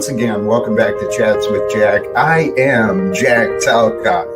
once again, welcome back to Chats with Jack. I am Jack Talcott.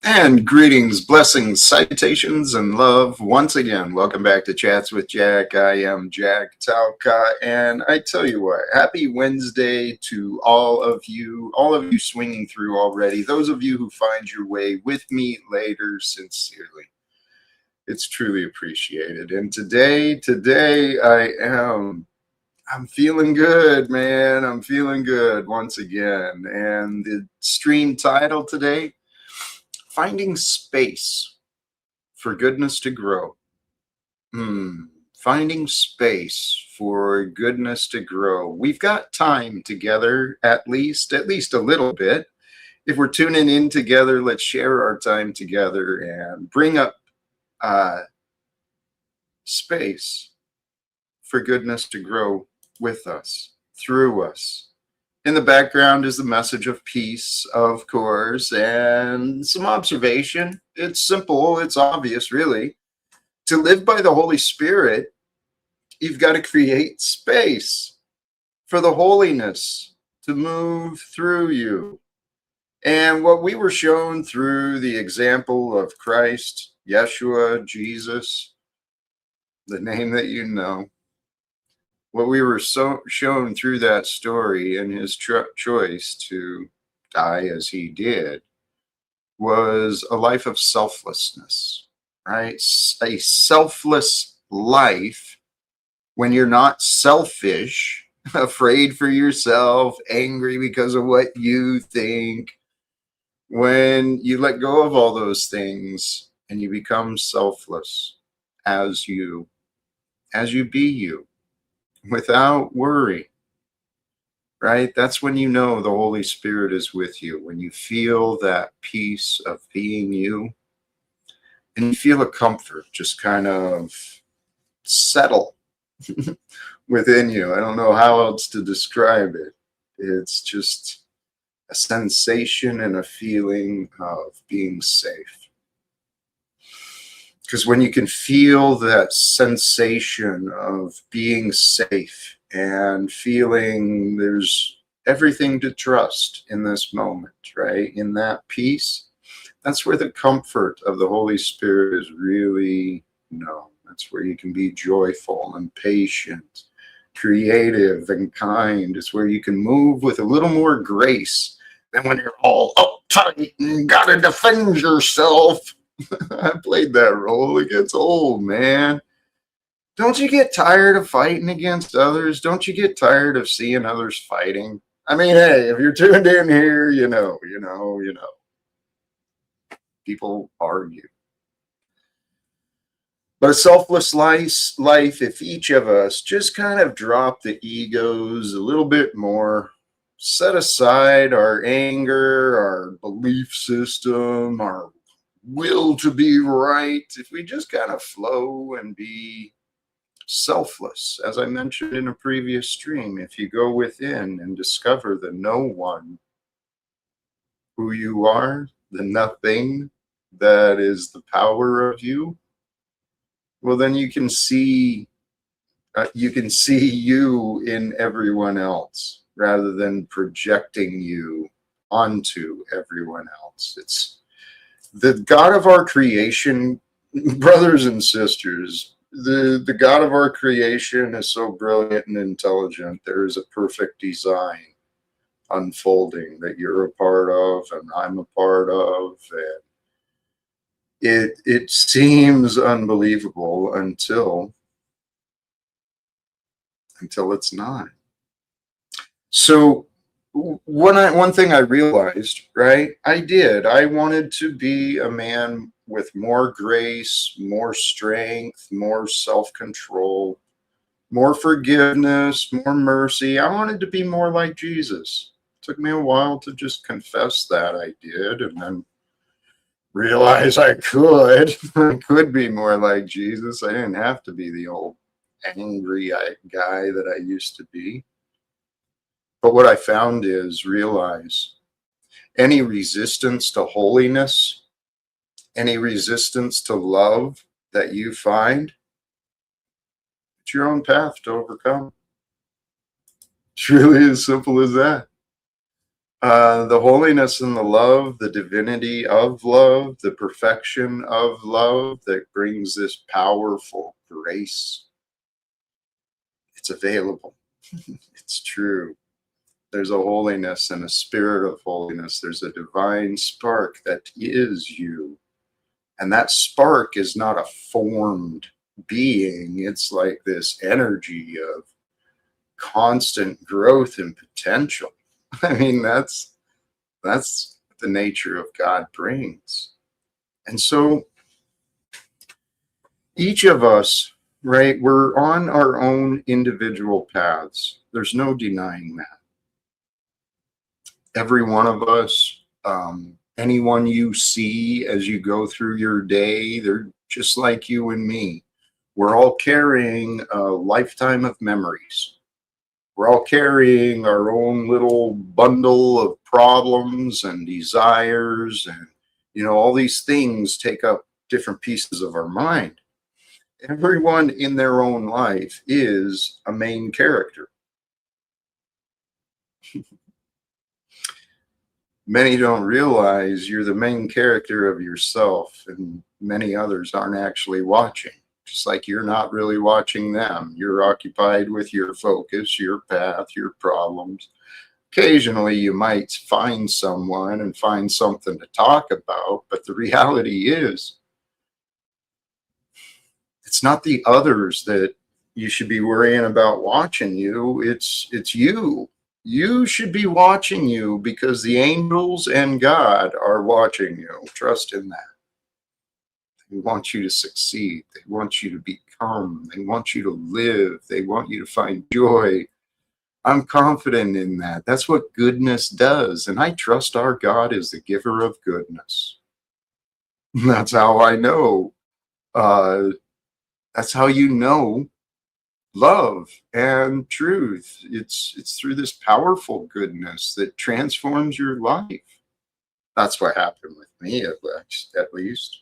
And greetings, blessings, salutations, and love. Once again, welcome back to Chats with Jack. I am Jack Talcott, and I tell you what, happy Wednesday to all of you swinging through already. Those of you who find your way with me later, sincerely, it's truly appreciated. And today I'm feeling good, man. I'm feeling good once again. And the stream title today, Finding Space for Goodness to Grow. Finding space for goodness to grow. We've got time together, at least a little bit. If we're tuning in together, let's share our time together and bring up space for goodness to grow with us, through us. In the background is the message of peace, of course, and some observation. It's simple, it's obvious, really. To live by the Holy Spirit, you've got to create space for the holiness to move through you. And what we were shown through the example of Christ, Yeshua, Jesus, the name that you know, what we were shown through that story and his choice to die as he did was a life of selflessness, right? A selfless life when you're not selfish, afraid for yourself, angry because of what you think. When you let go of all those things and you become selfless as you be you, without worry, right? That's when you know the Holy Spirit is with you, when you feel that peace of being you, and you feel a comfort just kind of settle within you. I don't know how else to describe it. It's just a sensation and a feeling of being safe. Because when you can feel that sensation of being safe and feeling there's everything to trust in this moment, right? In that peace, that's where the comfort of the Holy Spirit is really known. That's where you can be joyful and patient, creative and kind. It's where you can move with a little more grace than when you're all uptight and gotta defend yourself. I played that role. It gets old, man. Don't you get tired of fighting against others? Don't you get tired of seeing others fighting? I mean, hey, if you're tuned in here, you know. People argue. But a selfless life, if each of us just kind of drop the egos a little bit more, set aside our anger, our belief system, our will to be right, if we just kind of flow and be selfless, as I mentioned in a previous stream, if you go within and discover the no one, who you are, the nothing that is the power of you, well, then you can see you in everyone else rather than projecting you onto everyone else. It's the God of our creation, brothers and sisters. The God of our creation is so brilliant and intelligent. There is a perfect design unfolding that you're a part of and I'm a part of, and it seems unbelievable until it's not. So one thing I realized, right? I wanted to be a man with more grace, more strength, more self-control, more forgiveness, more mercy. I wanted to be more like Jesus. It took me a while to just confess that I did. And then realize I could. I could be more like Jesus. I didn't have to be the old angry guy that I used to be. But what I found is realize any resistance to holiness, any resistance to love that you find, it's your own path to overcome. It's really as simple as that. The holiness and the love, the divinity of love, the perfection of love that brings this powerful grace. It's available. It's true. There's a holiness and a spirit of holiness. There's a divine spark that is you. And that spark is not a formed being. It's like this energy of constant growth and potential. I mean, that's the nature of God brings. And so each of us, right, we're on our own individual paths. There's no denying that. Every one of us, anyone you see as you go through your day, they're just like you and me. We're all carrying a lifetime of memories. We're all carrying our own little bundle of problems and desires, and all these things take up different pieces of our mind. Everyone in their own life is a main character. Many don't realize you're the main character of yourself, and many others aren't actually watching. Just like you're not really watching them. You're occupied with your focus, your path, your problems. Occasionally you might find someone and find something to talk about, but the reality is it's not the others that you should be worrying about watching you. It's you. You should be watching you because the angels and God are watching you. Trust in that. They want you to succeed. They want you to become. They want you to live. They want you to find joy. I'm confident in that. That's what goodness does. And I trust our God is the giver of goodness. That's how I know. That's how you know love and truth. It's through this powerful goodness that transforms your life. That's what happened with me, at least.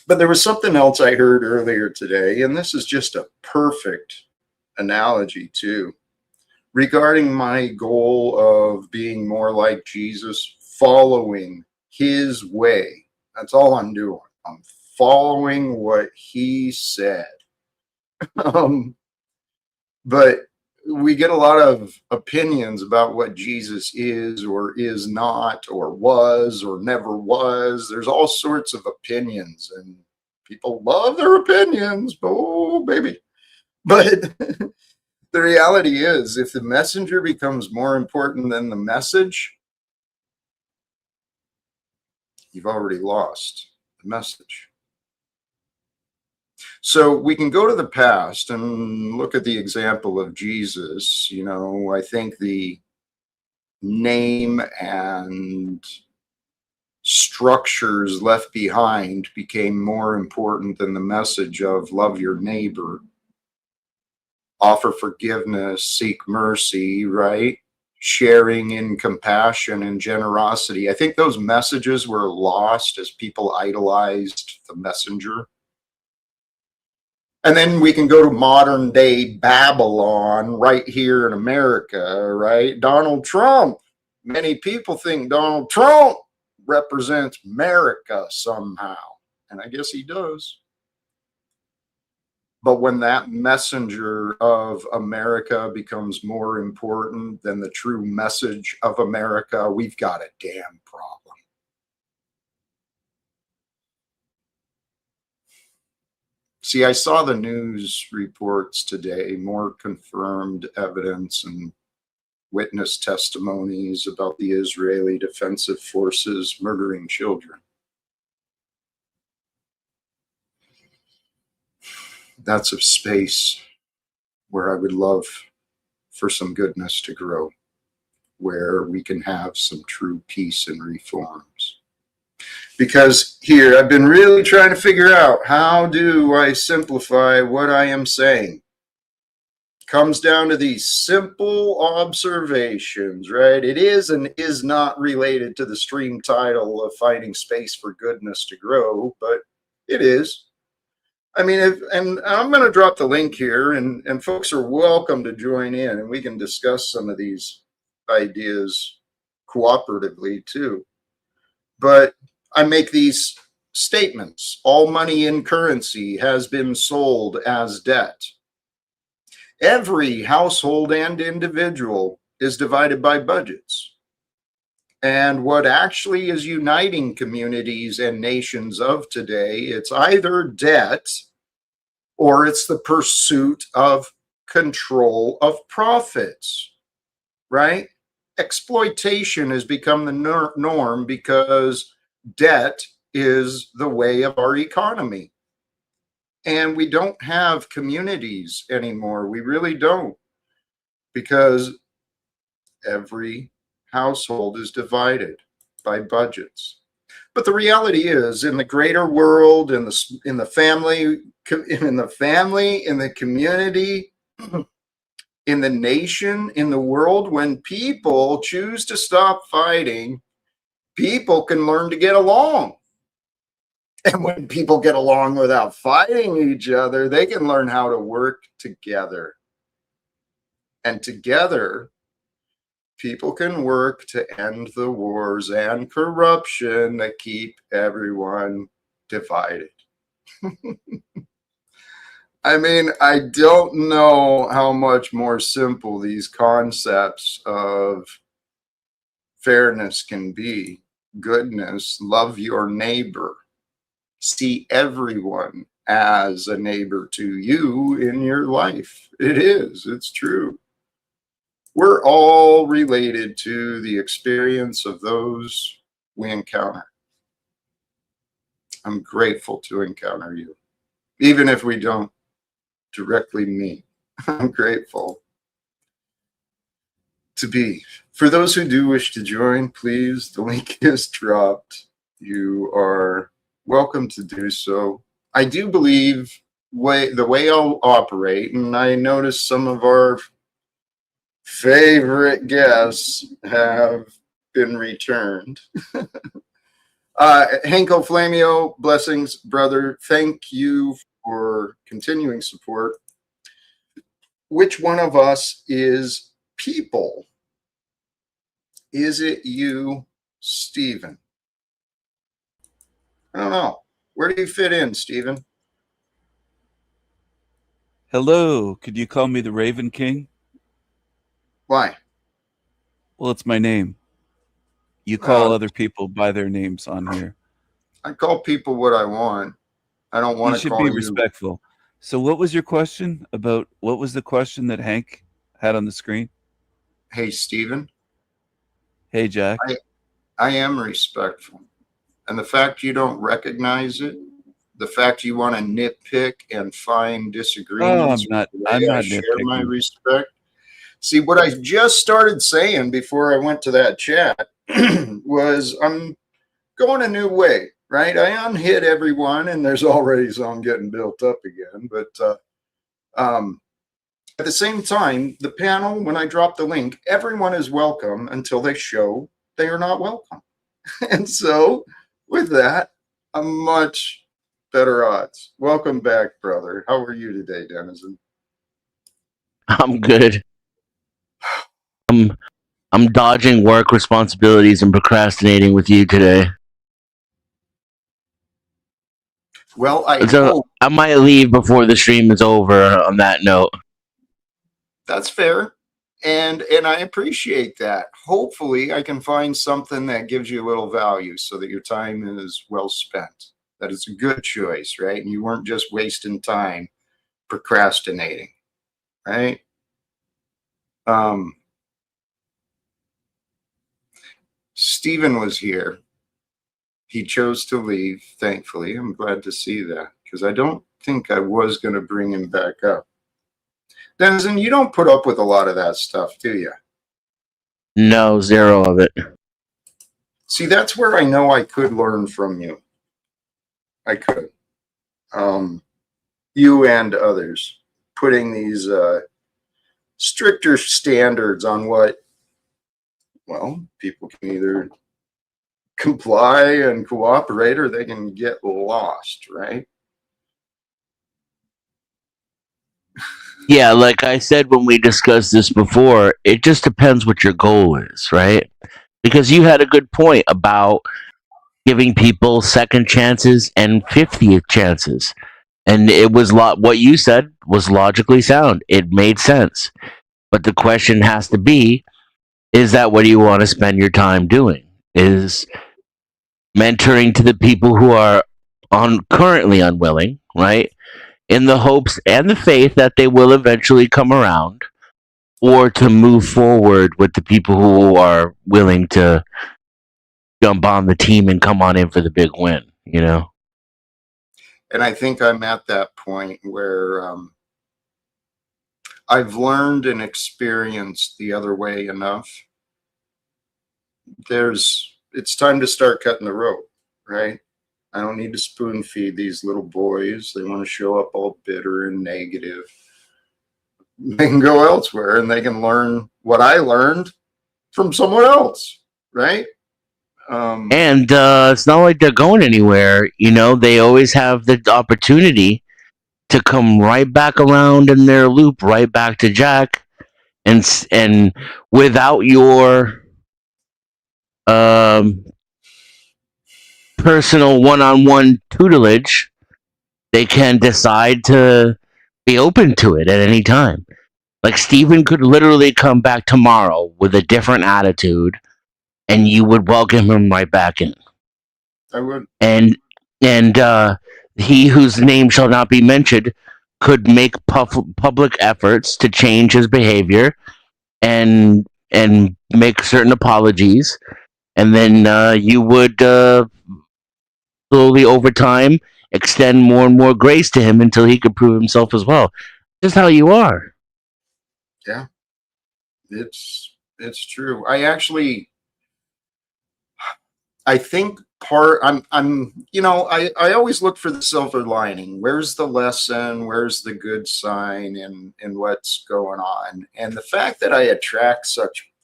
But there was something else I heard earlier today, and this is just a perfect analogy too, regarding my goal of being more like Jesus, following his way. That's all I'm doing. I'm following what he said. But we get a lot of opinions about what Jesus is or is not or was or never was. There's all sorts of opinions, and people love their opinions. Oh, baby. But the reality is, if the messenger becomes more important than the message, you've already lost the message. So we can go to the past and look at the example of Jesus. I think the name and structures left behind became more important than the message of love your neighbor, offer forgiveness, seek mercy, right? Sharing in compassion and generosity. I think those messages were lost as people idolized the messenger. And then we can go to modern day Babylon right here in America, right? Donald Trump. Many people think Donald Trump represents America somehow. And I guess he does. But when that messenger of America becomes more important than the true message of America, we've got a damn problem. See, I saw the news reports today, more confirmed evidence and witness testimonies about the Israeli Defensive Forces murdering children. That's a space where I would love for some goodness to grow, where we can have some true peace and reforms. Because here I've been really trying to figure out, how do I simplify what I am saying? Comes down to these simple observations, right? It is and is not related to the stream title of Finding Space for Goodness to Grow, but it is. I mean, and I'm going to drop the link here, and folks are welcome to join in, and we can discuss some of these ideas cooperatively too. But I make these statements. All money in currency has been sold as debt. Every household and individual is divided by budgets. And what actually is uniting communities and nations of today, it's either debt or it's the pursuit of control of profits, right? Exploitation has become the norm because debt is the way of our economy. And we don't have communities anymore. We really don't, because every household is divided by budgets. But the reality is, in the greater world, in the family, in the community, in the nation, in the world, when people choose to stop fighting, people can learn to get along. And when people get along without fighting each other, they can learn how to work together. And together, people can work to end the wars and corruption that keep everyone divided. I mean, I don't know how much more simple these concepts of fairness can be. Goodness, love your neighbor. See everyone as a neighbor to you in your life. It is, it's true. We're all related to the experience of those we encounter. I'm grateful to encounter you, even if we don't directly meet. I'm grateful to be. For those who do wish to join, please, the link is dropped. You are welcome to do so. I do believe the way I'll operate, and I noticed some of our favorite guests have been returned. Hanko Flamio, blessings, brother. Thank you for continuing support. Which one of us is people? Is it you, Stephen? I don't know. Where do you fit in, Stephen? Hello, could you call me the Raven King? Why? Well, it's my name. You call other people by their names on here. I call people what I want. I don't want to call you. You should be respectful. So what was your question about? What was the question that Hank had on the screen? Hey, Stephen. Hey, Jack. I am respectful. And the fact you don't recognize it, the fact you want to nitpick and find disagreements, I'm not share nitpicking. my respect. See, what I just started saying before I went to that chat was I'm going a new way, right? I unhit everyone, and there's already some getting built up again. But at the same time, the panel, when I drop the link, everyone is welcome until they show they are not welcome. And so with that, a much better odds. Welcome back, brother. How are you today, Denizen? I'm good. I'm dodging work responsibilities and procrastinating with you today. Well, I might leave before the stream is over on that note. That's fair. And I appreciate that. Hopefully I can find something that gives you a little value so that your time is well spent. That it's a good choice, right? And you weren't just wasting time procrastinating, right? Stephen was here. He chose to leave, thankfully. I'm glad to see that, because I don't think I was going to bring him back up. Denizen, you don't put up with a lot of that stuff, do you? No, zero of it. See, that's where I know I could learn from you. I could. You and others putting these stricter standards on what, well, people can either comply and cooperate or they can get lost, right? Yeah, like I said when we discussed this before, it just depends what your goal is, right? Because you had a good point about giving people second chances and 50th chances. And it was what you said was logically sound. It made sense. But the question has to be, is that what you want to spend your time doing? Is mentoring to the people who are currently unwilling, right? In the hopes and the faith that they will eventually come around, or to move forward with the people who are willing to jump on the team and come on in for the big win, you know? And I think I'm at that point where I've learned and experienced the other way enough. It's time to start cutting the rope, right? I don't need to spoon feed these little boys. They want to show up all bitter and negative. They can go elsewhere and they can learn what I learned from someone else, right? And it's not like they're going anywhere. You know, they always have the opportunity to come right back around in their loop, right back to Jack, and without your um, personal one-on-one tutelage, they can decide to be open to it at any time. Like Steven could literally come back tomorrow with a different attitude, and you would welcome him right back in. I would. And he whose name shall not be mentioned could make public efforts to change his behavior and make certain apologies, and then you would slowly over time extend more and more grace to him until he could prove himself as well. Just how you are. Yeah, it's true. I think I always look for the silver lining. Where's the lesson? Where's the good sign in what's going on? And the fact that I attract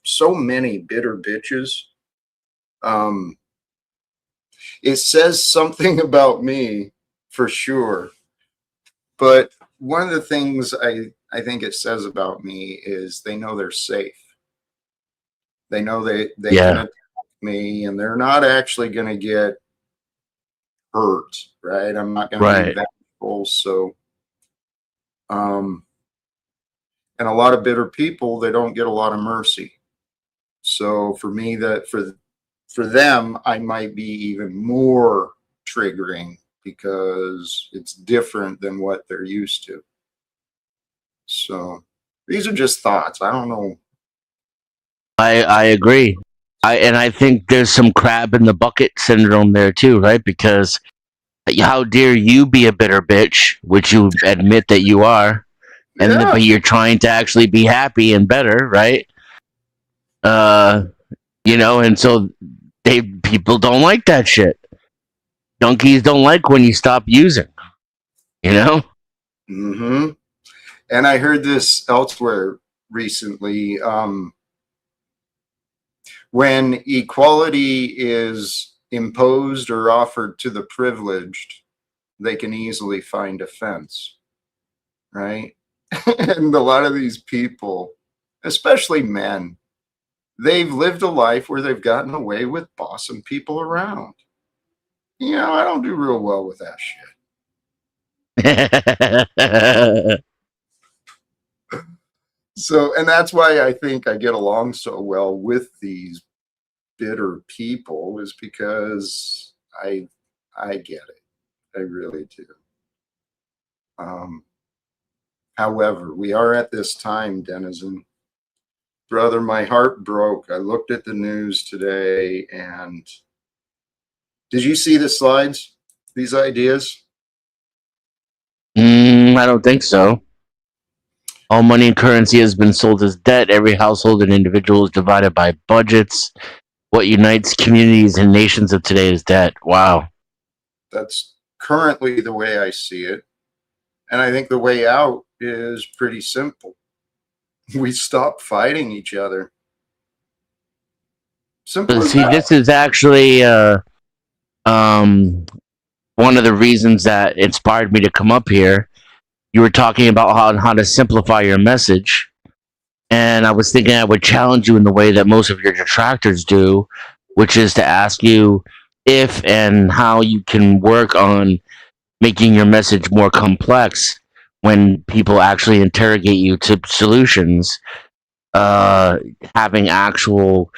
so many bitter bitches, it says something about me for sure. But one of the things I think it says about me is they know they're safe. They know they can attack me and they're not actually going to get hurt, right? I'm not going to be vengeful. So, and a lot of bitter people, they don't get a lot of mercy. So for me, for them, I might be even more triggering because it's different than what they're used to. So these are just thoughts. I don't know. I agree. I think there's some crab in the bucket syndrome there too, right? Because how dare you be a bitter bitch, which you admit that you are, but you're trying to actually be happy and better, right? And so people don't like that shit. Junkies don't like when you stop using, you know? Mm-hmm. And I heard this elsewhere recently. When equality is imposed or offered to the privileged, they can easily find offense, right? And a lot of these people, especially men, they've lived a life where they've gotten away with bossing people around. I don't do real well with that shit. So, and that's why I think I get along so well with these bitter people, is because I get it. I really do. However, we are at this time, Denizen. Brother, my heart broke. I looked at the news today, and did you see the slides? These ideas? I don't think so. All money and currency has been sold as debt. Every household and individual is divided by budgets. what unites communities and nations of today is debt. Wow. That's currently the way I see it. And I think the way out is pretty simple. We stop fighting each other. Simple as See, that. this is actually um, one of the reasons that inspired me to come up here. You were talking about how to simplify your message. And I was thinking I would challenge you in the way that most of your detractors do, which is to ask you if and how you can work on making your message more complex when people actually interrogate you to solutions, having actual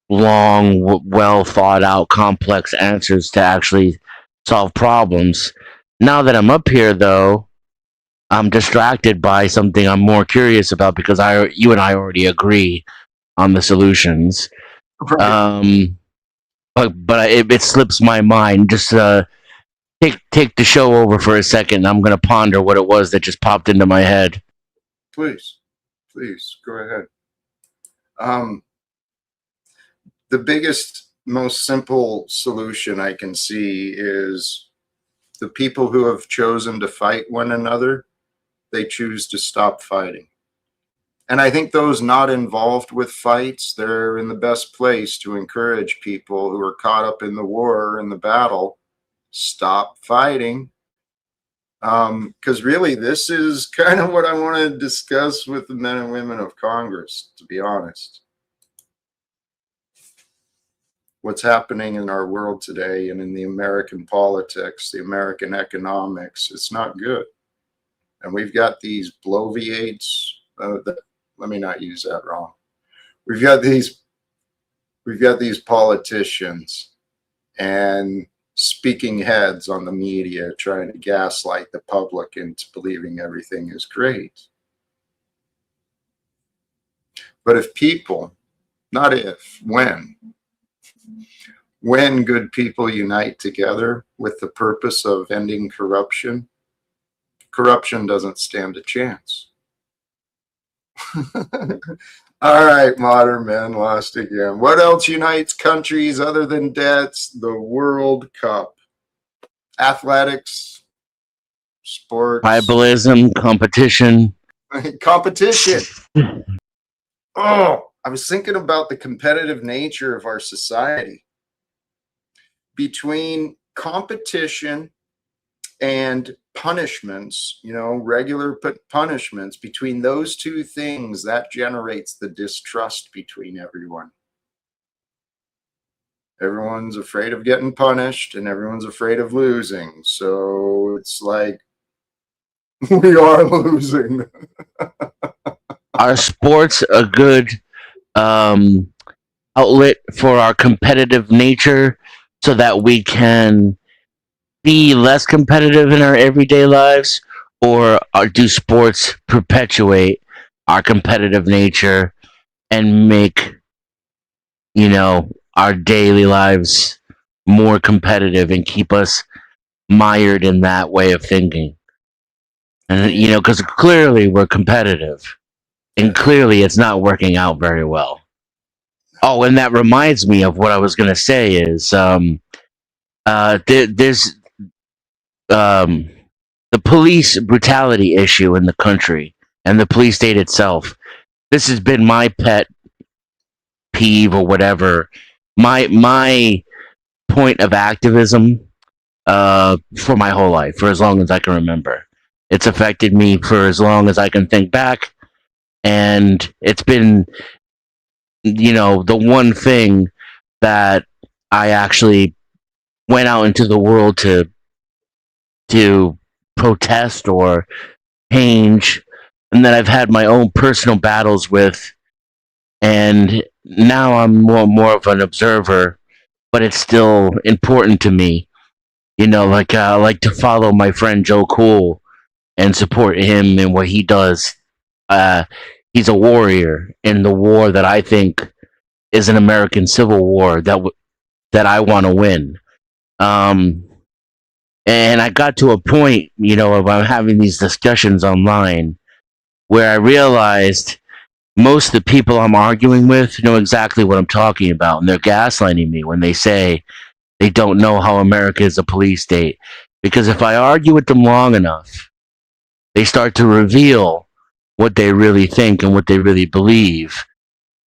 long, well thought out, complex answers to actually solve problems. Now that I'm up here, though, I'm distracted by something I'm more curious about because you and I already agree on the solutions. Right. But it slips my mind. Just take the show over for a second. I'm gonna ponder what it was that just popped into my head. Please, please go ahead. The biggest, most simple solution I can see is the people who have chosen to fight one another, they choose to stop fighting. And I think those not involved with fights, they're in the best place to encourage people who are caught up in the war and the battle, stop fighting. Because really, this is kind of what I want to discuss with the men and women of Congress, to be honest. What's happening in our world today and in the American politics, the American economics, it's not good. And we've got these bloviates, let me not use that wrong. We've got these politicians and speaking heads on the media trying to gaslight the public into believing everything is great. But if people, not if, when good people unite together with the purpose of ending corruption, corruption doesn't stand a chance. All right, modern men lost again. What else unites countries other than debts? The World Cup. Athletics, sports. Tribalism, competition. Competition. Oh, I was thinking about the competitive nature of our society. Between competition and punishments, regular punishments, between those two things, that generates the distrust between everyone. Everyone's afraid of getting punished and everyone's afraid of losing. So it's like we are losing. Are sports a good outlet for our competitive nature so that we can be less competitive in our everyday lives? Or do sports perpetuate our competitive nature and make, our daily lives more competitive and keep us mired in that way of thinking? And, because clearly we're competitive and clearly it's not working out very well. Oh, and that reminds me of what I was going to say is there's the police brutality issue in the country and the police state itself. This has been my pet peeve or whatever. My point of activism for my whole life, for as long as I can remember. It's affected me for as long as I can think back. And it's been, the one thing that I actually went out into the world to protest or change, and that I've had my own personal battles with, and now I'm more of an observer, but it's still important to me. Like I like to follow my friend Joe Cool and support him in what he does. He's a warrior in the war that I think is an American Civil War that I want to win. And I got to a point, of I'm having these discussions online where I realized most of the people I'm arguing with know exactly what I'm talking about, and they're gaslighting me when they say they don't know how America is a police state. Because if I argue with them long enough, they start to reveal what they really think and what they really believe.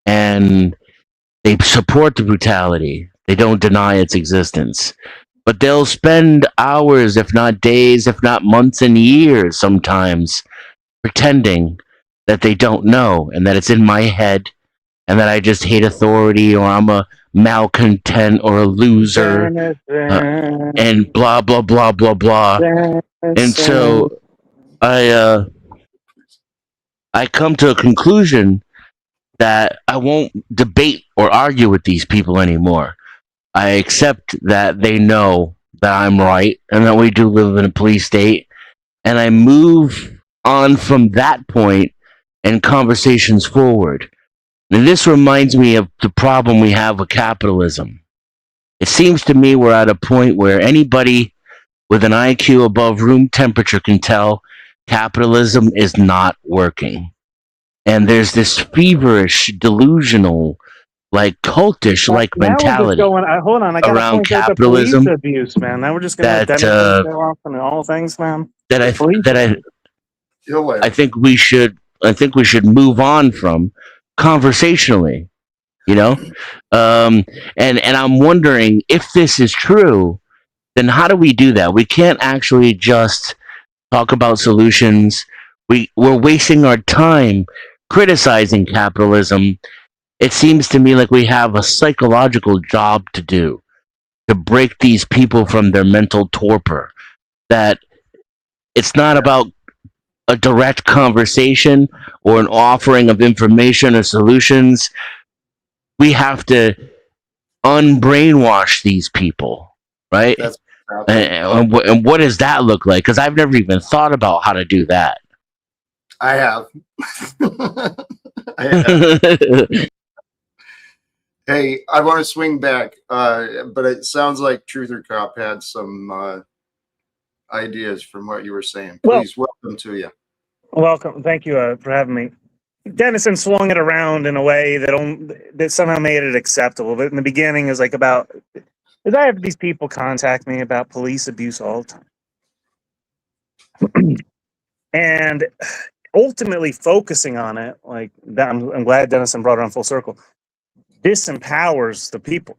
And they support the brutality. They don't deny its existence. But they'll spend hours, if not days, if not months and years sometimes, pretending that they don't know and that it's in my head and that I just hate authority or I'm a malcontent or a loser and blah, blah, blah, blah, blah. And so I come to a conclusion that I won't debate or argue with these people anymore. I accept that they know that I'm right and that we do live in a police state, and I move on from that point and conversations forward. And this reminds me of the problem we have with capitalism. It seems to me we're at a point where anybody with an IQ above room temperature can tell capitalism is not working. And there's this feverish, delusional, like cultish like Now we're just mentality going. Hold on, I got to around point out the police capitalism abuse, man. Now we're just going to that go off on all things, man. that I Police that abuse. I think we should move on from conversationally, you know. And I'm wondering if this is true, then how do we do that? We can't actually just talk about solutions. We're wasting our time criticizing capitalism. It seems to me like we have a psychological job to do to break these people from their mental torpor. That it's not about a direct conversation or an offering of information or solutions. We have to unbrainwash these people, right? That's And what does that look like? Because I've never even thought about how to do that. I have. I have. Hey, I want to swing back, but it sounds like Truther Cop had some ideas from what you were saying. Well- Please, welcome to you. Welcome. Thank you for having me. Dennison swung it around in a way that somehow made it acceptable. But in the beginning, is like about. I have these people contact me about police abuse all the time, and ultimately focusing on it, like that. I'm glad Dennison brought it on full circle. Disempowers the people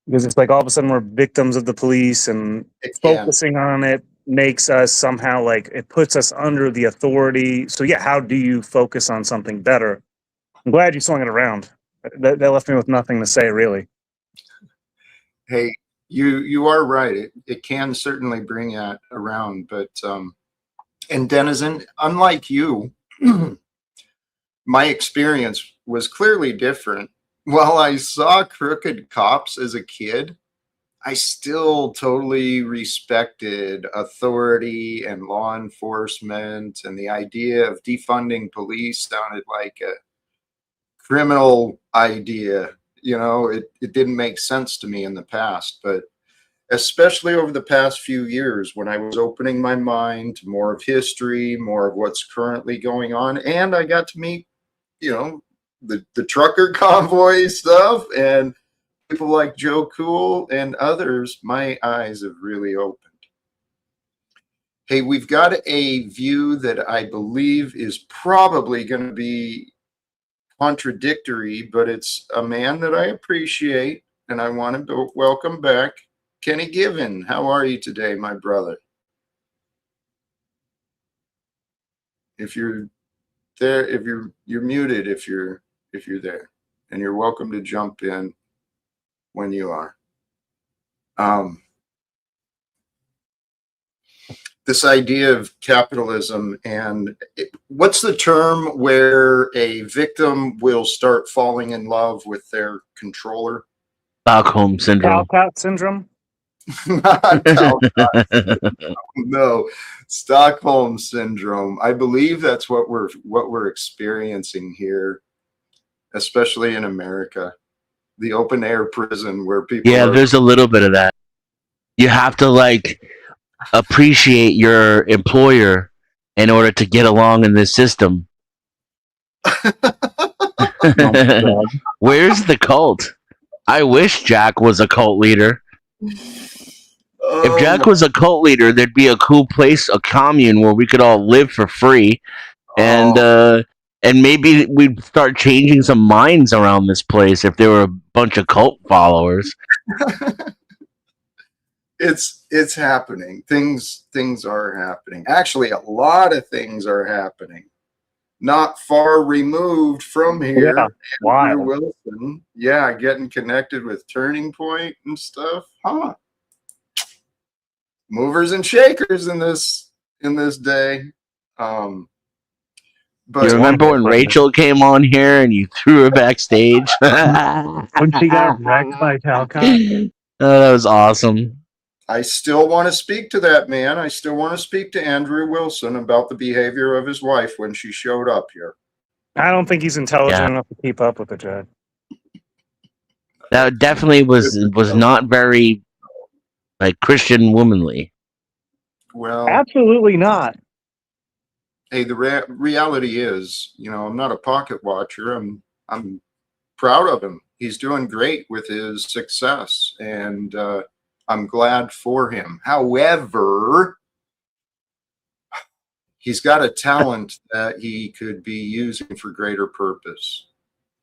because it's like all of a sudden we're victims of the police, and It can. focusing on it makes us somehow like it puts us under the authority. So yeah, how do you focus on something better? I'm glad you swung it around. That left me with nothing to say, really. Hey, you are right. It can certainly bring it around, but and Denizen, unlike you, my experience was clearly different. While I saw crooked cops as a kid, I still totally respected authority and law enforcement, and the idea of defunding police sounded like a criminal idea. You know, it didn't make sense to me in the past, but especially over the past few years when I was opening my mind to more of history, more of what's currently going on, and I got to meet, you know, the trucker convoy stuff and people like Joe Cool and others, my eyes have really opened. Hey, we've got a view that I believe is probably going to be contradictory, but it's a man that I appreciate and I want to welcome back. Kenny Given, how are you today, my brother? If you're there, if you're muted, if you're there, and you're welcome to jump in when you are. This idea of capitalism and what's the term where a victim will start falling in love with their controller? Stockholm syndrome. Talcott syndrome. Not Talcott. No, Stockholm syndrome. I believe that's what we're experiencing here, especially in America, the open air prison where people. Yeah, there's a little bit of that. You have to like appreciate your employer in order to get along in this system. Where's the cult? I wish Jack was a cult leader. If Jack was a cult leader, there'd be a cool place, a commune where we could all live for free, and maybe we'd start changing some minds around this place if there were a bunch of cult followers. It's happening. Things are happening. Actually, a lot of things are happening. Not far removed from here. Yeah, Andrew wild. Wilson. Yeah, getting connected with Turning Point and stuff. Huh. Movers and shakers in this day. But You remember when Rachel came on here and you threw her backstage? When she got wrecked by Talcott? Oh, that was awesome. I still want to speak to that man. I still want to speak to Andrew Wilson about the behavior of his wife when she showed up here. I don't think he's intelligent enough to keep up with it, Jed. That definitely was not very like Christian womanly. Well, Absolutely not. hey, the reality is, I'm not a pocket watcher. I'm proud of him. He's doing great with his success, and I'm glad for him. However, he's got a talent that he could be using for greater purpose,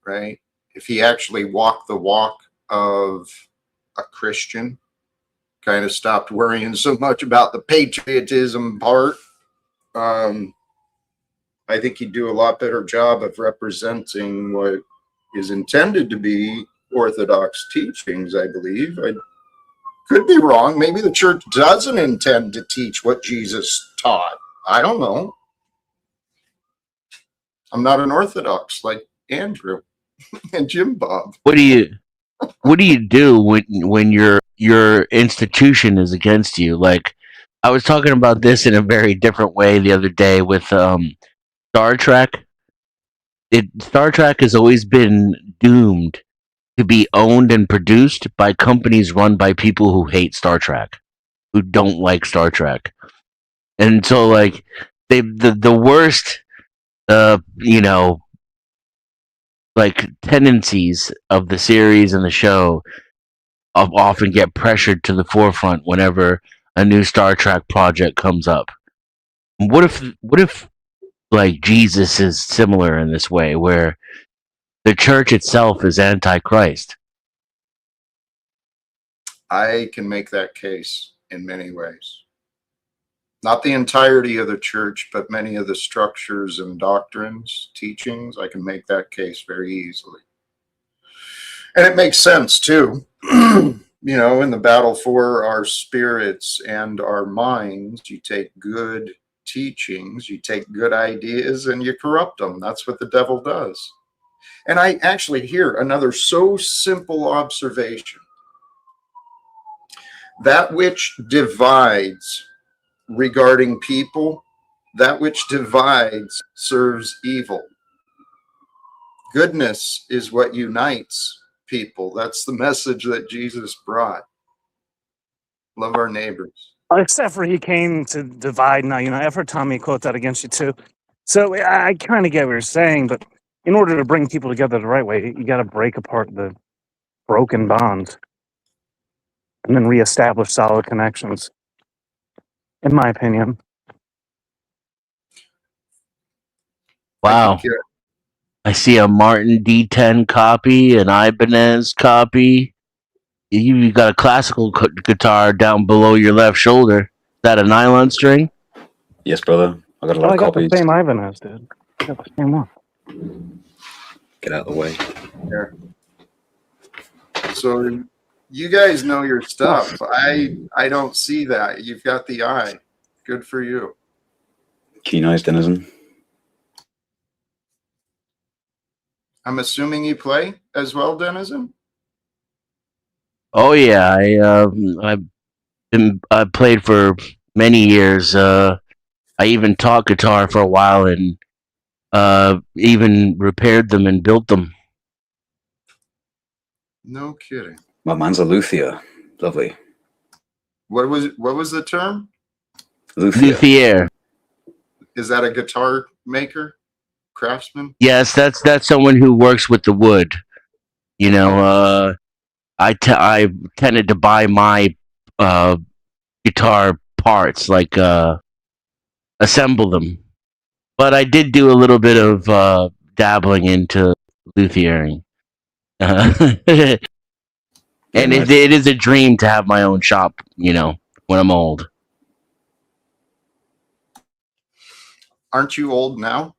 right? If he actually walked the walk of a Christian, kind of stopped worrying so much about the patriotism part, I think he'd do a lot better job of representing what is intended to be Orthodox teachings, I believe. I could be wrong. Maybe the church doesn't intend to teach what Jesus taught. I don't know. I'm not an Orthodox like Andrew and Jim Bob. What do you do when your institution is against you? Like, I was talking about this in a very different way the other day with Star Trek. Star Trek has always been doomed to be owned and produced by companies run by people who hate Star Trek, who don't like Star Trek. And so like the worst like tendencies of the series and the show often get pressured to the forefront whenever a new Star Trek project comes up. What if like Jesus is similar in this way, where the church itself is antichrist? I can make that case in many ways. Not the entirety of the church, but many of the structures and doctrines, teachings, I can make that case very easily. And it makes sense too. In the battle for our spirits and our minds, you take good teachings, you take good ideas, and you corrupt them. That's what the devil does. And I actually hear another so simple observation. That which divides regarding people, that which divides serves evil. Goodness is what unites people. That's the message that Jesus brought. Love our neighbors. Except for he came to divide. Now, I've heard Tommy quote that against you too. So I kind of get what you're saying, but in order to bring people together the right way, you got to break apart the broken bonds and then reestablish solid connections, in my opinion. Wow. I see a Martin D10 copy, an Ibanez copy. You got a classical guitar down below your left shoulder. Is that a nylon string? Yes, brother. I got a lot of copies. The same Ibanez, dude. I got the same one. Get out of the way. Yeah. So you guys know your stuff. I don't see that. You've got the eye. Good for you. Keen eyes, Denizen. I'm assuming you play as well, Denizen? Oh yeah, I played for many years. I even taught guitar for a while and even repaired them and built them. No kidding. My man's a luthier. Lovely. What was the term? Luthier. Luthier. Is that a guitar maker? craftsman? Yes, that's someone who works with the wood. You know, I tended to buy my guitar parts, like assemble them. But I did do a little bit of dabbling into luthiering. And Yeah, nice. it is a dream to have my own shop, you know, when I'm old. Aren't you old now?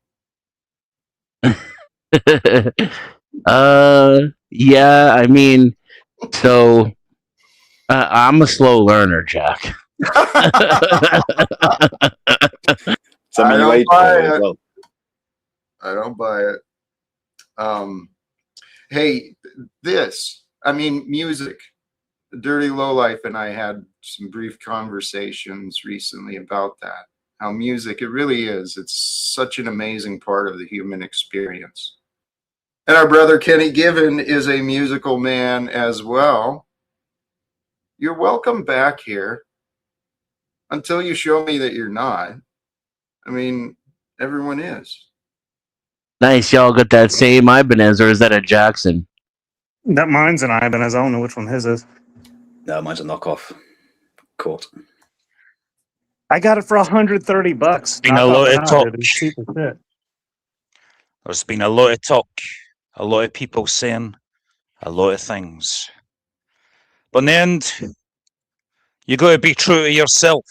Yeah, I mean, so I'm a slow learner, Jack. So I mean, you don't age buy poorly as it. well. I don't buy it. Hey, I mean, music. Dirty Lowlife and I had some brief conversations recently about that. How music, it really is. It's such an amazing part of the human experience. And our brother Kenny Given is a musical man as well. You're welcome back here until you show me that you're not. I mean, everyone is. Nice, y'all got that same Ibanez, or is that a Jackson? That mine's an Ibanez. I don't know which one his is. No, mine's a knockoff. Caught. I got it for $130. Been a Knock off lot an of talk. It's cheap as shit. There's been a lot of talk, a lot of people saying a lot of things. But in the end, you got to be true to yourself.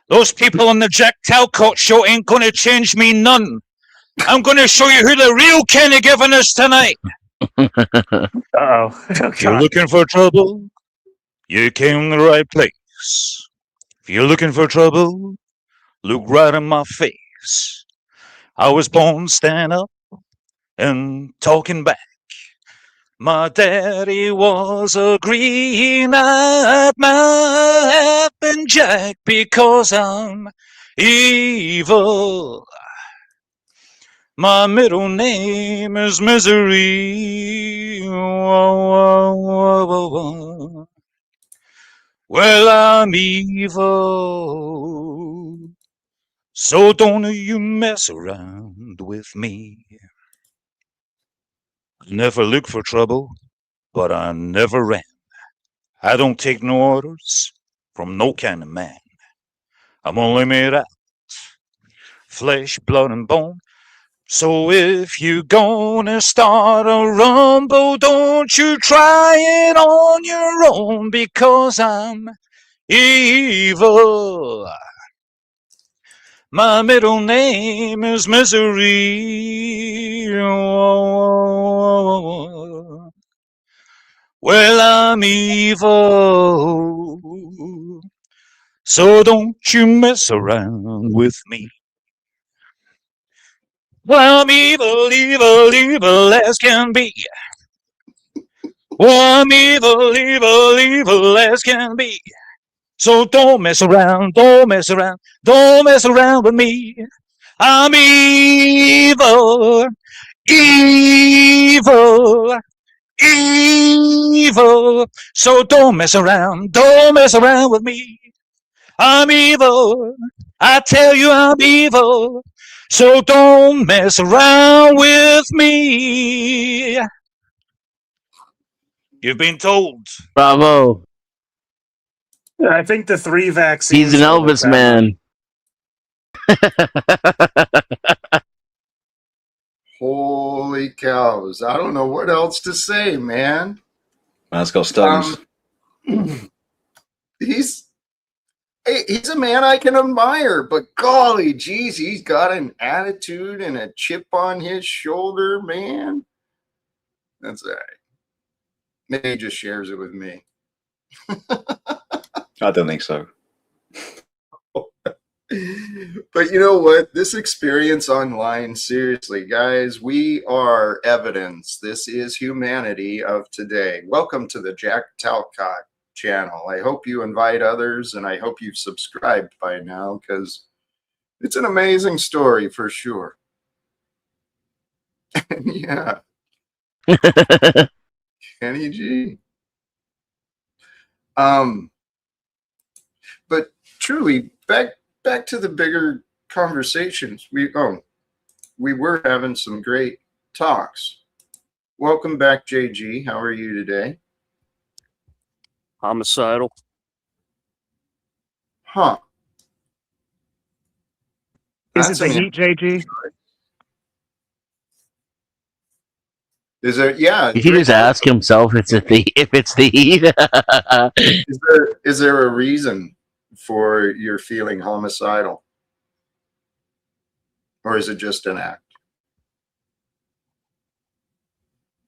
Those people on the Jack Talcott show ain't going to change me none. I'm going to show you who the real Kenny Given is tonight. Uh-oh. If you're looking for trouble, you came to the right place. If you're looking for trouble, look right in my face. I was born stand up and talking back. My daddy was a green-eyed mountain Jack because I'm evil. My middle name is Misery. Whoa, whoa, whoa, whoa. Well, I'm evil. So don't you mess around with me. I never look for trouble, but I never ran. I don't take no orders from no kind of man. I'm only made out flesh, blood, and bone. So if you gonna start a rumble, don't you try it on your own, because I'm evil. My middle name is Misery. Well, I'm evil. So don't you mess around with me. Well, I'm evil, evil, evil as can be. Well, I'm evil, evil, evil as can be. So don't mess around, don't mess around, don't mess around with me. I'm evil, evil, evil. So don't mess around with me. I'm evil. I tell you I'm evil. So don't mess around with me. You've been told. Bravo. I think the 3 vaccines. He's an Elvis man. Holy cows. I don't know what else to say, man. Man's got stones. He's a man I can admire, but golly geez, he's got an attitude and a chip on his shoulder, man. That's all right. Maybe he just shares it with me. I don't think so. But you know what? This experience online, seriously, guys, we are evidence. This is humanity of today. Welcome to the Jack Talcott channel. I hope you invite others, and I hope you've subscribed by now, because it's an amazing story for sure. Yeah. Kenny G. But truly, back to the bigger conversations. we were having some great talks. Welcome back, JG. How are you today? Homicidal. Huh. Is That's it the an heat, JG? Is there? Yeah. You can just ask himself if it's the heat. Is there a reason for your feeling homicidal, or is it just an act?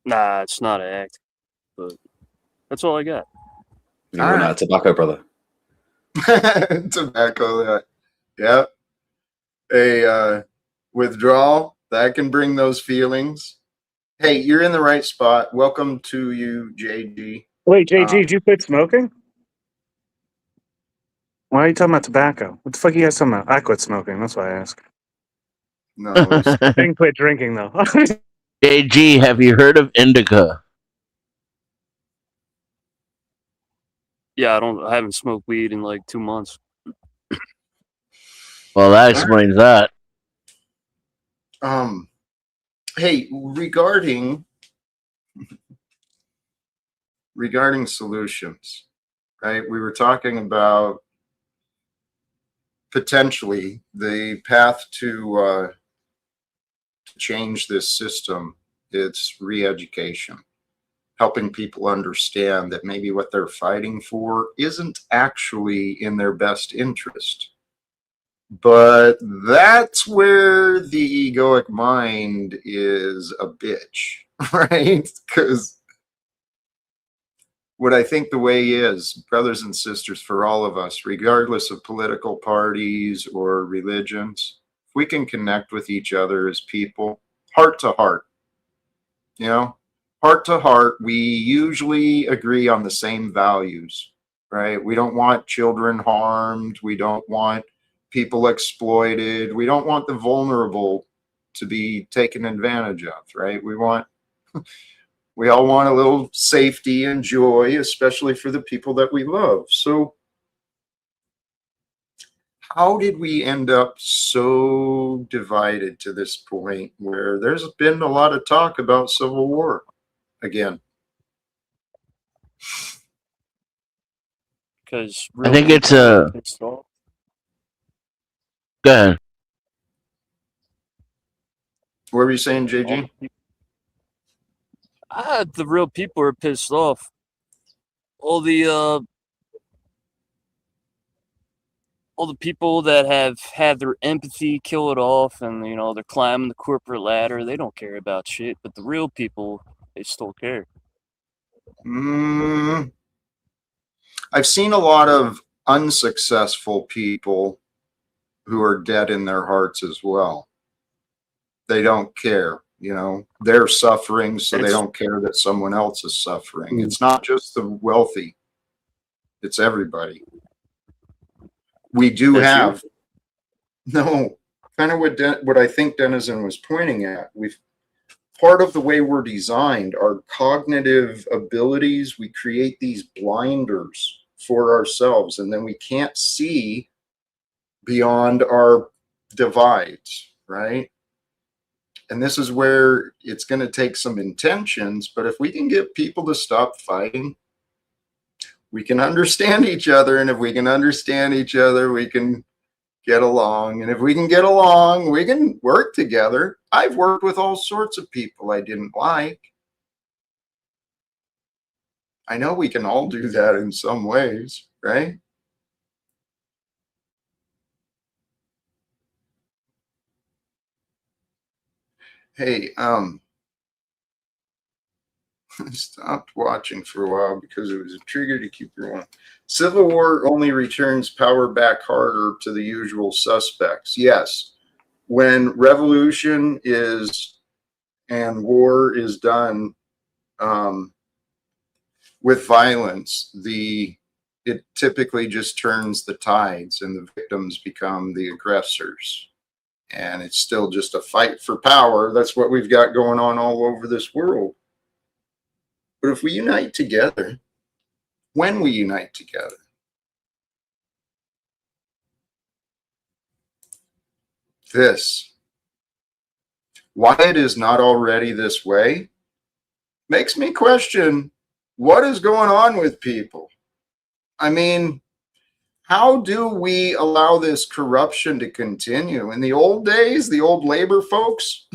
Nah, it's not an act. But that's all I got. You run out of tobacco, brother. Tobacco. Yeah. A withdrawal that can bring those feelings. Hey, you're in the right spot. Welcome to you, JG. Wait, JG, did you quit smoking? Why are you talking about tobacco? What the fuck are you guys talking about? I quit smoking. That's why I ask. No, it's- I didn't quit drinking though. JG, have you heard of indica? Yeah, I haven't smoked weed in like 2 months. Well, that explains that. hey, regarding solutions, right? We were talking about potentially the path to change this system. It's re-education, helping people understand that maybe what they're fighting for isn't actually in their best interest. But that's where the egoic mind is a bitch, right? Because what I think the way is, brothers and sisters, for all of us, regardless of political parties or religions, if we can connect with each other as people, heart to heart, heart to heart, we usually agree on the same values, right? We don't want children harmed. We don't want people exploited. We don't want the vulnerable to be taken advantage of, right? We all want a little safety and joy, especially for the people that we love. So how did we end up so divided to this point where there's been a lot of talk about civil war again? Because I think it's a. Go ahead. What were you saying, JG? The real people are pissed off. All the people that have had their empathy killed off, and they're climbing the corporate ladder. They don't care about shit. But the real people, they still care. I've seen a lot of unsuccessful people who are dead in their hearts as well. They don't care, they're suffering, so they don't care that someone else is suffering. It's not just the wealthy, it's everybody. We do have, no, kind of what I think Denizen was pointing at. Part of the way we're designed, our cognitive abilities, we create these blinders for ourselves, and then we can't see beyond our divides, right? And this is where it's going to take some intentions, but if we can get people to stop fighting, we can understand each other, and if we can understand each other, we can get along, and if we can get along, we can work together. I've worked with all sorts of people I didn't like. I know we can all do that in some ways, right? Hey, I stopped watching for a while because it was a trigger to keep your one. Civil war only returns power back harder to the usual suspects. Yes, when revolution is and war is done with violence, it typically just turns the tides, and the victims become the aggressors. And it's still just a fight for power. That's what we've got going on all over this world. But if we unite together, when we unite together, this Why it is not already this way makes me question what is going on with people. I mean, how do we allow this corruption to continue? In the old days, the old labor folks,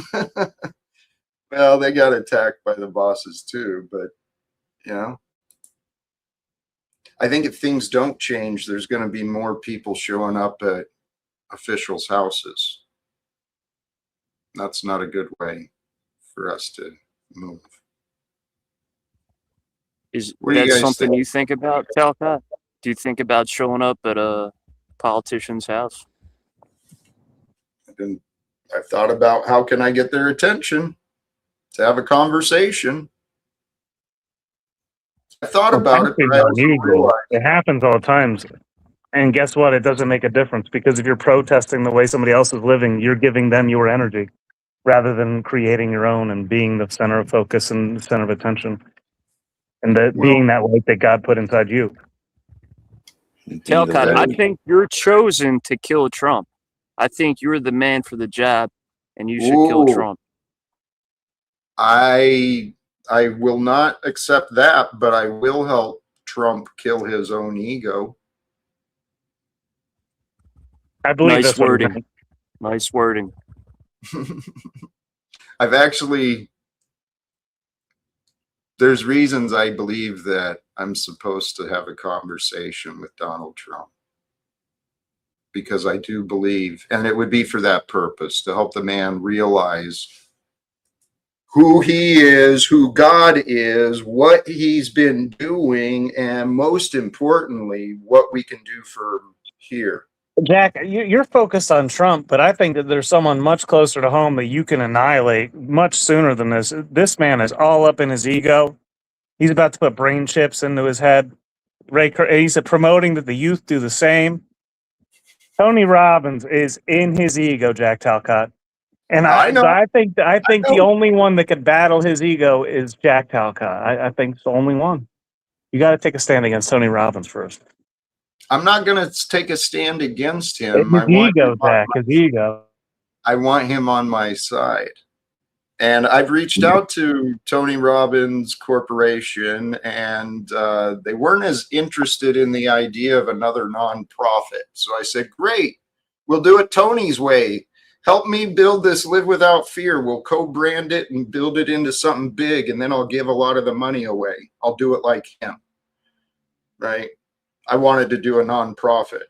well, they got attacked by the bosses too, but you know, I think if things don't change, there's going to be more people showing up at officials' houses. That's not a good way for us to move. Is What do you that guys something think? you think about, Talcott? Do you think about showing up at a politician's house? I've thought about how can I get their attention to have a conversation. I thought about it, but I also realized It happens all the time. And guess what? It doesn't make a difference because if you're protesting the way somebody else is living, you're giving them your energy rather than creating your own and being the center of focus and the center of attention. And being that light that God put inside you. Talcott, I Right. think you're chosen to kill Trump. I think you're the man for the job, and you should kill Ooh. Trump. I will not accept that, but I will help Trump kill his own ego. I believe Nice that's what it wording. meant. Nice wording. I've actually, there's reasons I believe that I'm supposed to have a conversation with Donald Trump. Because I do believe, and it would be for that purpose, to help the man realize who he is, who God is, what he's been doing, and most importantly, what we can do for him here. Jack, you're focused on Trump, but I think that there's someone much closer to home that you can annihilate much sooner than this. This man is all up in his ego. He's about to put brain chips into his head. He's promoting that the youth do the same. Tony Robbins is in his ego, Jack Talcott. And I know. I think the know. only one that could battle his ego is Jack Talcott. I think it's the only one. You got to take a stand against Tony Robbins first. I'm not going to take a stand against him. His ego, Jack. His ego. I want him on my side. And I've reached out to Tony Robbins Corporation, and they weren't as interested in the idea of another nonprofit. So I said, great, we'll do it Tony's way. Help me build this Live Without Fear. We'll co-brand it and build it into something big, and then I'll give a lot of the money away. I'll do it like him, right? I wanted to do a nonprofit.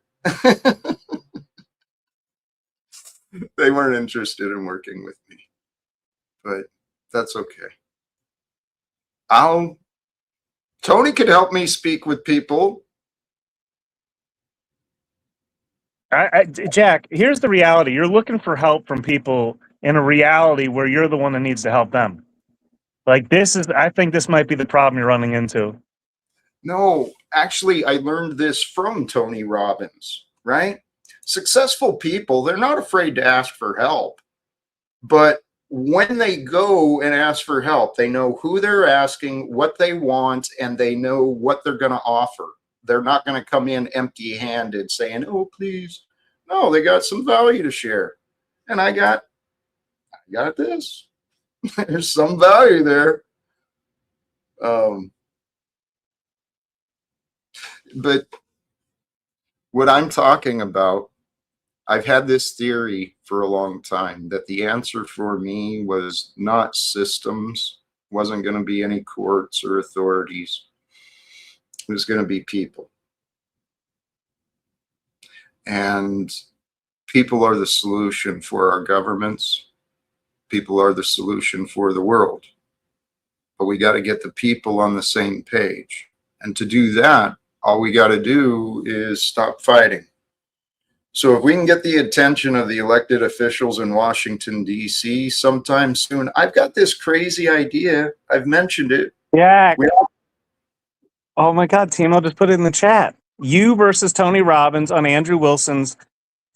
They weren't interested in working with me, but that's okay. Tony could help me speak with people. Jack, here's the reality. You're looking for help from people in a reality where you're the one that needs to help them. Like I think this might be the problem you're running into. No, actually, I learned this from Tony Robbins, right? Successful people, they're not afraid to ask for help. But when they go and ask for help, they know who they're asking, what they want, and they know what they're going to offer. They're not going to come in empty-handed saying, oh, please. No, they got some value to share. And I got this. There's some value there. But what I'm talking about, I've had this theory for a long time that the answer for me was not systems, wasn't going to be any courts or authorities. It was going to be people. And people are the solution for our governments. People are the solution for the world. But we got to get the people on the same page. And to do that, all we got to do is stop fighting. So if we can get the attention of the elected officials in Washington, D.C. sometime soon, I've got this crazy idea. I've mentioned it. Yeah. Oh my God, Timo just put it in the chat. You versus Tony Robbins on Andrew Wilson's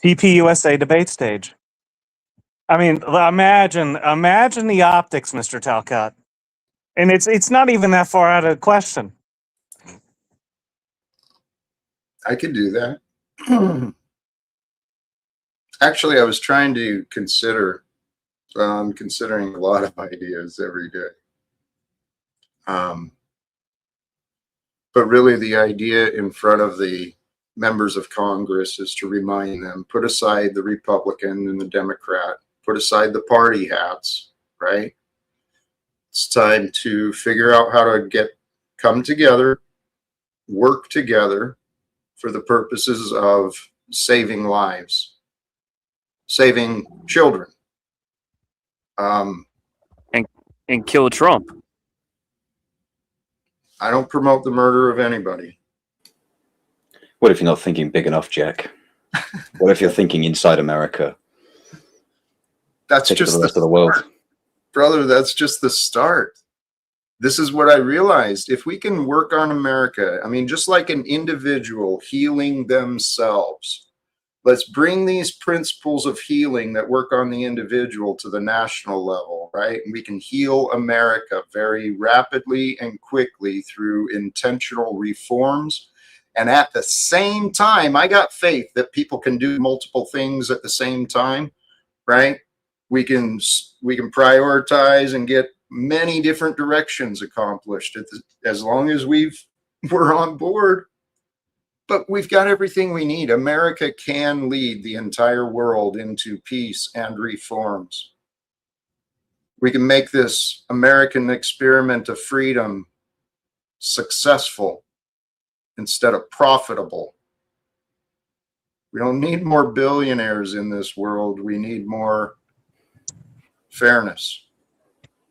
TPUSA debate stage. I mean, imagine the optics, Mr. Talcott. And it's not even that far out of the question. I could do that. Actually, I was trying to consider I'm considering a lot of ideas every day. But really the idea in front of the members of Congress is to remind them, put aside the Republican and the Democrat, put aside the party hats, right? It's time to figure out how to come together, work together for the purposes of saving lives, saving children. And kill Trump. I don't promote the murder of anybody. What if you're not thinking big enough, Jack? What if you're thinking inside America? That's Take it to just the rest of the world. brother, that's just the start. This is what I realized. If we can work on America, I mean, just like an individual healing themselves, let's bring these principles of healing that work on the individual to the national level, right? And we can heal America very rapidly and quickly through intentional reforms. And at the same time, I got faith that people can do multiple things at the same time, right? We can prioritize and get many different directions accomplished as long as we're on board. But we've got everything we need. America can lead the entire world into peace and reforms. We can make this American experiment of freedom successful instead of profitable. We don't need more billionaires in this world. We need more fairness.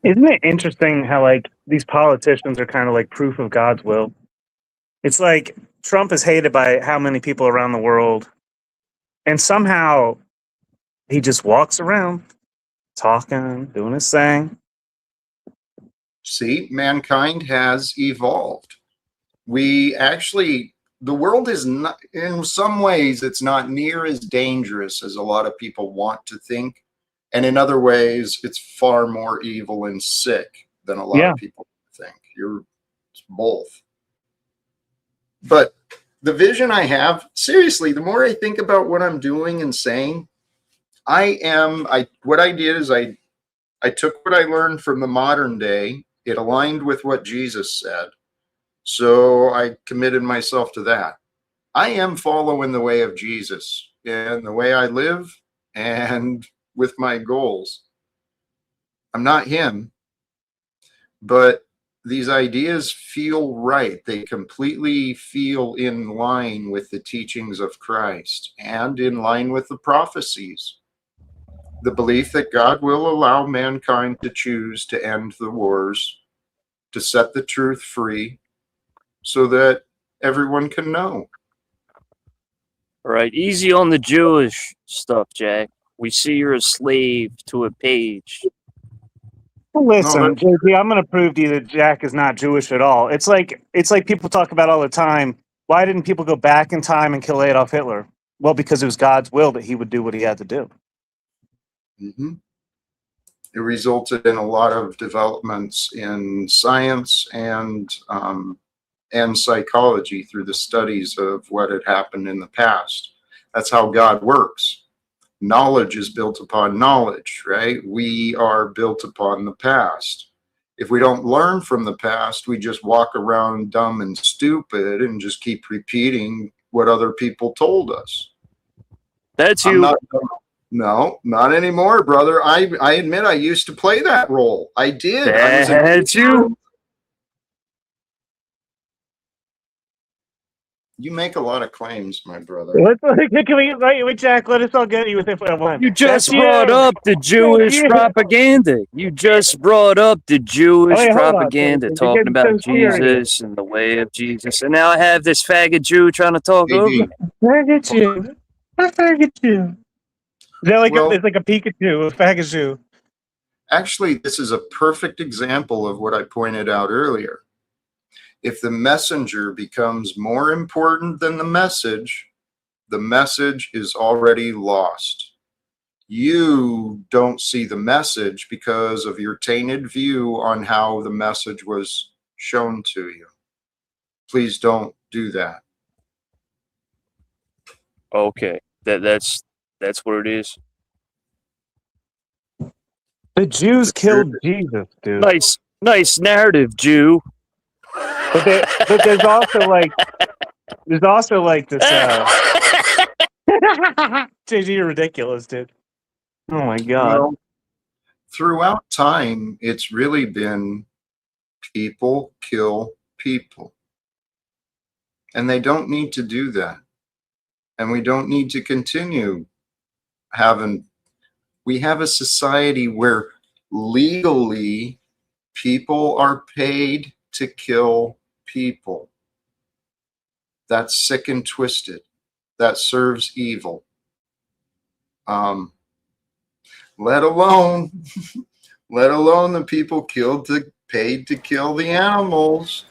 Isn't it interesting how like these politicians are kind of like proof of God's will? It's like Trump is hated by how many people around the world, and somehow he just walks around talking, doing his thing. See, mankind has evolved. The world is not, in some ways, it's not near as dangerous as a lot of people want to think. And in other ways, it's far more evil and sick than a lot of people think. It's both. But the vision I have, seriously, the more I think about what I'm doing and saying, what I did is I took what I learned from the modern day. It aligned with what Jesus said. So I committed myself to that. I am following the way of Jesus and the way I live and with my goals. I'm not him, but these ideas feel right. They completely feel in line with the teachings of Christ and in line with the prophecies. The belief that God will allow mankind to choose to end the wars, to set the truth free, so that everyone can know. All right, easy on the Jewish stuff, Jack. We see you're a slave to a page. Well, listen, JP, I'm going to prove to you that Jack is not Jewish at all. It's like people talk about all the time. Why didn't people go back in time and kill Adolf Hitler? Well, because it was God's will that he would do what he had to do. Mm-hmm. It resulted in a lot of developments in science and psychology through the studies of what had happened in the past. That's how God works. Knowledge is built upon knowledge, right? We are built upon the past. If we don't learn from the past, we just walk around dumb and stupid and just keep repeating what other people told us. That's you. No, not anymore, brother. I admit I used to play that role. I did. That's you. You make a lot of claims, my brother. Can we, Jack, let us all get you with it for one. You just brought up the Jewish propaganda. You just brought up the Jewish propaganda talking about Jesus and the way of Jesus. And now I have this faggot Jew trying to talk over me. Faggot Jew. A faggot Jew. Is that like it's like a Pikachu, a faggot Jew? Actually, this is a perfect example of what I pointed out earlier. If the messenger becomes more important than the message is already lost. You don't see the message because of your tainted view on how the message was shown to you. Please don't do that. Okay, that's what it is. The Jews killed Jesus, dude. Nice narrative, Jew. But there's also like this. JG, you're ridiculous, dude. Oh my god. Well, throughout time, it's really been people kill people. And they don't need to do that. And we don't need to continue having, we have a society where legally people are paid to kill people. That's sick and twisted. That serves evil. Let alone the people paid to kill the animals.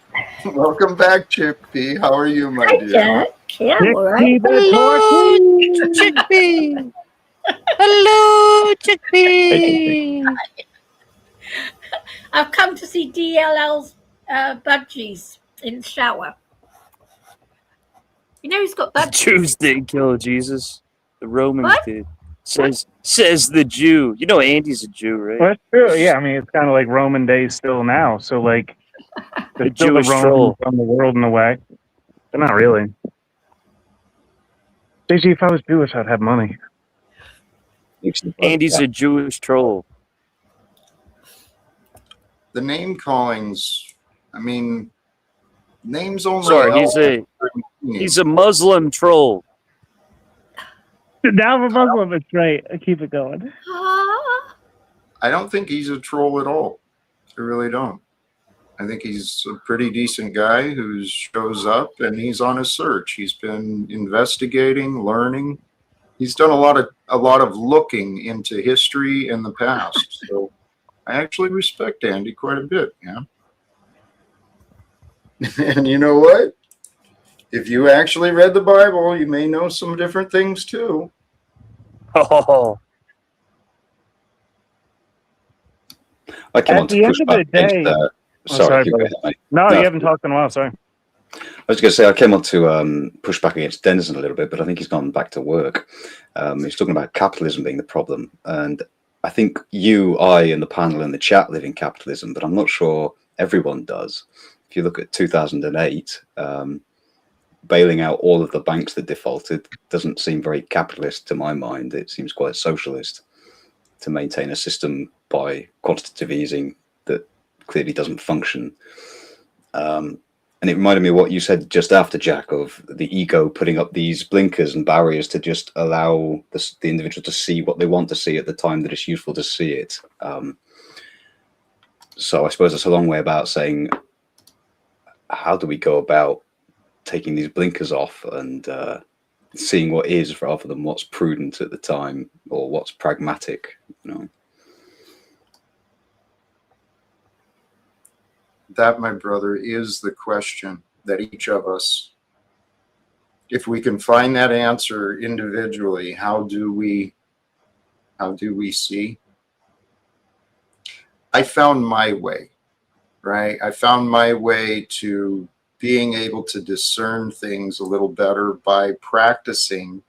Welcome back, Chickpea. How are you, my dear? Jack. Yeah, I'm all right. Hello, Chickpea. Hello, Chickpea. I've come to see DLL's budgies in the shower. You know he's got The budgies. Jews didn't kill Jesus. The Romans What? did. Says the Jew. You know Andy's a Jew, right? Well, that's true. Yeah, I mean, it's kind of like Roman days still now. So, like, The they're still Jewish the Romans troll. from the world in a way. But not really. JG, if I was Jewish, I'd have money. Andy's a Jewish troll. The name callings, I mean, names only Sorry, help. he's a Muslim troll. Now I'm a Muslim. That's right. I keep it going. Ah, I don't think he's a troll at all. I really don't. I think he's a pretty decent guy who shows up and he's on a search. He's been investigating, learning. He's done a lot of looking into history in the past. So I actually respect Andy quite a bit, yeah. And you know what? If you actually read the Bible, you may know some different things too. Oh, I came At on the to end push of back the day- against that. Oh, Sorry, sorry, keep brother. going, mate. No, No. you haven't talked in a while. Sorry. I was going to say I came on to push back against Denison a little bit, but I think he's gone back to work. He's talking about capitalism being the problem, and I think you, I, and the panel and the chat live in capitalism, but I'm not sure everyone does. If you look at 2008, bailing out all of the banks that defaulted doesn't seem very capitalist to my mind. It seems quite socialist to maintain a system by quantitative easing that clearly doesn't function. And it reminded me of what you said just after, Jack, of the ego putting up these blinkers and barriers to just allow the individual to see what they want to see at the time that it's useful to see it. So I suppose that's a long way about saying, how do we go about taking these blinkers off and seeing what is rather than what's prudent at the time or what's pragmatic, you know? That, my brother, is the question that each of us, if we can find that answer individually, how do we see? I found my way, right? I found my way to being able to discern things a little better by practicing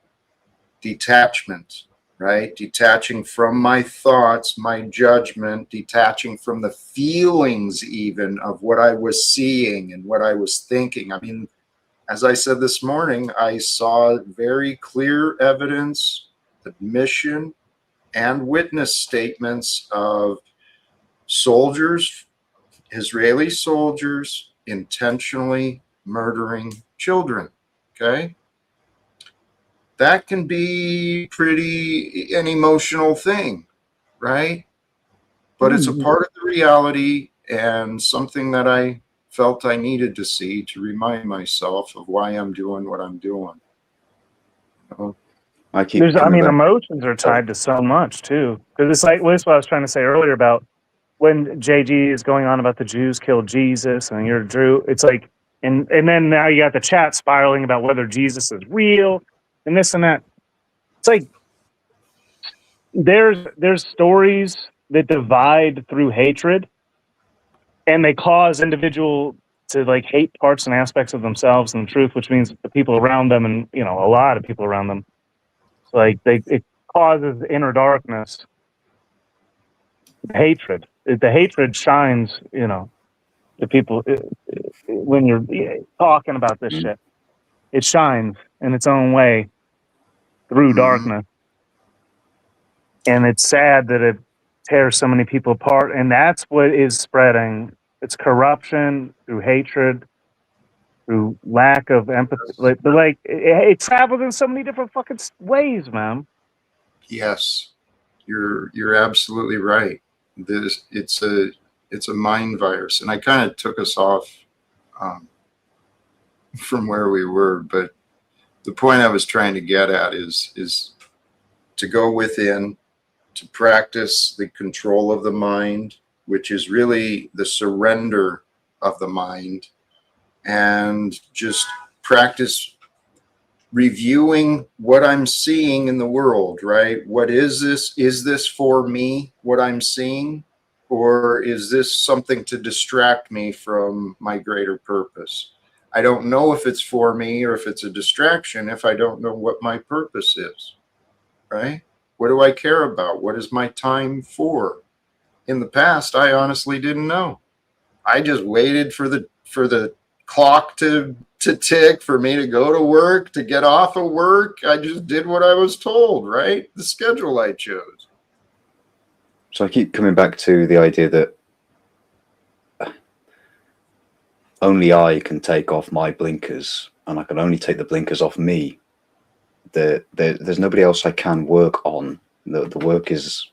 detachment, right? Detaching from my thoughts, my judgment, detaching from the feelings even of what I was seeing and what I was thinking. I mean, as I said this morning, I saw very clear evidence, admission, and witness statements of soldiers, Israeli soldiers, intentionally murdering children, okay? That can be pretty an emotional thing, right? But it's a part of the reality and something that I felt I needed to see to remind myself of why I'm doing what I'm doing. I keep I coming mean, back. emotions are tied to so much too. Because it's like, well, that's what I was trying to say earlier about when JG is going on about the Jews killed Jesus and you're Drew. It's like, and then now you got the chat spiraling about whether Jesus is real and this and that. It's like there's stories that divide through hatred, and they cause individual to like hate parts and aspects of themselves and the truth, which means the people around them, and you know, a lot of people around them, like it causes inner darkness. hatred. The hatred shines, you know, to people when you're talking about this shit. It shines in its own way through darkness. And it's sad that it tears so many people apart. And that's what is spreading. It's corruption through hatred, through lack of empathy. It traveled in so many different fucking ways, man. Yes, you're absolutely right. It's a mind virus, and I kind of took us off from where we were, but the point I was trying to get at is to go within, to practice the control of the mind, which is really the surrender of the mind, and just practice reviewing what I'm seeing in the world, right? What is this? Is this for me, what I'm seeing? Or is this something to distract me from my greater purpose? I don't know if it's for me or if it's a distraction if I don't know what my purpose is, right? What do I care about? What is my time for? In the past, I honestly didn't know. I just waited for the clock to tick, for me to go to work, to get off of work. I just did what I was told, right? The schedule I chose. So I keep coming back to the idea that only I can take off my blinkers, and I can only take the blinkers off me. There's nobody else I can work on. The work is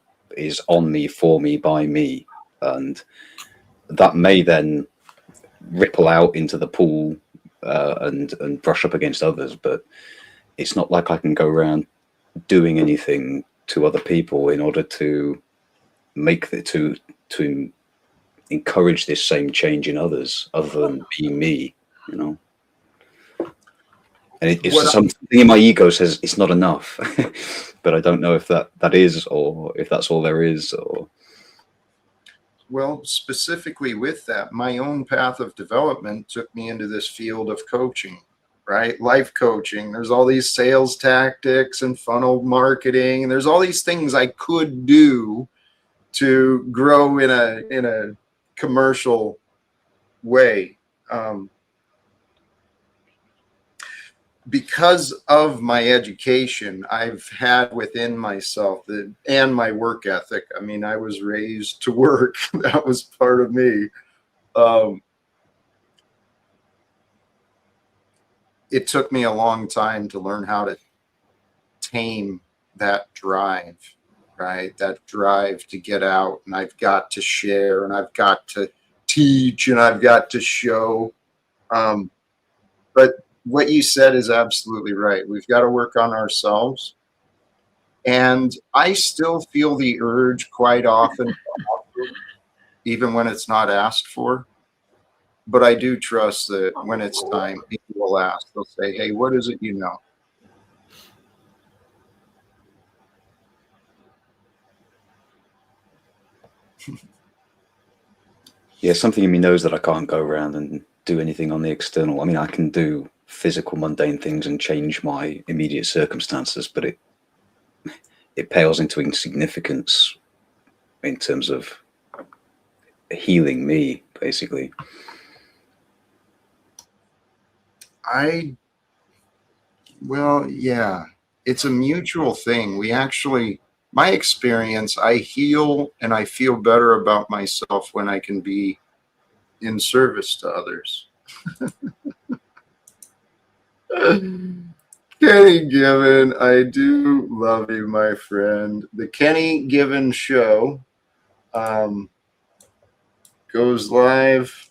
on me, for me, by me, and that may then ripple out into the pool and brush up against others, but it's not like I can go around doing anything to other people in order to make to encourage this same change in others, other than being me, you know. And it's something in my ego says it's not enough, but I don't know if that is, or if that's all there is, or. Well, specifically with that, my own path of development took me into this field of coaching, right? Life coaching. There's all these sales tactics and funnel marketing, and there's all these things I could do to grow in a commercial way. Because of my education, I've had within myself and my work ethic. I mean, I was raised to work. That was part of me. It took me a long time to learn how to tame that drive, right? That drive to get out, and I've got to share, and I've got to teach, and I've got to show. But what you said is absolutely right. We've got to work on ourselves. And I still feel the urge quite often, even when it's not asked for. But I do trust that when it's time, people will ask. They'll say, hey, what is it you know? Yeah, something in me knows that I can't go around and do anything on the external. I mean, I can do physical, mundane things and change my immediate circumstances, but it pales into insignificance in terms of healing me, basically. Well, yeah, it's a mutual thing. My experience, I heal and I feel better about myself when I can be in service to others. Kenny Given, I do love you, my friend. The Kenny Given Show goes live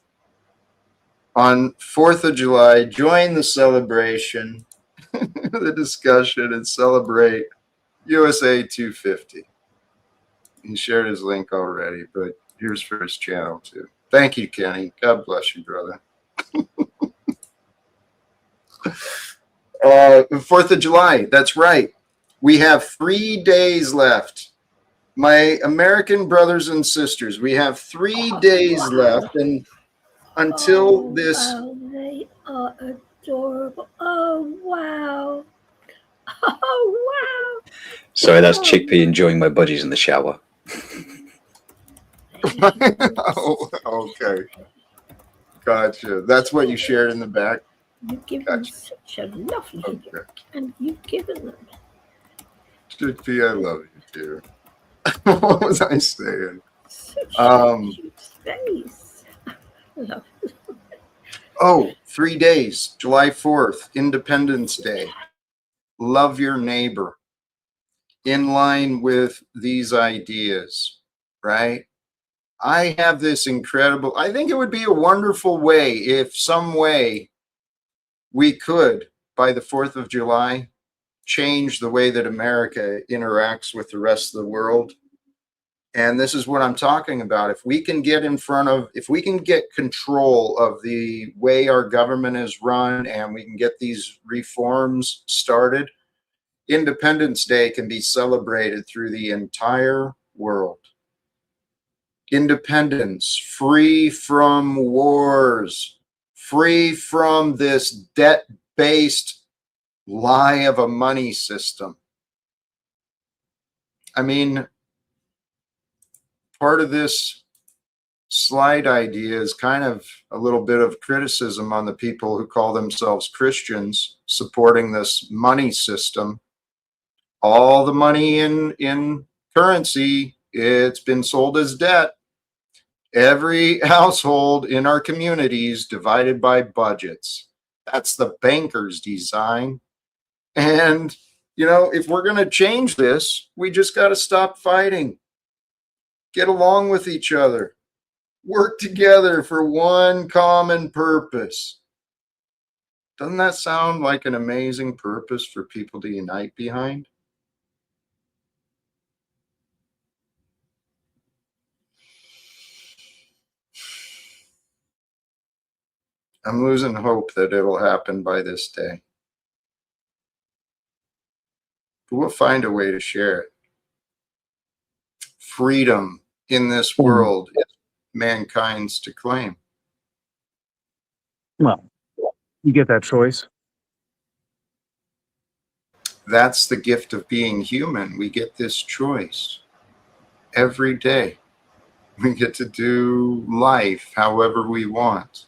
on 4th of July. Join the celebration, the discussion, and celebrate USA 250. He shared his link already, but here's for his channel too. Thank you, Kenny. God bless you, brother. 4th of July. That's right. We have 3 days left. My American brothers and sisters, we have 3 days left, and until this. Wow, they are adorable. Oh, wow. Oh, wow. Sorry, that's Chickpea enjoying my budgies in the shower. Oh, okay. Gotcha. That's what you shared in the back. You've given Gotcha. such a lovely Okay. and you've given them Chickpea, I love you too. What was I saying? such a cute face. Love. Oh, 3 days. July 4th, Independence Day. Love your neighbor. In line with these ideas, right? I have this incredible, I think it would be a wonderful way if some way we could, by the 4th of July, change the way that America interacts with the rest of the world. And this is what I'm talking about. If we can get in front of, if we can get control of the way our government is run and we can get these reforms started, Independence Day can be celebrated through the entire world. Independence, free from wars, free from this debt-based lie of a money system. I mean, part of this slide idea is kind of a little bit of criticism on the people who call themselves Christians supporting this money system. All the money in currency, it's been sold as debt. Every household in our communities divided by budgets. That's the banker's design. And, you know, if we're going to change this, we just got to stop fighting. Get along with each other. Work together for one common purpose. Doesn't that sound like an amazing purpose for people to unite behind? I'm losing hope that it'll happen by this day. But we'll find a way to share it. Freedom in this world is mankind's to claim. Well, you get that choice. That's the gift of being human. We get this choice every day. We get to do life however we want.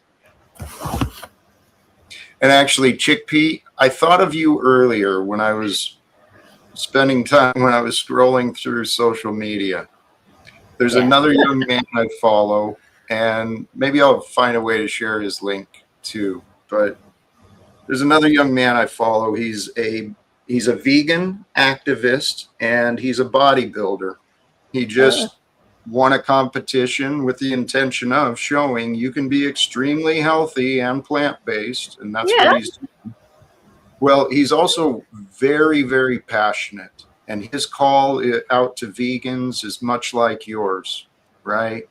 And actually, Chickpea, I thought of you earlier when I was spending time, when I was scrolling through social media. There's another young man I follow, and maybe I'll find a way to share his link too. But there's another young man I follow. He's a vegan activist and he's a bodybuilder. He just won a competition with the intention of showing you can be extremely healthy and plant-based, and that's what he's doing. Well, he's also very, very passionate, and his call out to vegans is much like yours, right?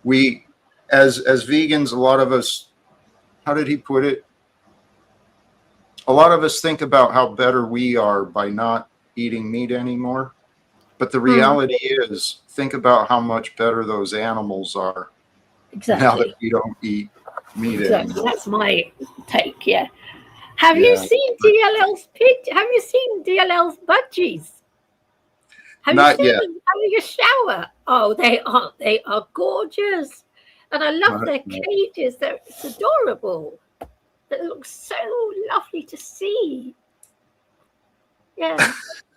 We, as vegans, a lot of us, how did he put it? A lot of us think about how better we are by not eating meat anymore. But the reality is, think about how much better those animals are now that we don't eat meat anymore. That's my take, yeah. Have you seen DLL's picture? Have you seen DLL's budgies? Have Not you seen yet. them having a shower? Oh, they are gorgeous. And I love their cages. It's adorable. It looks so lovely to see. Yeah.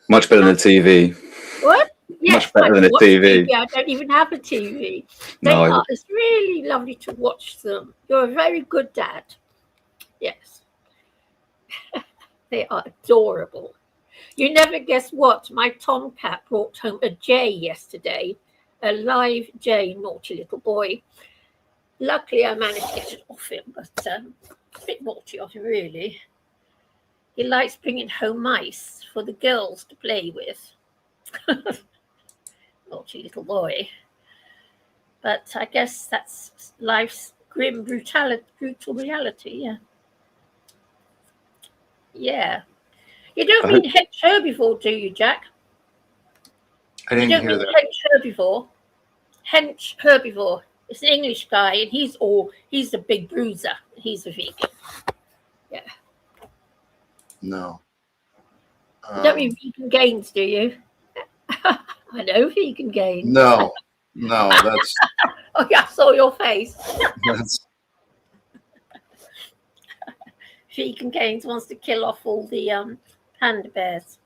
Much better than TV. What? Yes, Much better than a TV. I don't even have a TV. It's really lovely to watch them. You're a very good dad. Yes. They are adorable. You never guess what? My tomcat brought home a jay yesterday. A live jay, naughty little boy. Luckily, I managed to get it off him, but a bit naughty of him, really. He likes bringing home mice for the girls to play with. Naughty little boy. But I guess that's life's grim brutal reality, yeah. Yeah. You don't mean hench herbivore, do you, Jack? I didn't hear that. Hench herbivore. Hench herbivore. It's an English guy, and he's a big bruiser. He's a vegan. Yeah. No. You don't mean vegan gains, do you? I know vegan gains. No, that's Oh, yeah, I saw your face. That's, Vegan Gaines wants to kill off all the panda bears.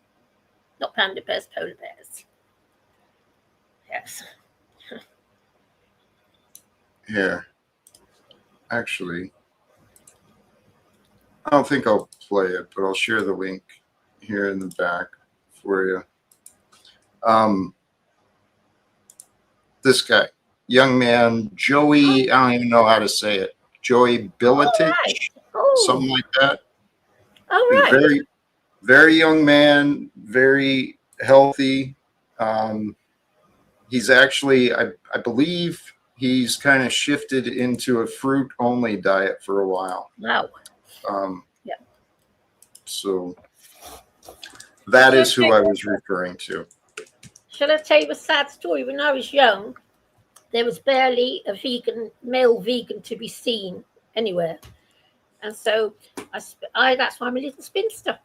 Not panda bears, polar bears. Yes. here. Actually, I don't think I'll play it, but I'll share the link here in the back for you. This guy, young man, Joey, I don't even know how to say it. Joey Billetich, something like that. All right. Very, very young man, very healthy. He's actually, I believe he's kind of shifted into a fruit only diet for a while. Wow. Yeah. So that is who I was referring to. Shall I tell you a sad story? When I was young, there was barely a male vegan to be seen anywhere. And so that's why I'm a little spinster,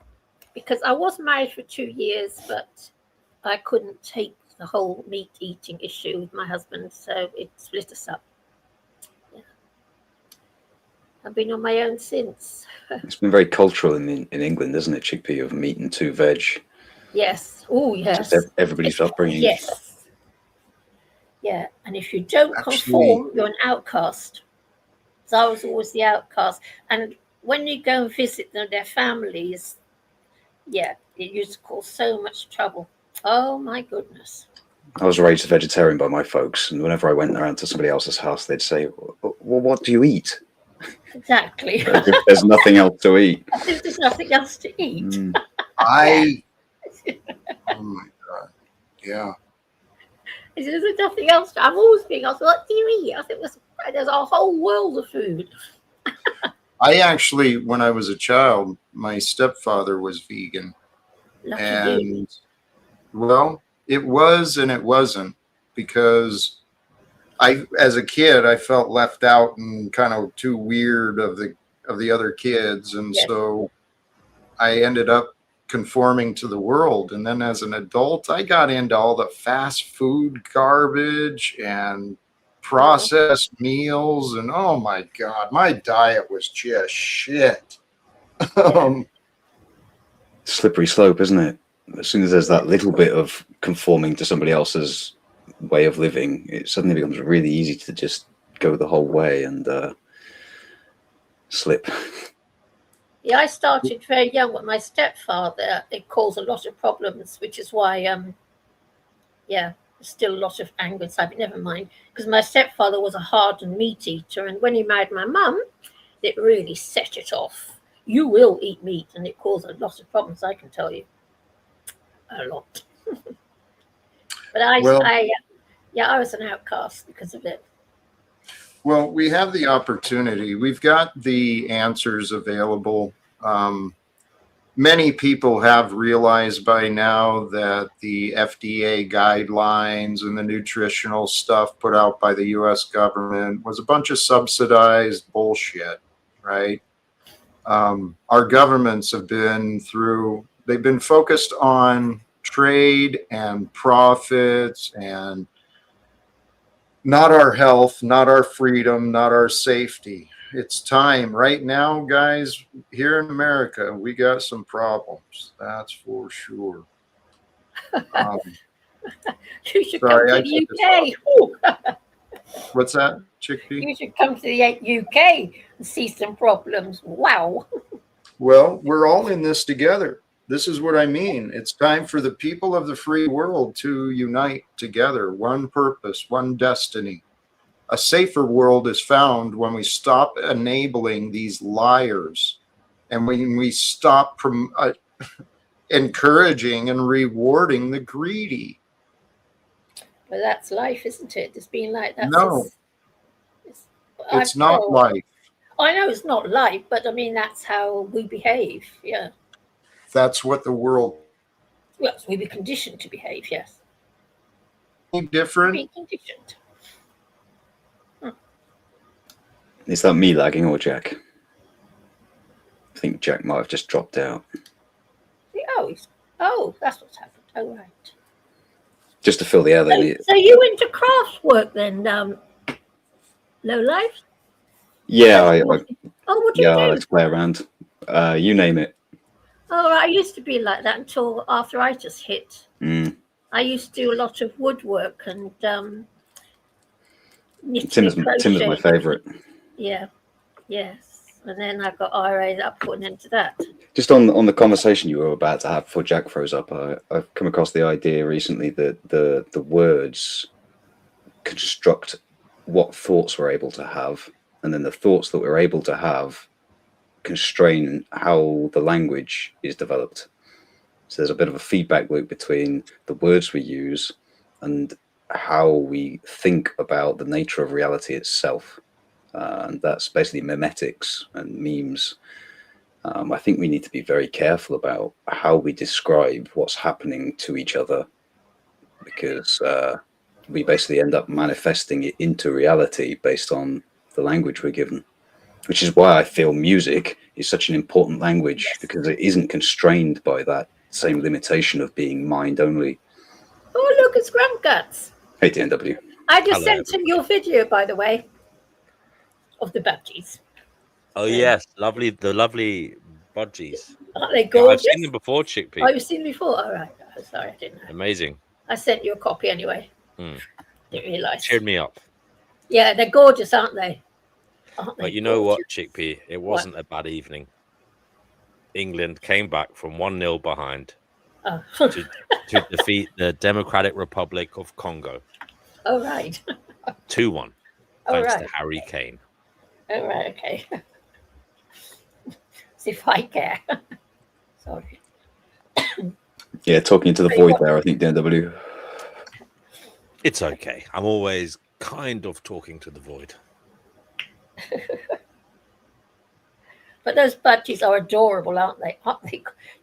because I was married for 2 years, but I couldn't take the whole meat eating issue with my husband, so it split us up. Yeah. I've been on my own since. It's been very cultural in England, isn't it? Chickpea of meat and 2 veg. Yes. Oh, yes. Just everybody's upbringing. Yes. Yeah. And if you don't conform, you're an outcast. So I was always the outcast. And when you go and visit their families, yeah, it used to cause so much trouble. Oh, my goodness. I was raised a vegetarian by my folks, and whenever I went around to somebody else's house, they'd say, well, what do you eat? Exactly. There's nothing else to eat. There's nothing else to eat. Oh my God. Yeah. There's nothing else. I'm always being asked, what do you eat? I think there's a whole world of food. I actually, when I was a child, my stepfather was vegan. Lucky and you. Well, it was and it wasn't, because as a kid, I felt left out and kind of too weird of the other kids. And Yes. So I ended up conforming to the world. And then as an adult, I got into all the fast food garbage and processed meals. And oh my God, my diet was just shit. Slippery slope, isn't it? As soon as there's that little bit of conforming to somebody else's way of living, it suddenly becomes really easy to just go the whole way and slip. Yeah, I started very young with my stepfather. It caused a lot of problems, which is why, there's still a lot of anger inside, but never mind. Because my stepfather was a hardened meat eater, and when he married my mum, it really set it off. You will eat meat, and it caused a lot of problems, I can tell you. A lot. But I was an outcast because of it. Well, we have the opportunity. We've got the answers available. Many people have realized by now that the FDA guidelines and the nutritional stuff put out by the U.S. government was a bunch of subsidized bullshit, right? Our governments have they've been focused on trade and profits, and not our health, not our freedom, not our safety. It's time right now, guys. Here in America, we got some problems. That's for sure. You should come to the UK. What's that, Chickpea? You should come to the UK and see some problems. Wow. Well, we're all in this together. This is what I mean. It's time for the people of the free world to unite together. One purpose, one destiny. A safer world is found when we stop enabling these liars, and when we stop encouraging and rewarding the greedy. Well, that's life, isn't it? It's been like that. No, it's not life. I know it's not life, but I mean, that's how we behave. Yeah. That's what the world. Well, we be conditioned to behave, yes. Different. Be conditioned. Is that me lagging or Jack? I think Jack might have just dropped out. Oh, that's what's happened. Oh, right. Just to fill the other. So you into craft work then, Low life? Yeah, Oh, what do you I do? like to play around. You name it. Oh, I used to be like that until arthritis hit. Mm. I used to do a lot of woodwork and knitting and Tim's my favourite. Yeah, yes. And then I got RA that put an end to that. Just on the conversation you were about to have before Jack froze up, I've come across the idea recently that the words construct what thoughts we're able to have, and then the thoughts that we're able to have constrain how the language is developed. So there's a bit of a feedback loop between the words we use and how we think about the nature of reality itself. And that's basically memetics and memes. I think we need to be very careful about how we describe what's happening to each other, because we basically end up manifesting it into reality based on the language we're given, which is why I feel music is such an important language, because it isn't constrained by that same limitation of being mind only. Oh, look, it's Grandguts. Hey, DNW. I just sent him your video, by the way, of the budgies. Oh, yes. Lovely. The lovely budgies. Aren't they gorgeous? I've seen them before, Chickpea. Oh, you've seen them before? All right. Oh, sorry, I didn't know. Amazing. I sent you a copy anyway. Mm. Didn't realise. Cheered me up. Yeah, they're gorgeous, aren't they? But you know what, Chickpea? It wasn't a bad evening. England came back from 1-0 behind to defeat the Democratic Republic of Congo. Oh, right. 2-1. Thanks to Harry Kane. Oh, right, okay. See if I care. Sorry. Yeah, talking to the void there, I think, DNW. It's okay. I'm always kind of talking to the void. But those budgies are adorable, aren't they?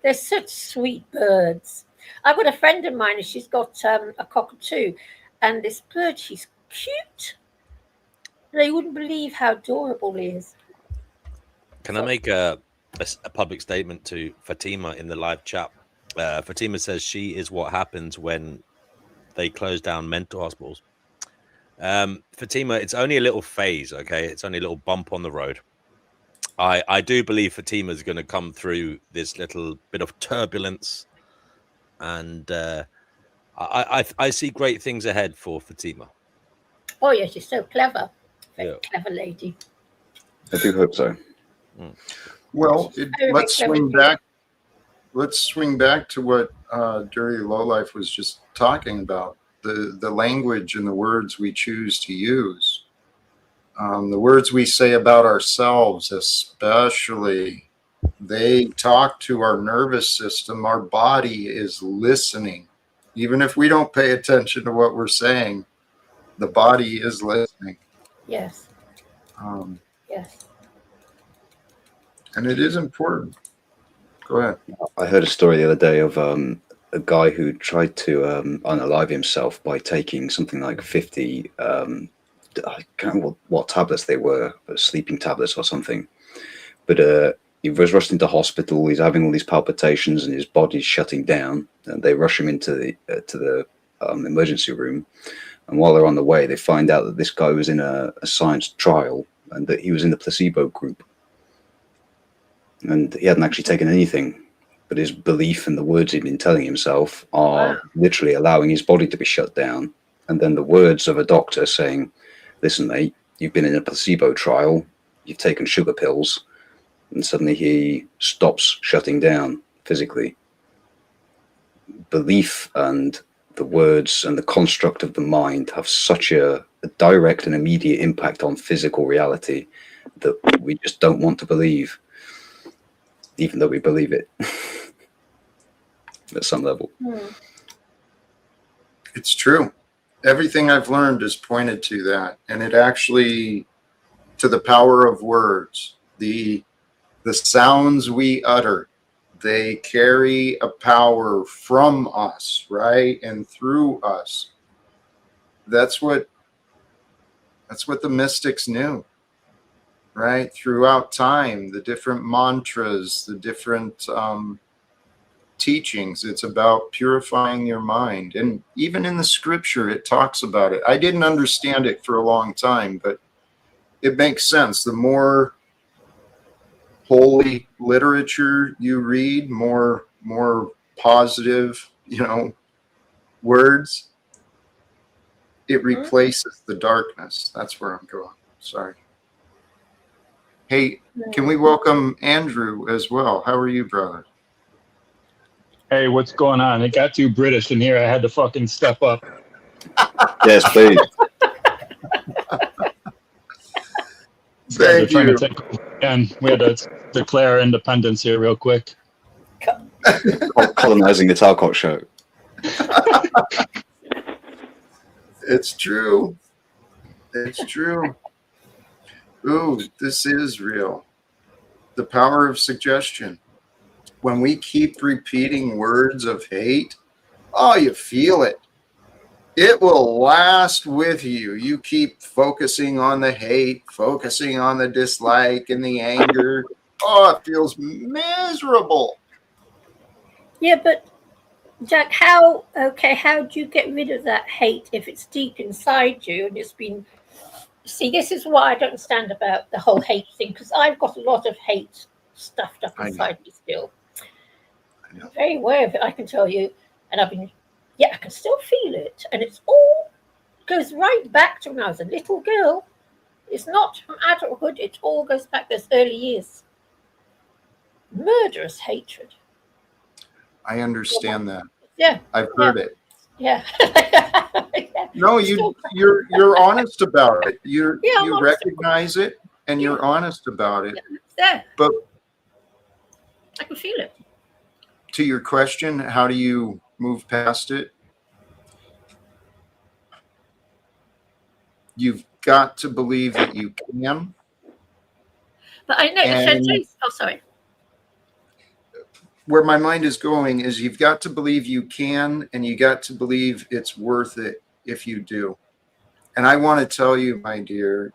They're such sweet birds. I've got a friend of mine, and she's got a cockatoo, and this bird, she's cute. You wouldn't believe how adorable he is. Can I make a public statement to Fatima in the live chat? Fatima says she is what happens when they close down mental hospitals. Fatima, it's only a little phase, okay? It's only a little bump on the road. I do believe Fatima is going to come through this little bit of turbulence, and I see great things ahead for Fatima. Oh, yeah, she's so clever. Very clever lady. I do hope so. Mm. Well, let's swing back. Let's swing back to what Dirty Lowlife was just talking about. The language and the words we choose to use. The words we say about ourselves, especially, they talk to our nervous system. Our body is listening. Even if we don't pay attention to what we're saying, the body is listening. Yes. Yes. And it is important. Go ahead. I heard a story the other day of a guy who tried to unalive himself by taking something like 50, I can't remember what tablets they were, sleeping tablets or something. But he was rushed into hospital. He's having all these palpitations and his body's shutting down. And they rush him into the emergency room. And while they're on the way, they find out that this guy was in a science trial and that he was in the placebo group. And he hadn't actually taken anything, but his belief and the words he'd been telling himself are literally allowing his body to be shut down. And then the words of a doctor saying, listen, mate, you've been in a placebo trial, you've taken sugar pills, and suddenly he stops shutting down physically. Belief and the words and the construct of the mind have such a direct and immediate impact on physical reality that we just don't want to believe, even though we believe it at some level. It's true. Everything I've learned is pointed to that, and it actually, to the power of words, the sounds we utter, they carry a power from us, right, and through us. That's what the mystics knew, right? Throughout time, the different mantras, the different teachings, it's about purifying your mind. And even in the scripture, it talks about it. I didn't understand it for a long time, but it makes sense. The more holy literature you read, more positive, words, it replaces the darkness. That's where I'm going. Sorry. Hey, can we welcome Andrew as well? How are you, brother? Hey, what's going on? It got too British in here. I had to fucking step up. Yes, please. Thank trying you. to take, and we had to declare independence here real quick. Colonizing the Talcott show. It's true. It's true. Ooh, this is real. The power of suggestion. When we keep repeating words of hate, oh, you feel it. It will last with you. You keep focusing on the hate, focusing on the dislike and the anger. Oh, it feels miserable. Yeah, but Jack, how do you get rid of that hate if it's deep inside you and it's been... See, this is what I don't understand about the whole hate thing, because I've got a lot of hate stuffed up inside me still. I'm very aware of it, I can tell you. And I can still feel it. And it's all goes right back to when I was a little girl. It's not from adulthood, it all goes back those early years. Murderous hatred. I understand that. Yeah. I've heard it. Yeah. No, you're honest about it. You recognize it and you're honest about it. Yeah. But I can feel it. To your question, how do you move past it? You've got to believe that you can. But I know, sorry. Where my mind is going is you've got to believe you can, and you got to believe it's worth it if you do. And I want to tell you, my dear,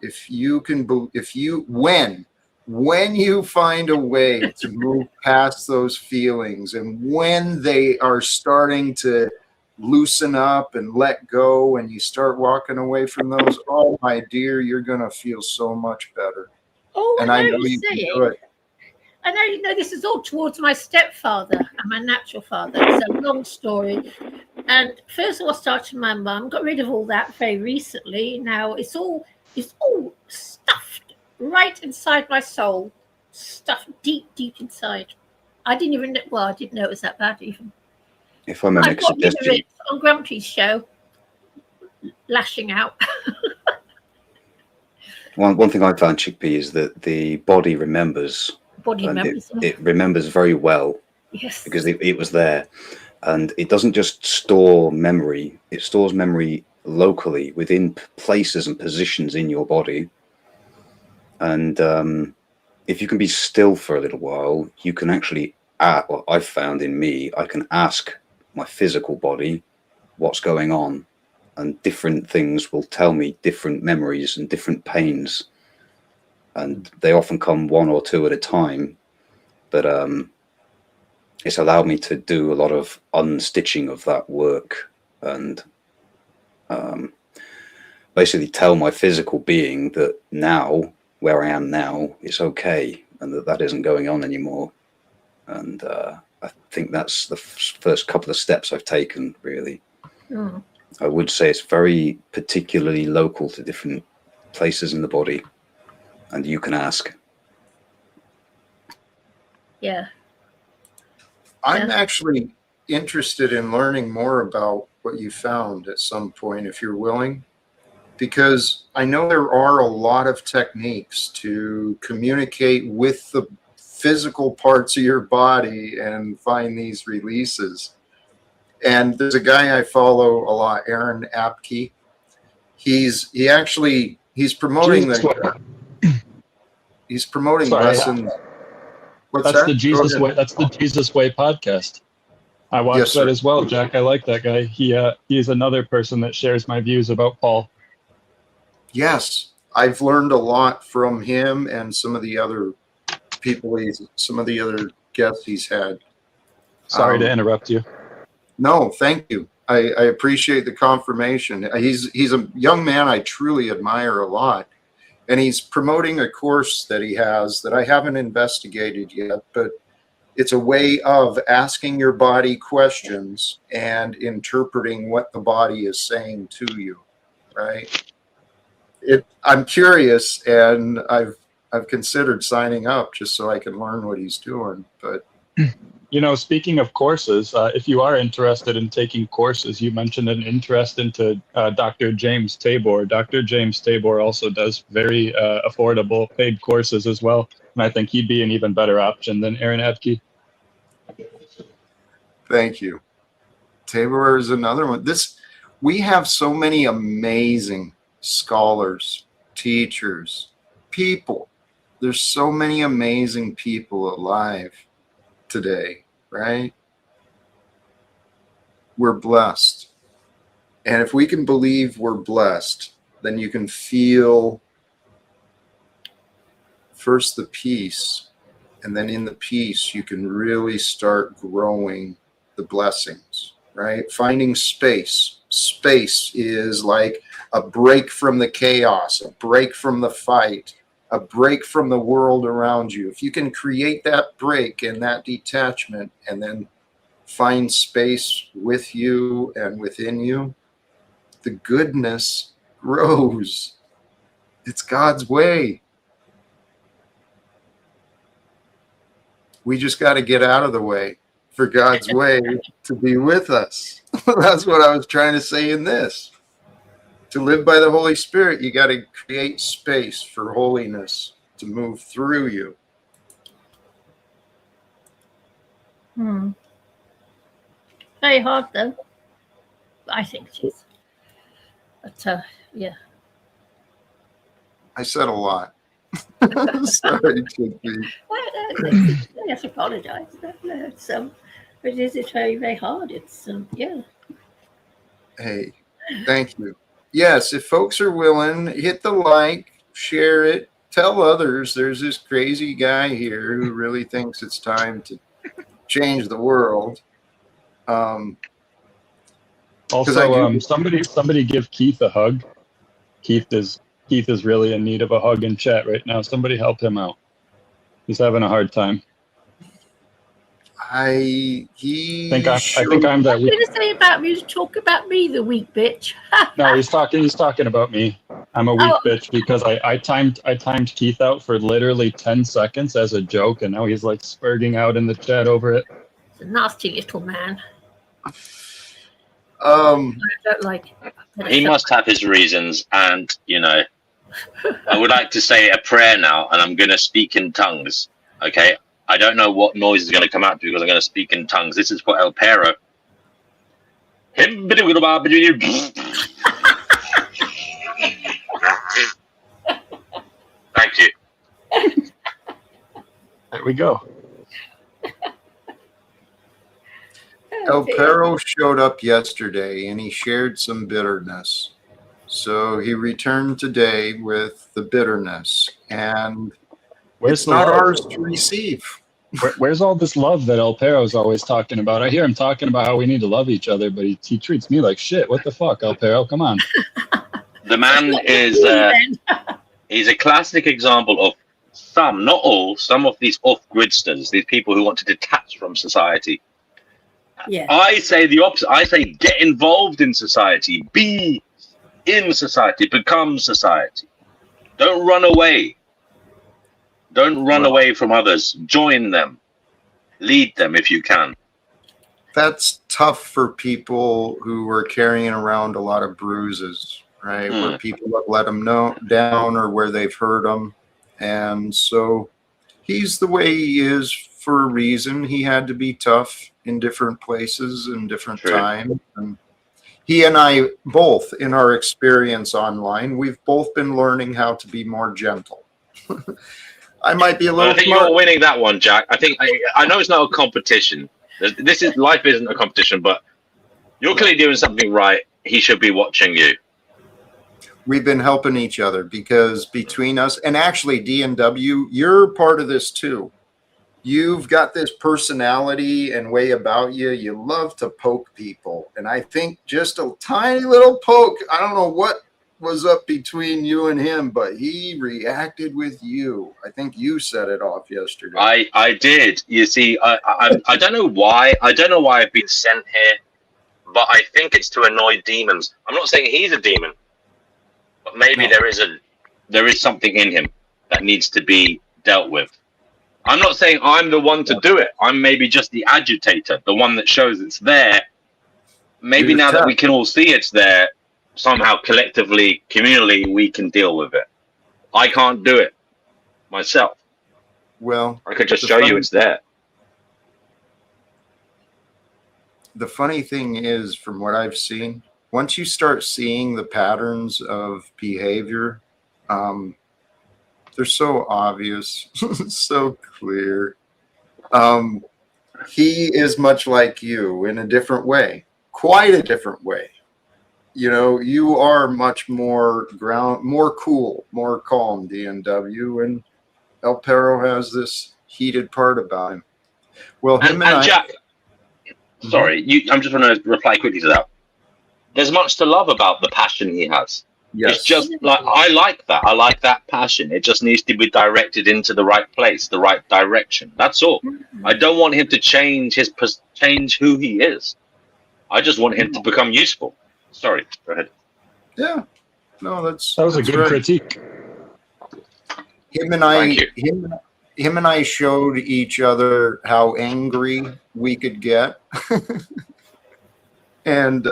when you find a way to move past those feelings, and when they are starting to loosen up and let go, and you start walking away from those, oh, my dear, you're going to feel so much better. Oh, and I know you can do it. I know this is all towards my stepfather and my natural father. It's a long story. And first of all, started with my mum, got rid of all that very recently. Now it's all stuffed right inside my soul, stuffed deep inside. I didn't know it was that bad even. If I may make a suggestion. On Grumpy's show, lashing out. One thing I found, Chickpea, is that the body remembers. It remembers very well. Yes. Because it was there. And it doesn't just store memory, it stores memory locally within places and positions in your body. And if you can be still for a little while, you can actually, what I've found in me, I can ask my physical body what's going on, and different things will tell me different memories and different pains. And they often come one or two at a time. But it's allowed me to do a lot of unstitching of that work, and basically tell my physical being that now, where I am now, it's okay, and that isn't going on anymore. And I think that's the first couple of steps I've taken, really. Mm. I would say it's very particularly local to different places in the body, and you can ask. Yeah. I'm actually interested in learning more about what you found at some point, if you're willing, because I know there are a lot of techniques to communicate with the physical parts of your body and find these releases. And there's a guy I follow a lot, Aaron Apke. He's promoting lessons. That's the Jesus Way. That's the Jesus Way podcast. I watched that as well, Jack. I like that guy. He's another person that shares my views about Paul. Yes, I've learned a lot from him and some of the other people, some of the other guests he's had. Sorry to interrupt you. No, thank you. I appreciate the confirmation. He's a young man I truly admire a lot. And he's promoting a course that he has that I haven't investigated yet, but it's a way of asking your body questions and interpreting what the body is saying to you, right? I'm curious, and I've considered signing up just so I can learn what he's doing. But you know, speaking of courses, if you are interested in taking courses, you mentioned an interest into Dr. James Tabor. Dr. James Tabor also does very affordable paid courses as well, and I think he'd be an even better option than Aaron Abke. Thank you. Tabor is another one. We have so many amazing scholars, teachers, people. There's so many amazing people alive today, right? We're blessed. And if we can believe we're blessed, then you can feel first the peace, and then in the peace, you can really start growing the blessings, right? Finding space. Space is like a break from the chaos, a break from the fight, a break from the world around you. If you can create that break and that detachment and then find space with you and within you, the goodness grows. It's God's way. We just got to get out of the way for God's way to be with us. That's what I was trying to say in this. To live by the Holy Spirit, you got to create space for holiness to move through you. Very hard though. I think it is. But yeah. I said a lot. Sorry, Chickpea. Yes, apologise. It's very, very hard. It's yeah. Hey, thank you. Yes, if folks are willing, hit the like, share it, tell others there's this crazy guy here who really thinks it's time to change the world. Also, somebody give Keith a hug. Keith is really in need of a hug in chat right now. Somebody help him out. He's having a hard time. I think I'm that weak. What are you going to say about me? Talk about me, the weak bitch. No, he's talking about me. I'm a weak bitch because I timed Keith out for literally 10 seconds as a joke, and now he's like spurting out in the chat over it. It's a nasty little man. I don't like it. He must have his reasons, and I would like to say a prayer now, and I'm going to speak in tongues. Okay, I don't know what noise is going to come out because I'm going to speak in tongues. This is for El Pero. Thank you. There we go. El Pero showed up yesterday and he shared some bitterness. So he returned today with the bitterness, and it's not ours to receive. Where's all this love that El Pero's always talking about? I hear him talking about how we need to love each other, but he treats me like shit. What the fuck, El Pero? Come on. The man is he's a classic example of some, not all, some of these off-gridsters, these people who want to detach from society. Yeah. I say the opposite. I say get involved in society, be in society, become society. Don't run away. Don't run away from others. Join them. Lead them if you can. That's tough for people who are carrying around a lot of bruises, right? Where people have let them down or where they've hurt them. And so he's the way he is for a reason. He had to be tough in different places and different times. And he and I both, in our experience online, we've both been learning how to be more gentle. I might be a little. I think you're winning that one, Jack. I know it's not a competition. Life isn't a competition, but you're clearly doing something right. He should be watching you. We've been helping each other because between us, and actually D&W, you're part of this too. You've got this personality and way about you. You love to poke people. And I think just a tiny little poke, I don't know what was up between you and him, but he reacted with you. I think you set it off yesterday. I did. You see, I don't know why. I don't know why I've been sent here, but I think it's to annoy demons. I'm not saying he's a demon, but maybe there is something in him that needs to be dealt with. I'm not saying I'm the one to do it. I'm maybe just the agitator, the one that shows it's there. Maybe now that we can all see it's there, somehow collectively, communally, we can deal with it. I can't do it myself. Well, I could just show you it's there. The funny thing is, from what I've seen, once you start seeing the patterns of behavior, they're so obvious, so clear. He is much like you in a different way, quite a different way. You know, you are much more more cool, more calm, DNW, and El Perro has this heated part about him. Well, him and I, Jack, sorry, I'm just going to reply quickly to that. There's much to love about the passion he has. Yes. It's just like, I like that. I like that passion. It just needs to be directed into the right place, the right direction. That's all. I don't want him to change who he is. I just want him to become useful. Sorry, go ahead. Yeah, no, that was a good critique. Him and I showed each other how angry we could get, and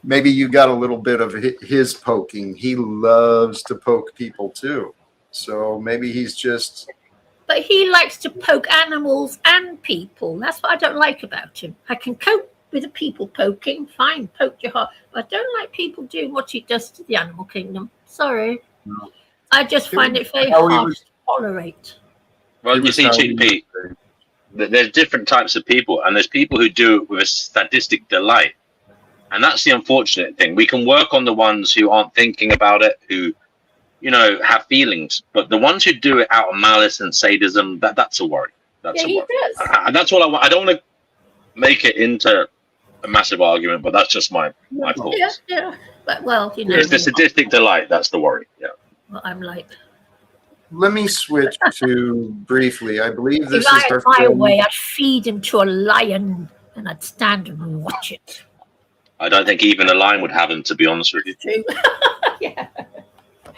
maybe you got a little bit of his poking. He loves to poke people too, so maybe he's just. But he likes to poke animals and people. That's what I don't like about him. I can cope with the people poking, fine, poke your heart. But I don't like people doing what he does to the animal kingdom. Sorry. No. I just find it very hard to tolerate. Well, you see, Chick-Pea, there's different types of people, and there's people who do it with a sadistic delight. And that's the unfortunate thing. We can work on the ones who aren't thinking about it, who, you know, have feelings. But the ones who do it out of malice and sadism, that's a worry. That's a worry. And that's all I want. I don't want to make it into a massive argument, but that's just my thoughts. Yeah. But, well, you know. It's the sadistic delight. That's the worry. Yeah. Well, I'm like. Let me switch to briefly. I believe this if is I had my way, I'd feed him to a lion and I'd stand and watch it. I don't think even a lion would have him, to be honest with you. True. Yeah.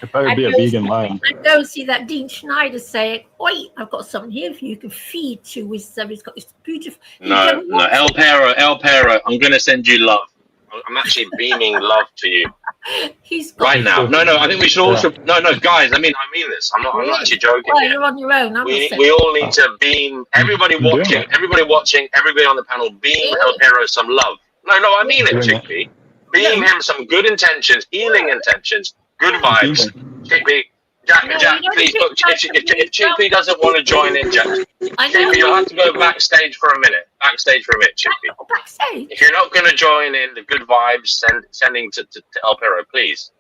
It better be a vegan lion. I go see that Dean Schneider saying, "Oi, I've got something here for you can feed to." He's got this beautiful. No, El Perro, I'm going to send you love. I'm actually beaming love to you. He's got right now. No, I think we should also. No, guys. I mean this. I'm not actually joking. Well, you're on your own. We all need to beam everybody watching, everybody on the panel. Beam El Perro some love. No, I mean it, Chick-Pea. Beam him some good intentions, healing intentions, good vibes. Chick-Pea, Jack, please. Look, if Chick-Pea doesn't want to join in, Jack, Chick-Pea, you'll have to go backstage for a minute. Chick-Pea. Backstage. If you're not going to join in the good vibes, sending to El Perro, please.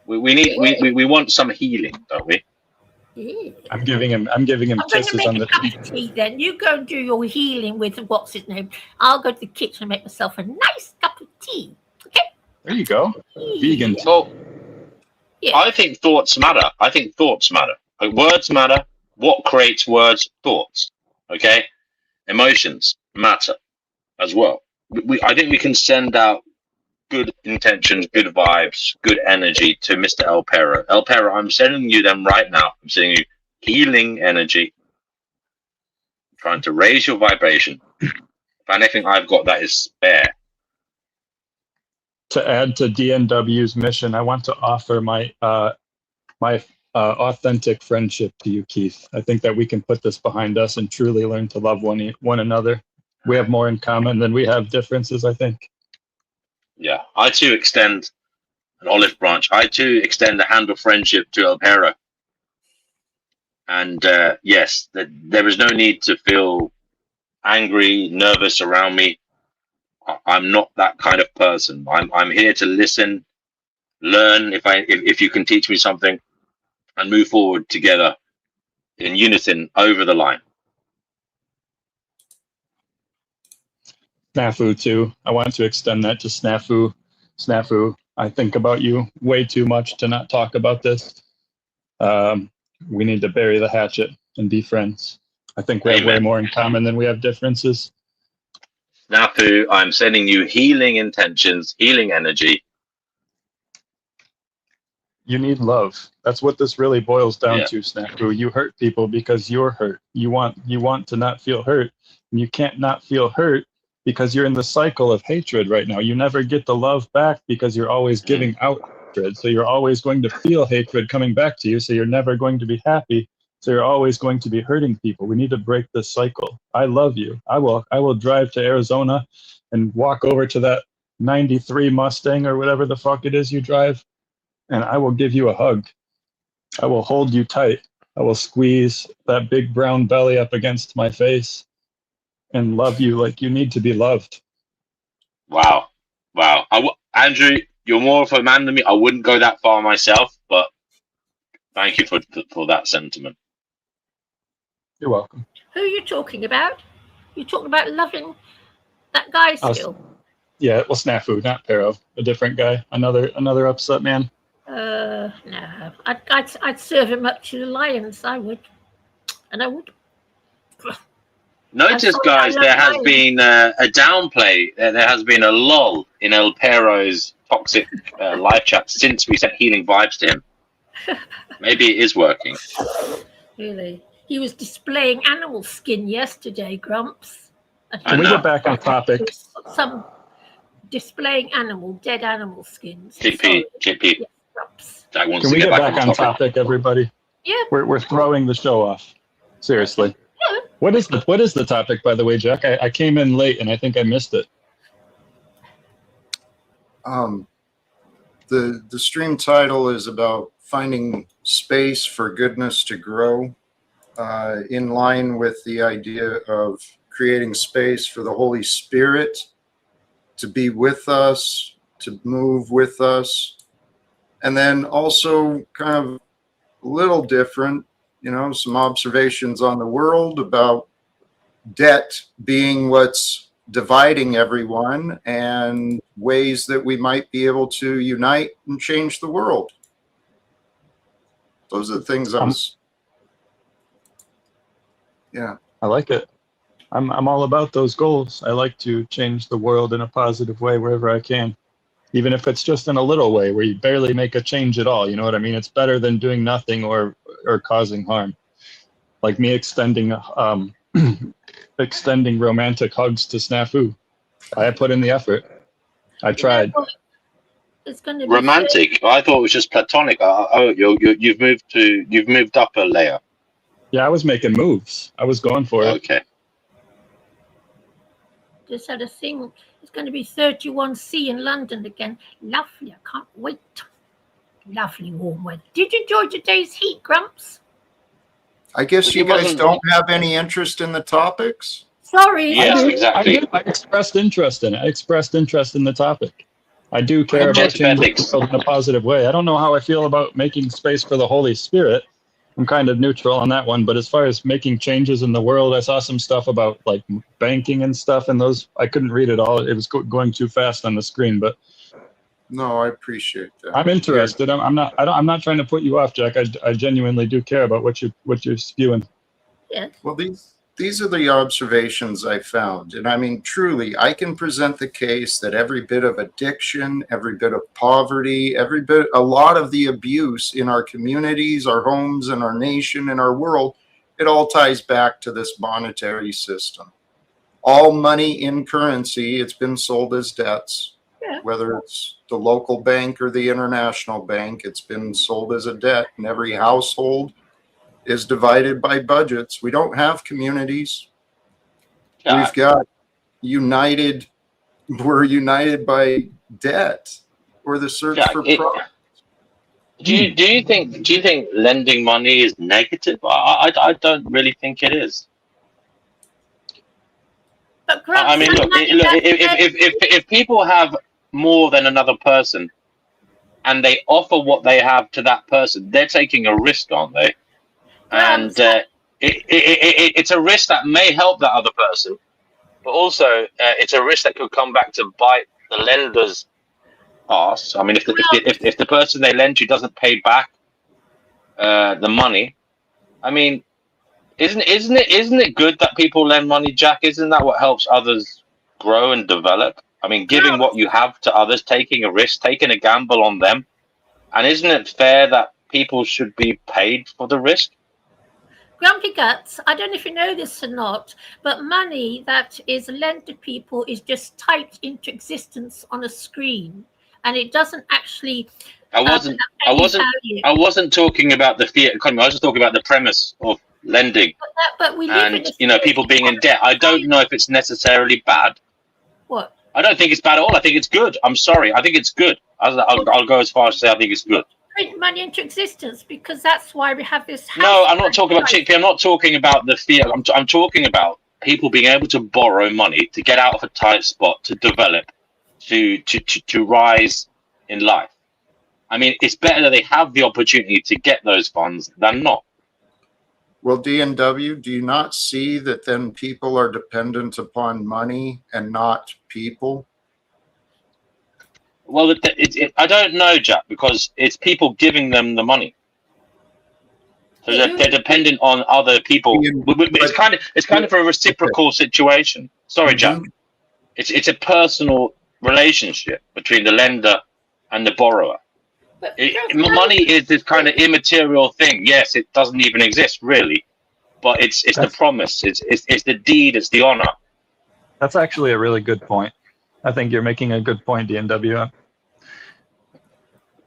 We want some healing, don't we? Yeah. I'm giving him kisses on the cheek. Tea, then you go and do your healing with what's his name. I'll go to the kitchen and make myself a nice cup of tea. Okay. There you go. Vegan. Well, yeah. I think thoughts matter. Like, words matter. What creates words? Thoughts. Okay. Emotions matter as well. I think we can send out good intentions, good vibes, good energy to Mr. El Perro. El Perro, I'm sending you them right now. I'm sending you healing energy, trying to raise your vibration. If anything I've got that is spare. To add to DNW's mission, I want to offer my authentic friendship to you, Keith. I think that we can put this behind us and truly learn to love one another. We have more in common than we have differences, I think. Yeah, I too extend an olive branch. I too extend a hand of friendship to El Perro. And yes, there is no need to feel angry, nervous around me. I'm not that kind of person. I'm here to listen, learn. If you can teach me something, and move forward together in unison over the line. Snafu too. I want to extend that to Snafu. I think about you way too much to not talk about this. We need to bury the hatchet and be friends. I think we have way Amen. more in common than we have differences. Snafu, I'm sending you healing intentions, healing energy. You need love. That's what this really boils down Yeah. to, Snafu. You hurt people because you're hurt. You want to not feel hurt, and you can't not feel hurt because you're in the cycle of hatred right now. You never get the love back because you're always giving out hatred. So you're always going to feel hatred coming back to you. So you're never going to be happy. So you're always going to be hurting people. We need to break this cycle. I love you. I will drive to Arizona and walk over to that 93 Mustang or whatever the fuck it is you drive, and I will give you a hug. I will hold you tight. I will squeeze that big brown belly up against my face and love you like you need to be loved. Wow. Andrew, you're more of a man than me. I wouldn't go that far myself, but thank you for that sentiment. You're welcome. Who are you talking about? You talking about loving that guy still? Yeah, well, Snafu, not Pero, a different guy, another upset man. No, I'd serve him up to the lions. I would, and I would. Notice, guys, there has been a downplay. There has been a lull in El Pero's toxic live chat since we sent healing vibes to him. Maybe it is working. Really? He was displaying animal skin yesterday, Grumps. Can we get back on topic? Some displaying dead animal skins. JP. Yes, Grumps. Jack wants Can to we get get back on topic, everybody? Yeah. We're throwing the show off. Seriously. Yeah. What is the topic, by the way, Jack? I came in late and I think I missed it. The stream title is about finding space for goodness to grow, in line with the idea of creating space for the Holy Spirit to be with us, to move with us, and then also kind of a little different, some observations on the world about debt being what's dividing everyone and ways that we might be able to unite and change the world. Those are the things I like it. I'm all about those goals. I like to change the world in a positive way wherever I can, even if it's just in a little way where you barely make a change at all. You know what I mean? It's better than doing nothing or causing harm. Like me extending romantic hugs to Snafu. I put in the effort. I tried. It's going to be romantic. I thought it was just platonic. You've moved up a layer. Yeah, I was making moves. I was going for it. Okay. Just had a thing. It's going to be 31C in London again. Lovely. I can't wait. Lovely warm weather. Did you enjoy today's heat, Grumps? I guess you guys don't have any interest in the topics? Sorry. Yes, exactly. I expressed interest in it. I expressed interest in the topic. I do care about changing the world in a positive way. I don't know how I feel about making space for the Holy Spirit. I'm kind of neutral on that one. But as far as making changes in the world, I saw some stuff about like banking and stuff, and those I couldn't read it all. It was going too fast on the screen. But no, I appreciate that. I'm interested. I'm not trying to put you off, Jack. I genuinely do care about what you're spewing. Yeah. Well, these are the observations I found. And I mean, truly, I can present the case that every bit of addiction, every bit of poverty, a lot of the abuse in our communities, our homes, and our nation, and our world, it all ties back to this monetary system. All money in currency, it's been sold as debts. Yeah. Whether it's the local bank or the international bank, it's been sold as a debt, and every household is divided by budgets. We don't have communities. Yeah. We've got we're united by debt or the search for profit. Do you think lending money is negative? I don't really think it is. But Grumps, I mean, look, if people have more than another person and they offer what they have to that person, they're taking a risk, aren't they? And it's a risk that may help that other person, but also it's a risk that could come back to bite the lenders arse. I mean, if the person they lend to doesn't pay back the money, I mean, isn't it good that people lend money, Jack? Isn't that what helps others grow and develop? I mean, giving what you have to others, taking a risk, taking a gamble on them, and isn't it fair that people should be paid for the risk? Grumpy Guts, I don't know if you know this or not, but money that is lent to people is just typed into existence on a screen, and it doesn't actually. I wasn't talking about the fiat economy. I was just talking about the premise of lending, but we live and people being in debt. I don't know if it's necessarily bad. What? I don't think it's bad at all. I think it's good. I'm sorry. I think it's good. I'll go as far as to say I think it's good. Print money into existence, because that's why we have this. No, I'm not talking about chickpea. I'm not talking about the fiat. I'm talking about people being able to borrow money to get out of a tight spot, to develop, to rise in life. I mean, it's better that they have the opportunity to get those funds than not. Well, DNW, do you not see that then people are dependent upon money and not people? Well, I don't know, Jack, because it's people giving them the money. So they're dependent on other people. It's kind of a reciprocal situation. Sorry, Jack. It's a personal relationship between the lender and the borrower. Money is this kind of immaterial thing. Yes, it doesn't even exist really, but it's the promise. It's the deed. It's the honor. That's actually a really good point. I think you're making a good point, DNW.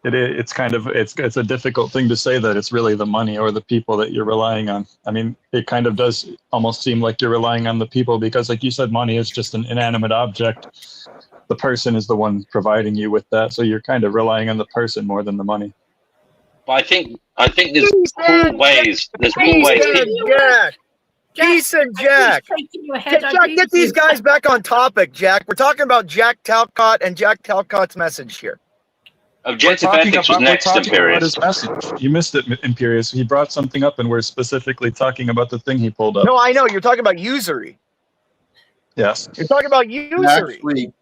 It's a difficult thing to say that it's really the money or the people that you're relying on. I mean, it kind of does almost seem like you're relying on the people because, like you said, money is just an inanimate object. The person is the one providing you with that, so you're kind of relying on the person more than the money. But I think there's cool ways. There's cool ways. Decent Jack. Jack, get these guys back on topic, Jack. We're talking about Jack Talcott and Jack Talcott's message here. Objective ethics was next, Imperious. His message. You missed it, Imperious. He brought something up, and we're specifically talking about the thing he pulled up. No, I know. You're talking about usury. Yes. You're talking about usury. Actually,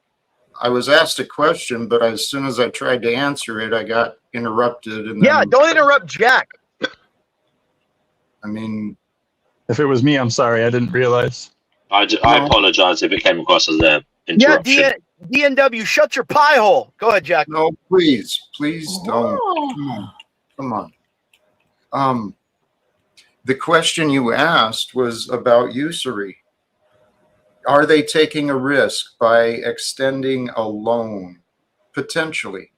I was asked a question, but as soon as I tried to answer it, I got interrupted. And yeah, don't interrupt Jack. I mean, if it was me, I'm sorry. I didn't realize. I apologize if it came across as an interruption. Yeah, DNW, shut your pie hole. Go ahead, Jack. No, please don't. Come on. The question you asked was about usury. Are they taking a risk by extending a loan? Potentially.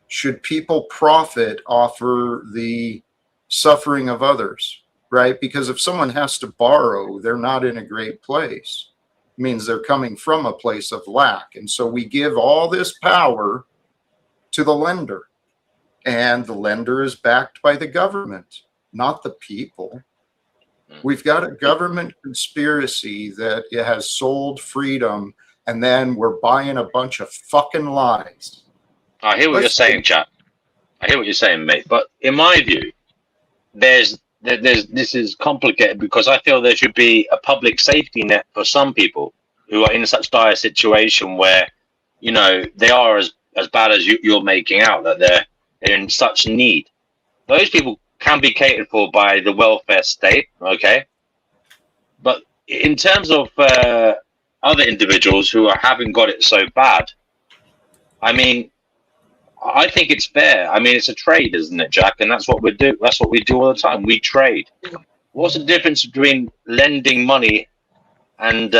Should people profit off the suffering of others, right? Because if someone has to borrow, they're not in a great place. It means they're coming from a place of lack. And so we give all this power to the lender. And the lender is backed by the government, not the people. We've got a government conspiracy that it has sold freedom, and then we're buying a bunch of fucking lies. I hear what you're saying, chap. I hear what you're saying, mate. But in my view, this is complicated because I feel there should be a public safety net for some people who are in such dire situation where, you know, they are as bad as you're making out, that they're in such need. Those people can be catered for by the welfare state, okay? But in terms of other individuals who haven't got it so bad, I mean, I think it's fair. I mean, it's a trade, isn't it, Jack? And that's what we do. That's what we do all the time. We trade. What's the difference between lending money and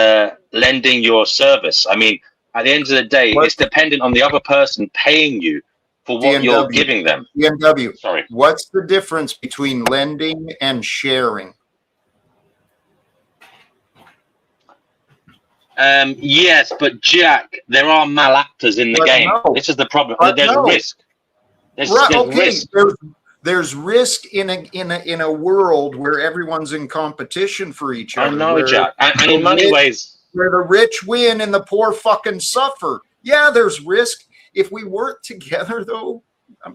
lending your service? I mean, at the end of the day, it's dependent on the other person paying you for what you're giving them. DNW. Sorry. What's the difference between lending and sharing? Yes, but Jack, there are malactors in the game. No. This is the problem. There's a risk. There's risk. There's risk in a world where everyone's in competition for each other. I know, Jack. And in many ways, where the rich win and the poor fucking suffer. Yeah, there's risk. If we work together, though, I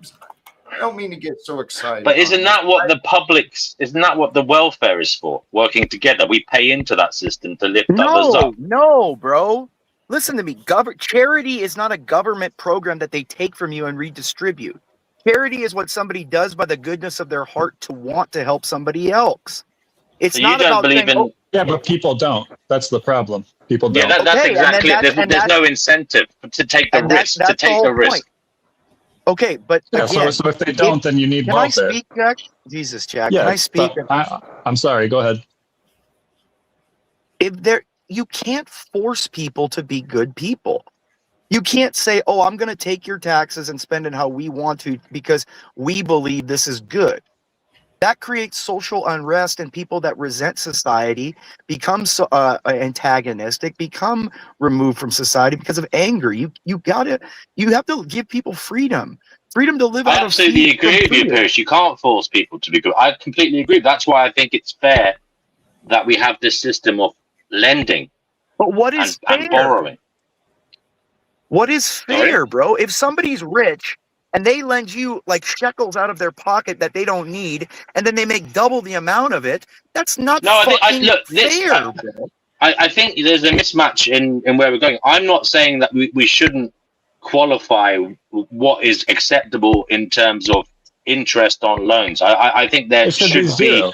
don't mean to get so excited. But isn't that what the welfare is for? Working together, we pay into that system to lift others up. No, bro. listen to me. Charity is not a government program that they take from you and redistribute. Charity is what somebody does by the goodness of their heart to want to help somebody else. It's So you not don't about believe saying, in. Yeah, but people don't. That's the problem. People Yeah, don't. that's Okay, and then exactly it. that's There's no incentive to take the risk. that's the whole point. Risk. But Yeah, again, so if they don't, then you need can I welfare. speak, Jack? Jesus, Jack, Yeah, can I speak? I'm sorry. Go ahead. You can't force people to be good people. You can't say, "Oh, I'm going to take your taxes and spend it how we want to because we believe this is good." That creates social unrest, and people that resent society become antagonistic, become removed from society because of anger. You have to give people freedom to live I out absolutely agree with you, Pierce. You can't force people to be good. I completely agree. That's why I think it's fair that we have this system of lending. But what is fair? And borrowing. What is fair, bro? If somebody's rich and they lend you like shekels out of their pocket that they don't need, and then they make double the amount of it, that's not fucking fair. I think there's a mismatch in where we're going. I'm not saying that we shouldn't qualify what is acceptable in terms of interest on loans. I think there should be zero.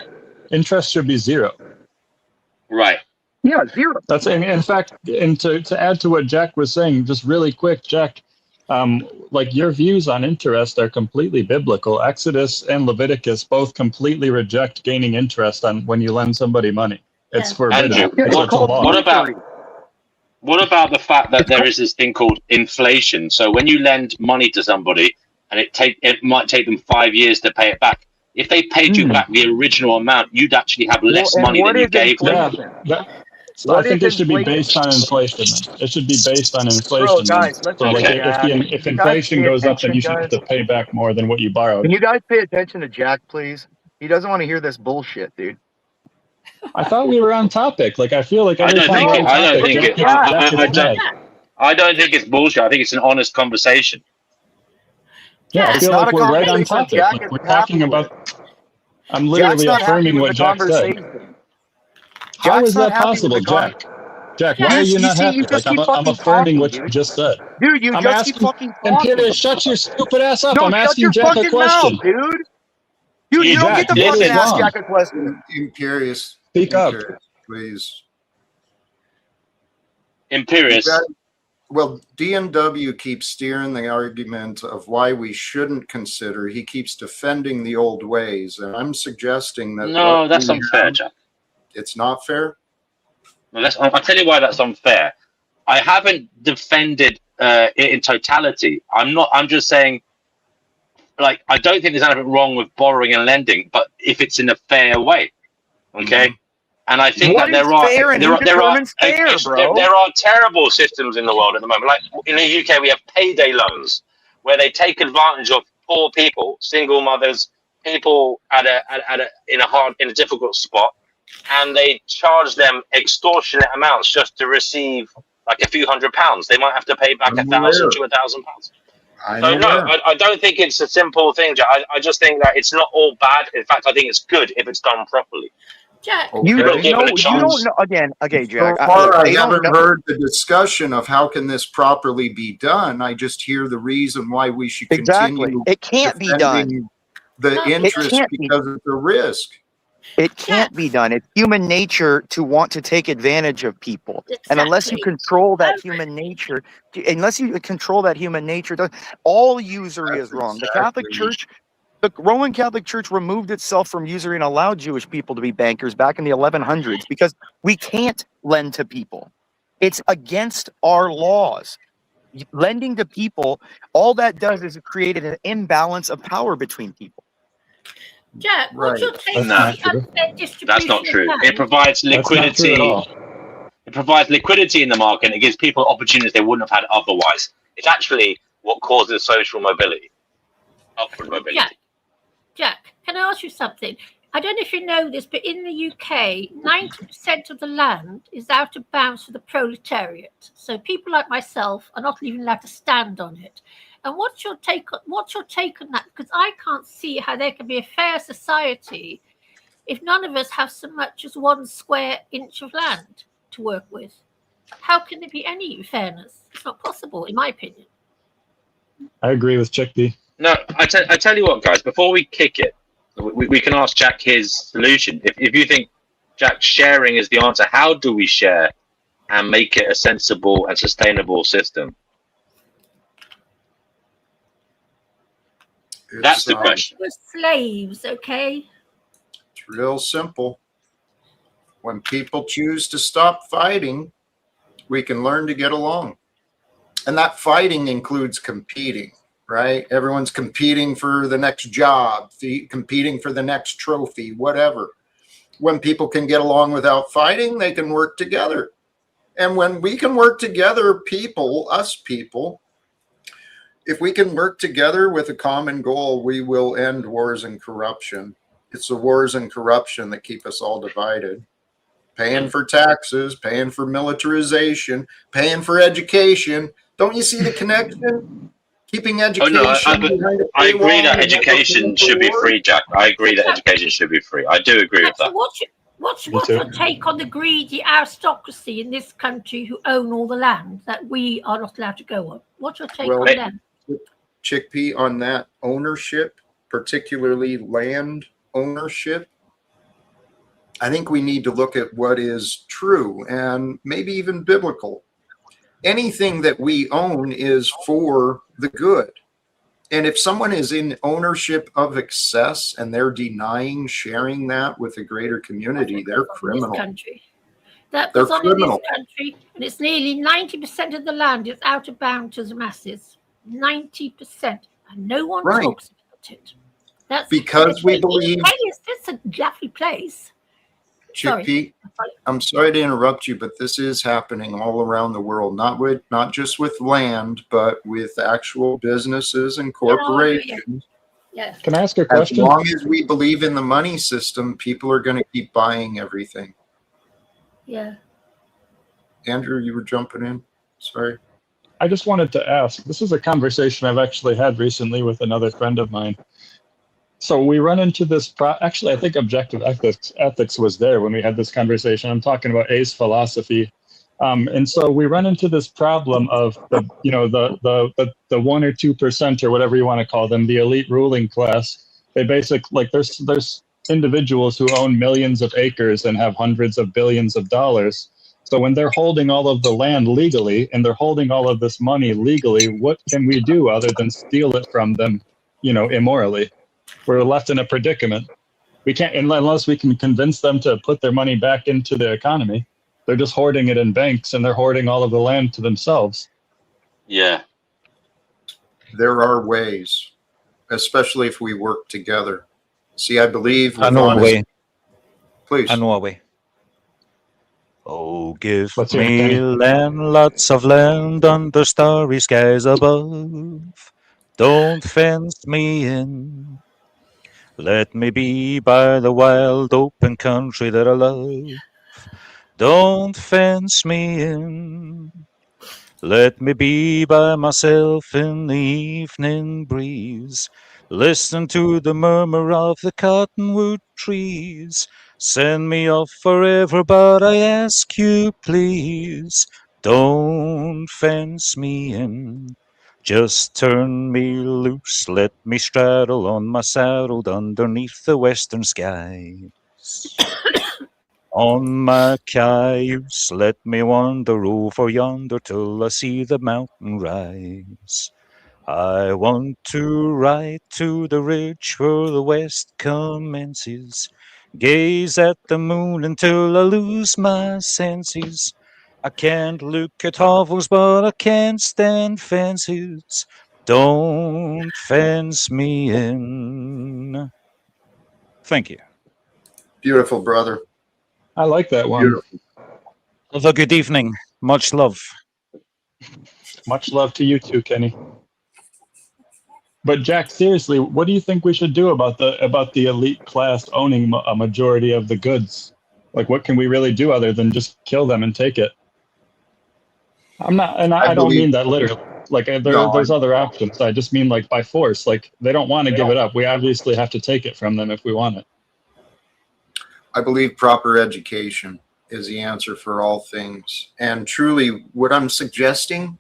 Interest should be zero. Right. Yeah, zero. That's in fact, and to add to what Jack was saying, just really quick, Jack, like your views on interest are completely biblical. Exodus and Leviticus both completely reject gaining interest on when you lend somebody money. It's forbidden. Andrew, It's a law. What about the fact that there is this thing called inflation? So when you lend money to somebody and it might take them 5 years to pay it back. If they paid you back the original amount, you'd actually have less money than you gave them. I think it should be based on inflation. Then. It should be based on inflation. Bro, guys, if inflation goes up, then you should have to pay back more than what you borrowed. Can you guys pay attention to Jack, please? He doesn't want to hear this bullshit, dude. I thought we were on topic. Like I feel like I don't think it's bullshit. I think it's an honest conversation. Yeah, I feel like we're right on topic. Like we're talking about. I'm literally affirming what Jack said. How is that possible, Jack? Jack, why are you not happy? Like I'm affirming what you just said. Dude, you just keep fucking talking. And Peter, shut your stupid ass up. I'm asking Jack a question. Dude, you don't get to fucking ask Jack a question. Imperious. Speak up. Please. Imperious. Well, DNW keeps steering the argument of why we shouldn't consider. He keeps defending the old ways, and I'm suggesting that. No, that's unfair, Jack. It's not fair? No, I'll tell you why that's unfair. I haven't defended it in totality. I'm just saying, like, I don't think there's anything wrong with borrowing and lending, but if it's in a fair way, okay? And I think that there are terrible systems in the world at the moment. Like in the UK, we have payday loans where they take advantage of poor people, single mothers, people in a difficult spot, and they charge them extortionate amounts just to receive like a few £100s. They might have to pay back £1,000 to £1,000. So no, I don't think it's a simple thing. I just think that it's not all bad. In fact, I think it's good if it's done properly. Jack, you don't know again. Okay, Jack. So far, I haven't heard the discussion of how can this properly be done. I just hear the reason why we should continue. It can't be done. The interest because of the risk. It can't be done. It's human nature to want to take advantage of people, and unless you control that human nature, all usury is wrong. The Catholic Church. The Roman Catholic Church removed itself from usury and allowed Jewish people to be bankers back in the 1100s because we can't lend to people. It's against our laws. Lending to people, all that does is it created an imbalance of power between people. Jack, what's your take on the unfair distribution? That's not true. It provides liquidity. It provides liquidity in the market and it gives people opportunities they wouldn't have had otherwise. It's actually what causes social mobility. Upward mobility. Jack, can I ask you something? I don't know if you know this, but in the UK, 90% of the land is out of bounds for the proletariat. So people like myself are not even allowed to stand on it. And what's your take on that? Because I can't see how there can be a fair society if none of us have so much as 1 square inch of land to work with. How can there be any fairness? It's not possible, in my opinion. I agree with Chickpea. No, I tell you what, guys. Before we kick it, we can ask Jack his solution. If you think, Jack, sharing is the answer, how do we share and make it a sensible and sustainable system? That's the question. We're slaves, okay? It's real simple. When people choose to stop fighting, we can learn to get along. And that fighting includes competing, right? Everyone's competing for the next job, competing for the next trophy, whatever. When people can get along without fighting, they can work together. And when we can work together, people, us people, if we can work together with a common goal, we will end wars and corruption. It's the wars and corruption that keep us all divided. Paying for taxes, paying for militarization, paying for education. Don't you see the connection? Keeping education. I agree that education should be free, Jack. I agree that education should be free. I do agree with that. What's your take on the greedy aristocracy in this country who own all the land that we are not allowed to go on? What's your take on them? Chickpea, on that ownership, particularly land ownership, I think we need to look at what is true and maybe even biblical. Anything that we own is for the good. And if someone is in ownership of excess and they're denying sharing that with a greater community, they're criminal. That goes on in this country, and it's nearly 90% of the land is out of bound to the masses. 90%, and no one talks about it. That's because we believe. It's a lovely place. Chickpea, I'm sorry to interrupt you, but this is happening all around the world. Not just with land, but with actual businesses and corporations. Yes. Can I ask a question? As long as we believe in the money system, people are going to keep buying everything. Yeah. Andrew, you were jumping in. Sorry. I just wanted to ask. This is a conversation I've actually had recently with another friend of mine. So we run into this. Actually, I think objective ethics was there when we had this conversation. I'm talking about A's philosophy, and so we run into this problem of the 1 or 2% or whatever you want to call them, the elite ruling class. They basically there's individuals who own millions of acres and have hundreds of billions of dollars. So when they're holding all of the land legally and they're holding all of this money legally, what can we do other than steal it from them, immorally? We're left in a predicament. We can't, unless we can convince them to put their money back into the economy. They're just hoarding it in banks and they're hoarding all of the land to themselves. Yeah. There are ways, especially if we work together. See, I believe. I know a way. Please. I know a way. Oh, give me land, lots of land under starry skies above. Don't fence me in. Let me be by the wild open country that I love. Don't fence me in. Let me be by myself in the evening breeze. Listen to the murmur of the cottonwood trees. Send me off forever, but I ask you please, don't fence me in. Just turn me loose, let me straddle on my saddle underneath the western skies. On my cayuse, let me wander over yonder till I see the mountain rise. I want to ride to the ridge where the west commences, gaze at the moon until I lose my senses. I can't look at hovels, but I can't stand fences. Don't fence me in. Thank you. Beautiful, brother. I like that one. Beautiful. Have a good evening. Much love. Much love to you too, Kenny. But Jack, seriously, what do you think we should do about the elite class owning a majority of the goods? Like, what can we really do other than just kill them and take it? I don't mean that literally. Like, there's other options. I just mean like by force. Like, they don't want to give it up. We obviously have to take it from them if we want it. I believe proper education. is the answer for all things. And truly, what I'm suggesting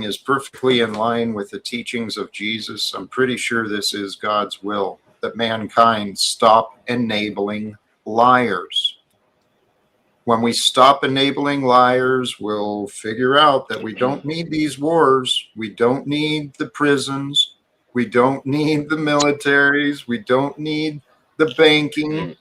is perfectly in line with the teachings of Jesus. I'm pretty sure this is God's will, that mankind stop enabling liars. When we stop enabling liars, we'll figure out that we don't need these wars. We don't need the prisons. We don't need the militaries. We don't need the banking.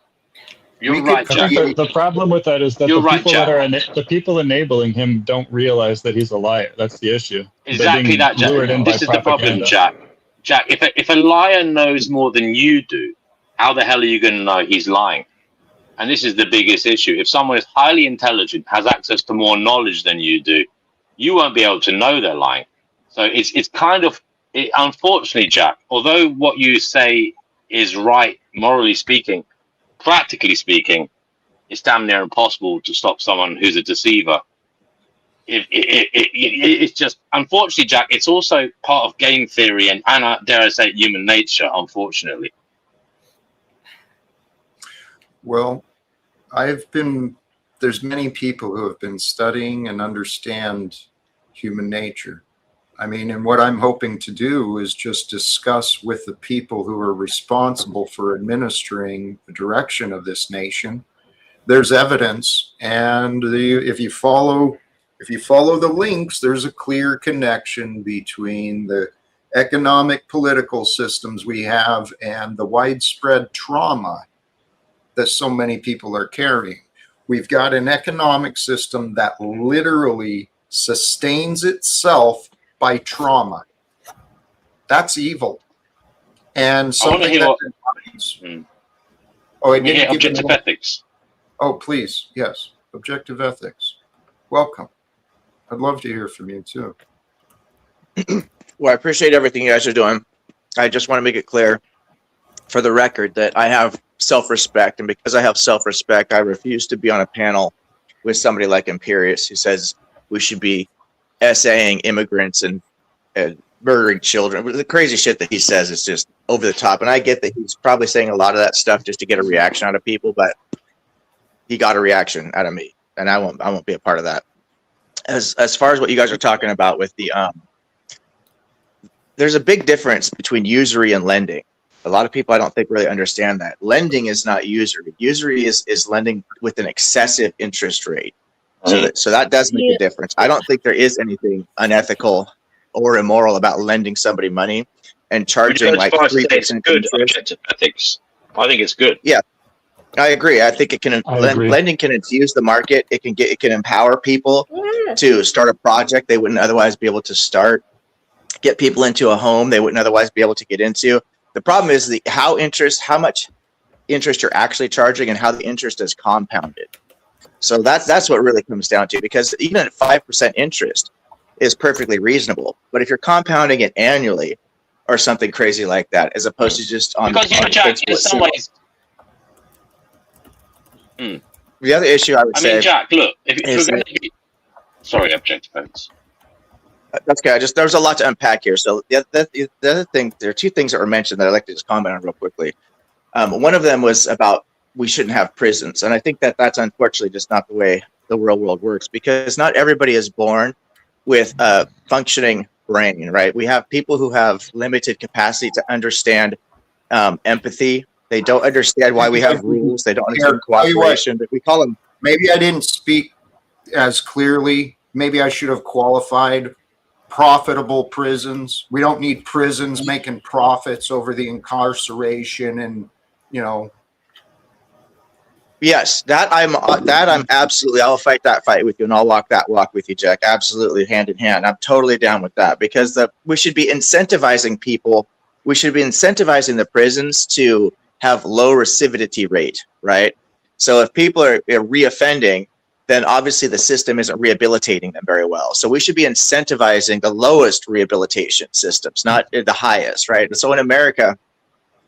You're We right, could I Jack. think the problem with that is that You're the right, people Jack. that are the people enabling him don't realize that he's a liar. That's the issue. Exactly They're that, being lured Jack. in This by is the problem, propaganda. Jack. Jack, if a liar knows more than you do, how the hell are you going to know he's lying? And this is the biggest issue. If someone is highly intelligent, has access to more knowledge than you do, you won't be able to know they're lying. So it's kind of, unfortunately, Jack, although what you say is right, morally speaking, practically speaking, it's damn near impossible to stop someone who's a deceiver. It's just, unfortunately, Jack, it's also part of game theory and dare I say, human nature, unfortunately. Well, there's many people who have been studying and understand human nature. I mean, and what I'm hoping to do is just discuss with the people who are responsible for administering the direction of this nation. There's evidence, and if you follow the links, there's a clear connection between the economic political systems we have and the widespread trauma that so many people are carrying. We've got an economic system that literally sustains itself by trauma. That's evil. And something that I hear objective ethics. Oh, please, yes, objective ethics. Welcome. I'd love to hear from you too. Well, I appreciate everything you guys are doing. I just want to make it clear for the record that I have self-respect, and because I have self-respect, I refuse to be on a panel with somebody like Imperius who says we should be essaying immigrants and murdering children. The crazy shit that he says is just over the top, and I get that he's probably saying a lot of that stuff just to get a reaction out of people, but he got a reaction out of me, and I won't be a part of that. As far as what you guys are talking about with the there's a big difference between usury and lending. A lot of people I don't think really understand that. Lending is not usury. Usury is lending with an excessive interest rate. So that does make a difference. I don't think there is anything unethical or immoral about lending somebody money and charging like 3% good interest. ethics. I think it's good. Yeah, I agree. I think it can lending can infuse the market. It can empower people to start a project they wouldn't otherwise be able to start. Get people into a home they wouldn't otherwise be able to get into. The problem is how much interest you're actually charging and how the interest is compounded. So that's what really comes down to, because even at 5% interest is perfectly reasonable. But if you're compounding it annually or something crazy like that, as opposed to just on Jack, in some ways. The other issue I would say, Jack, look, if we're going to be, sorry, objective ethics. That's good. There's a lot to unpack here. So the other thing, there are two things that were mentioned that I'd like to just comment on real quickly. One of them was about we shouldn't have prisons, and I think that's unfortunately just not the way the real world works, because not everybody is born with a functioning brain, right? We have people who have limited capacity to understand empathy. They don't understand why we have rules. They don't understand cooperation. But we call them. Maybe I didn't speak as clearly. Maybe I should have qualified profitable prisons. We don't need prisons making profits over the incarceration and, Yes, that I'm absolutely. I'll fight that fight with you, and I'll walk that walk with you, Jack. Absolutely, hand in hand. I'm totally down with that, because we should be incentivizing people. We should be incentivizing the prisons to have low recidivity rate, right? So if people are reoffending, then obviously the system isn't rehabilitating them very well. So we should be incentivizing the lowest rehabilitation systems, not the highest, right? And so in America,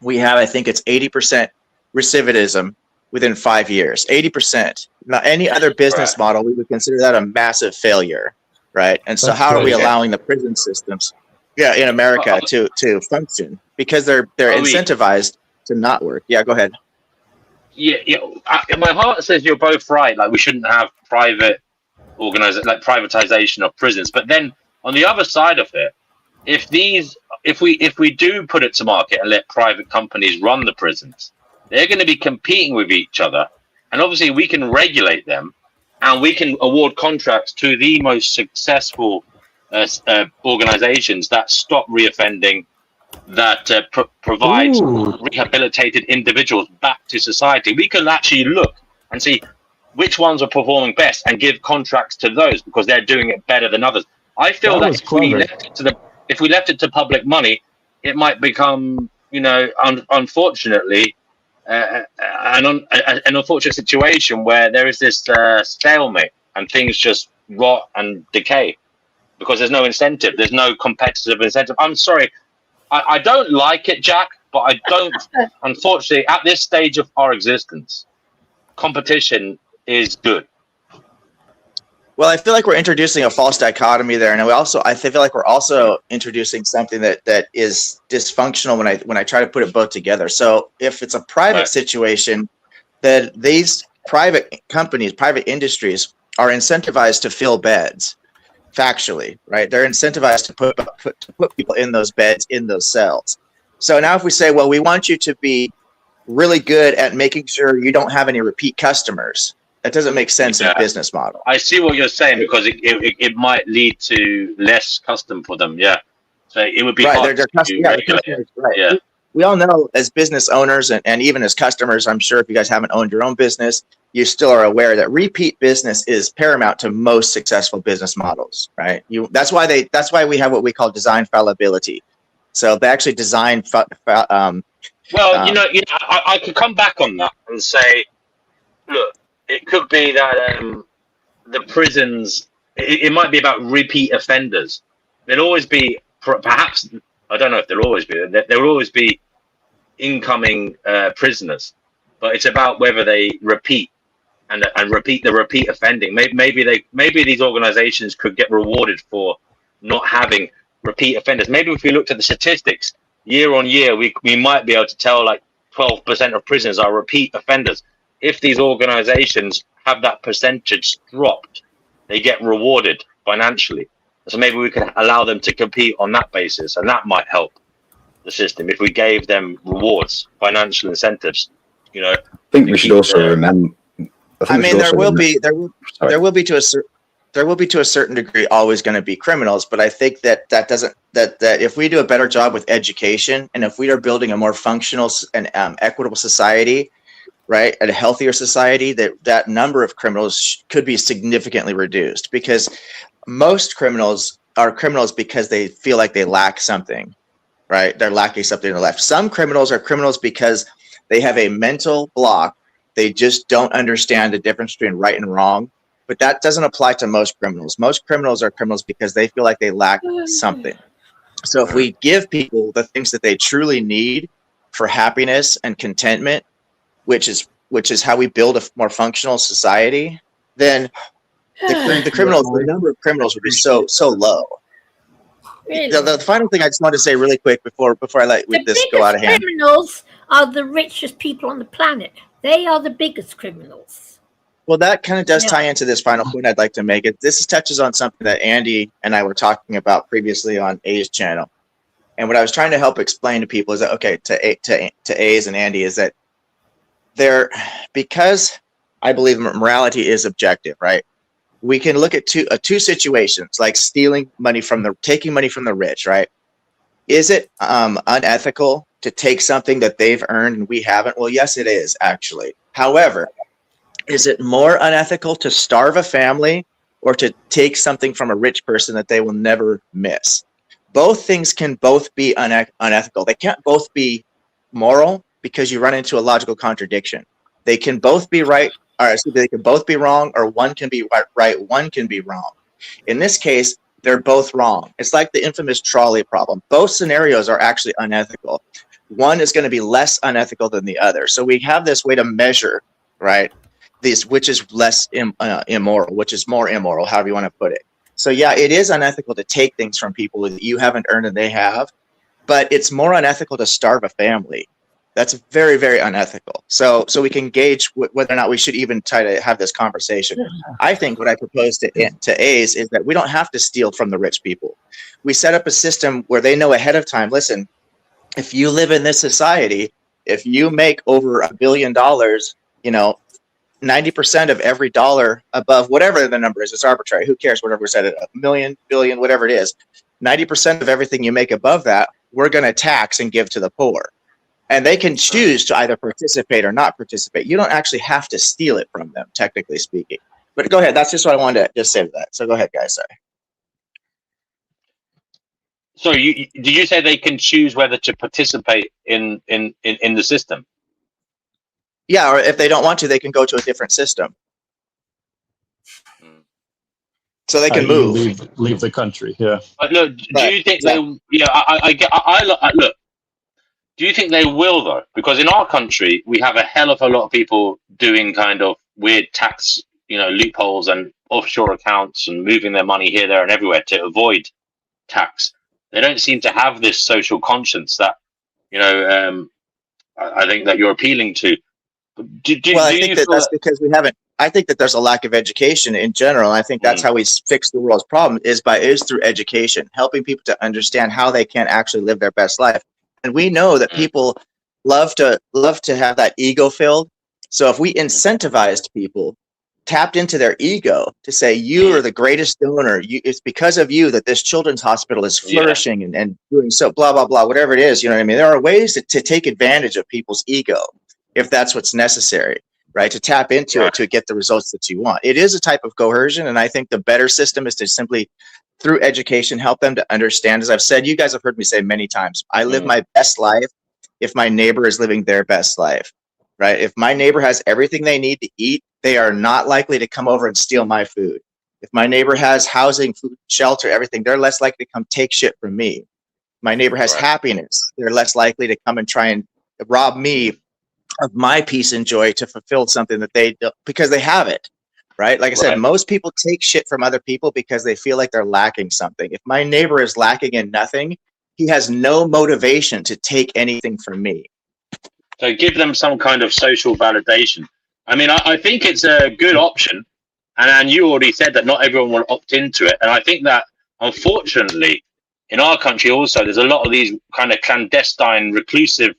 we have, I think it's 80% recidivism within 5 years, 80%. Now, any other business model, we would consider that a massive failure, right? And so how are we allowing the prison systems, in America to function? Because they're incentivized to not work. Yeah, go ahead. my heart says you're both right. Like we shouldn't have privatization of prisons. But then on the other side of it, if we do put it to market and let private companies run the prisons, they're going to be competing with each other, and obviously we can regulate them, and we can award contracts to the most successful organizations that stop reoffending, that provide rehabilitated individuals back to society. We can actually look and see which ones are performing best and give contracts to those because they're doing it better than others. I feel that if we left it to public money, it might become, unfortunately, an unfortunate situation where there is this stalemate and things just rot and decay because there's no incentive. There's no competitive incentive. I'm sorry. I don't like it, Jack, but I don't, unfortunately, at this stage of our existence, competition is good. Well, I feel like we're introducing a false dichotomy there, and I feel like we're also introducing something that is dysfunctional when I try to put it both together. So if it's a private situation, then these private companies, private industries are incentivized to fill beds. Factually, right? They're incentivized to put people in those beds, in those cells. So now if we say, well, we want you to be really good at making sure you don't have any repeat customers, that doesn't make sense in a business model. I see what you're saying because it might lead to less custom for them. Yeah. So it would be hard to regulate. Right. Yeah. We all know as business owners and even as customers, I'm sure if you guys haven't owned your own business, you still are aware that repeat business is paramount to most successful business models, right? That's why we have what we call design fallibility. So they actually design. I could come back on that and say, look, it could be that the prisons. It might be about repeat offenders. There'll always be, perhaps, I don't know if there'll always be. There will always be incoming prisoners, but it's about whether they repeat and repeat the repeat offending. Maybe these organizations could get rewarded for not having repeat offenders. Maybe if we looked at the statistics year on year, we might be able to tell like 12% of prisoners are repeat offenders. If these organizations have that percentage dropped, they get rewarded financially. So maybe we can allow them to compete on that basis, and that might help the system if we gave them rewards, financial incentives. I think we should also remember. There will be to a certain degree always going to be criminals, but I think that if we do a better job with education and if we are building a more functional and equitable society, right, and a healthier society, that number of criminals could be significantly reduced because most criminals are criminals because they feel like they lack something, right? They're lacking something in their life. Some criminals are criminals because they have a mental block. They just don't understand the difference between right and wrong. But that doesn't apply to most criminals. Most criminals are criminals because they feel like they lack something. So if we give people the things that they truly need for happiness and contentment, which is how we build a more functional society, then the number of criminals would be so low. Really? The final thing I just want to say really quick before I let this go out of hand. The criminals are the richest people on the planet. They are the biggest criminals. Well, that kind of does tie into this final point I'd like to make. This touches on something that Andy and I were talking about previously on A's channel. And what I was trying to help explain to people is that, okay, to A's and Andy, is that because I believe morality is objective, right? We can look at two situations, like taking money from the rich, right? Is it unethical to take something that they've earned and we haven't? Well, yes, it is actually. However, is it more unethical to starve a family or to take something from a rich person that they will never miss? Both things can both be unethical. They can't both be moral because you run into a logical contradiction. They can both be right, or they can both be wrong, or one can be right, one can be wrong. In this case, they're both wrong. It's like the infamous trolley problem. Both scenarios are actually unethical. One is going to be less unethical than the other. So we have this way to measure, right? Which is less immoral, which is more immoral, however you want to put it. So yeah, it is unethical to take things from people that you haven't earned and they have, but it's more unethical to starve a family. That's very, very unethical. So we can gauge whether or not we should even try to have this conversation. I think what I propose to A's is that we don't have to steal from the rich people. We set up a system where they know ahead of time, listen, if you live in this society, if you make over $1 billion, 90% of every dollar above whatever the number is, it's arbitrary. Who cares? Whatever we said, $1 million, billion, whatever it is, 90% of everything you make above that, we're going to tax and give to the poor. And they can choose to either participate or not participate. You don't actually have to steal it from them, technically speaking. But go ahead. That's just what I wanted to just say to that. So go ahead, guys. Sorry. So did you say they can choose whether to participate in the system? Yeah, or if they don't want to, they can go to a different system. So they can move. Leave the country. Yeah. But look, do you think they? Yeah, I look. Do you think they will though? Because in our country, we have a hell of a lot of people doing kind of weird tax, loopholes and offshore accounts and moving their money here, there, and everywhere to avoid tax. They don't seem to have this social conscience that, I think that you're appealing to. I think that's because we haven't. I think that there's a lack of education in general. And I think that's how we fix the world's problem is through education, helping people to understand how they can actually live their best life. And we know that people love to have that ego filled. So if we incentivized people, tapped into their ego to say, you are the greatest donor. It's because of you that this children's hospital is flourishing and doing so, blah, blah, blah, whatever it is. You know what I mean? There are ways to take advantage of people's ego if that's what's necessary, right? To tap into it to get the results that you want. It is a type of coercion. And I think the better system is to simply, through education, help them to understand. As I've said, you guys have heard me say many times, I live my best life if my neighbor is living their best life, right? If my neighbor has everything they need to eat, they are not likely to come over and steal my food. If my neighbor has housing, food, shelter, everything, they're less likely to come take shit from me. My neighbor has happiness. They're less likely to come and try and rob me of my peace and joy to fulfill something that they do, because they have it. Right? Like I said, most people take shit from other people because they feel like they're lacking something. If my neighbor is lacking in nothing, he has no motivation to take anything from me. So give them some kind of social validation. I mean, I think it's a good option. And you already said that not everyone will opt into it. And I think that, unfortunately, in our country also, there's a lot of these kind of clandestine, reclusive,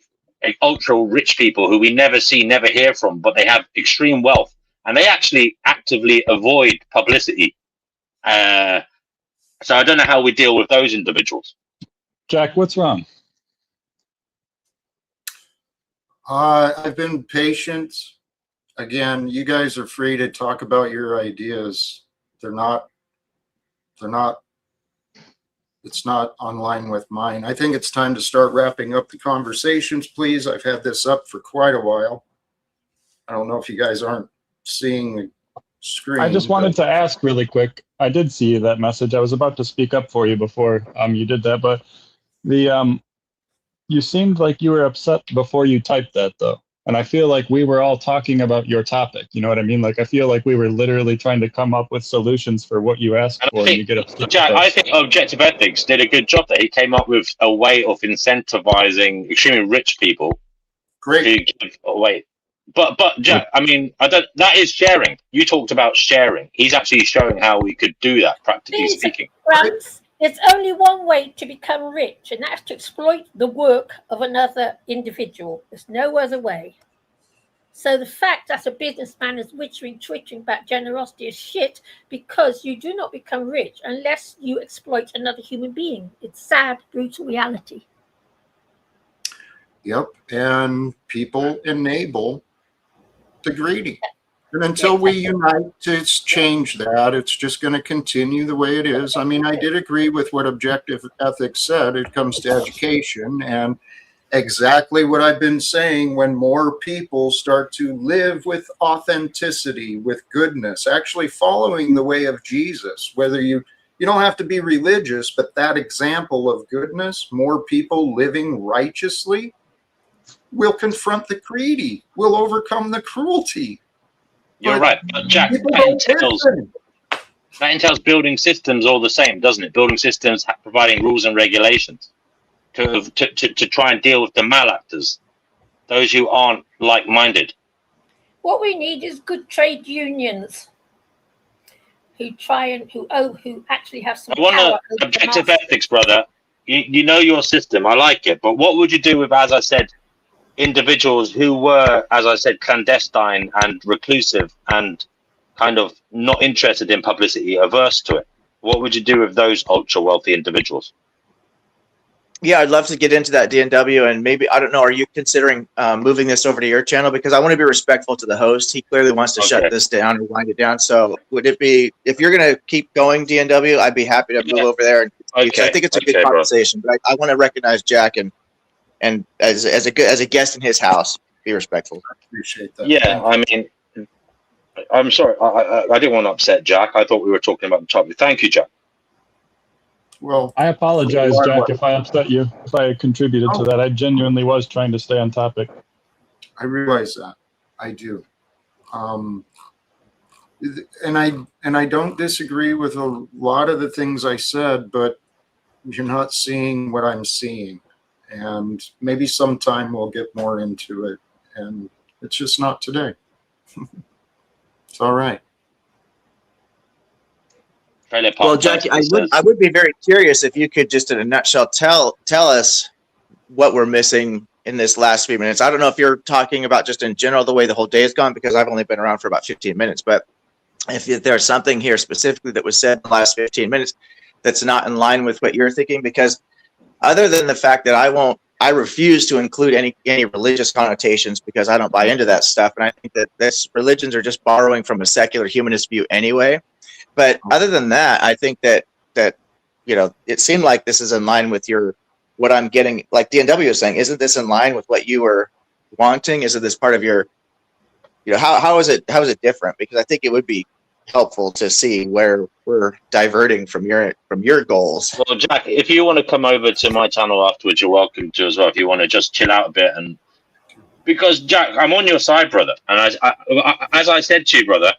ultra rich people who we never see, never hear from, but they have extreme wealth. And they actually actively avoid publicity. So I don't know how we deal with those individuals. Jack, what's wrong? I've been patient. Again, you guys are free to talk about your ideas. It's not online with mine. I think it's time to start wrapping up the conversations, please. I've had this up for quite a while. I don't know if you guys aren't seeing the screen. I just wanted to ask really quick. I did see that message. I was about to speak up for you before you did that, but you seemed like you were upset before you typed that though. And I feel like we were all talking about your topic. You know what I mean? Like I feel like we were literally trying to come up with solutions for what you asked for. And you get upset. Jack, I think Objective Ethics did a good job there. He came up with a way of incentivizing extremely rich people to give away. But Jack, I mean, that is sharing. You talked about sharing. He's actually showing how we could do that, practically speaking. There's only one way to become rich, and that's to exploit the work of another individual. There's no other way. So the fact that a businessman is twittering about generosity is shit, because you do not become rich unless you exploit another human being. It's sad, brutal reality. Yep, and people enable the greedy. And until we unite to change that, it's just going to continue the way it is. I mean, I did agree with what Objective Ethics said. It comes to education, and exactly what I've been saying, when more people start to live with authenticity, with goodness, actually following the way of Jesus, whether you don't have to be religious, but that example of goodness, more people living righteously, will confront the greedy, will overcome the cruelty. You're right, but Jack, that entails building systems all the same, doesn't it? Building systems, providing rules and regulations to try and deal with the malactors. those who aren't like-minded. What we need is good trade unions who actually have some I want power. to objective ethics, brother. You know your system. I like it, but what would you do with, as I said, individuals who were, as I said, clandestine and reclusive and kind of not interested in publicity, averse to it? What would you do with those ultra wealthy individuals? Yeah, I'd love to get into that, DNW, and maybe, I don't know, are you considering moving this over to your channel? Because I want to be respectful to the host. He clearly wants to shut this down or wind it down. So would it be, if you're going to keep going, DNW, I'd be happy to move over there. I think it's a good conversation, but I want to recognize Jack and as a guest in his house, be respectful. I appreciate that. Yeah, I mean, I'm sorry. I didn't want to upset Jack. I thought we were talking about the topic. Thank you, Jack. Well, I apologize, Jack, if I upset you, if I contributed to that. I genuinely was trying to stay on topic. I realize that. I do. And I don't disagree with a lot of the things I said, but you're not seeing what I'm seeing. And maybe sometime we'll get more into it. And it's just not today. It's all right. Well, Jackie, I would be very curious if you could just in a nutshell tell us what we're missing in this last few minutes. I don't know if you're talking about just in general the way the whole day has gone, because I've only been around for about 15 minutes. But if there's something here specifically that was said in the last 15 minutes that's not in line with what you're thinking, because other than the fact that I refuse to include any religious connotations because I don't buy into that stuff, and I think that religions are just borrowing from a secular humanist view anyway. But other than that, I think that it seemed like this is in line with what I'm getting. Like DNW is saying, isn't this in line with what you were wanting? Isn't this part of your, how is it different? Because I think it would be helpful to see where we're diverting from your goals. Well, Jack, if you want to come over to my channel afterwards, you're welcome to as well. If you want to just chill out a bit, and because Jack, I'm on your side, brother. And as I said to you, brother,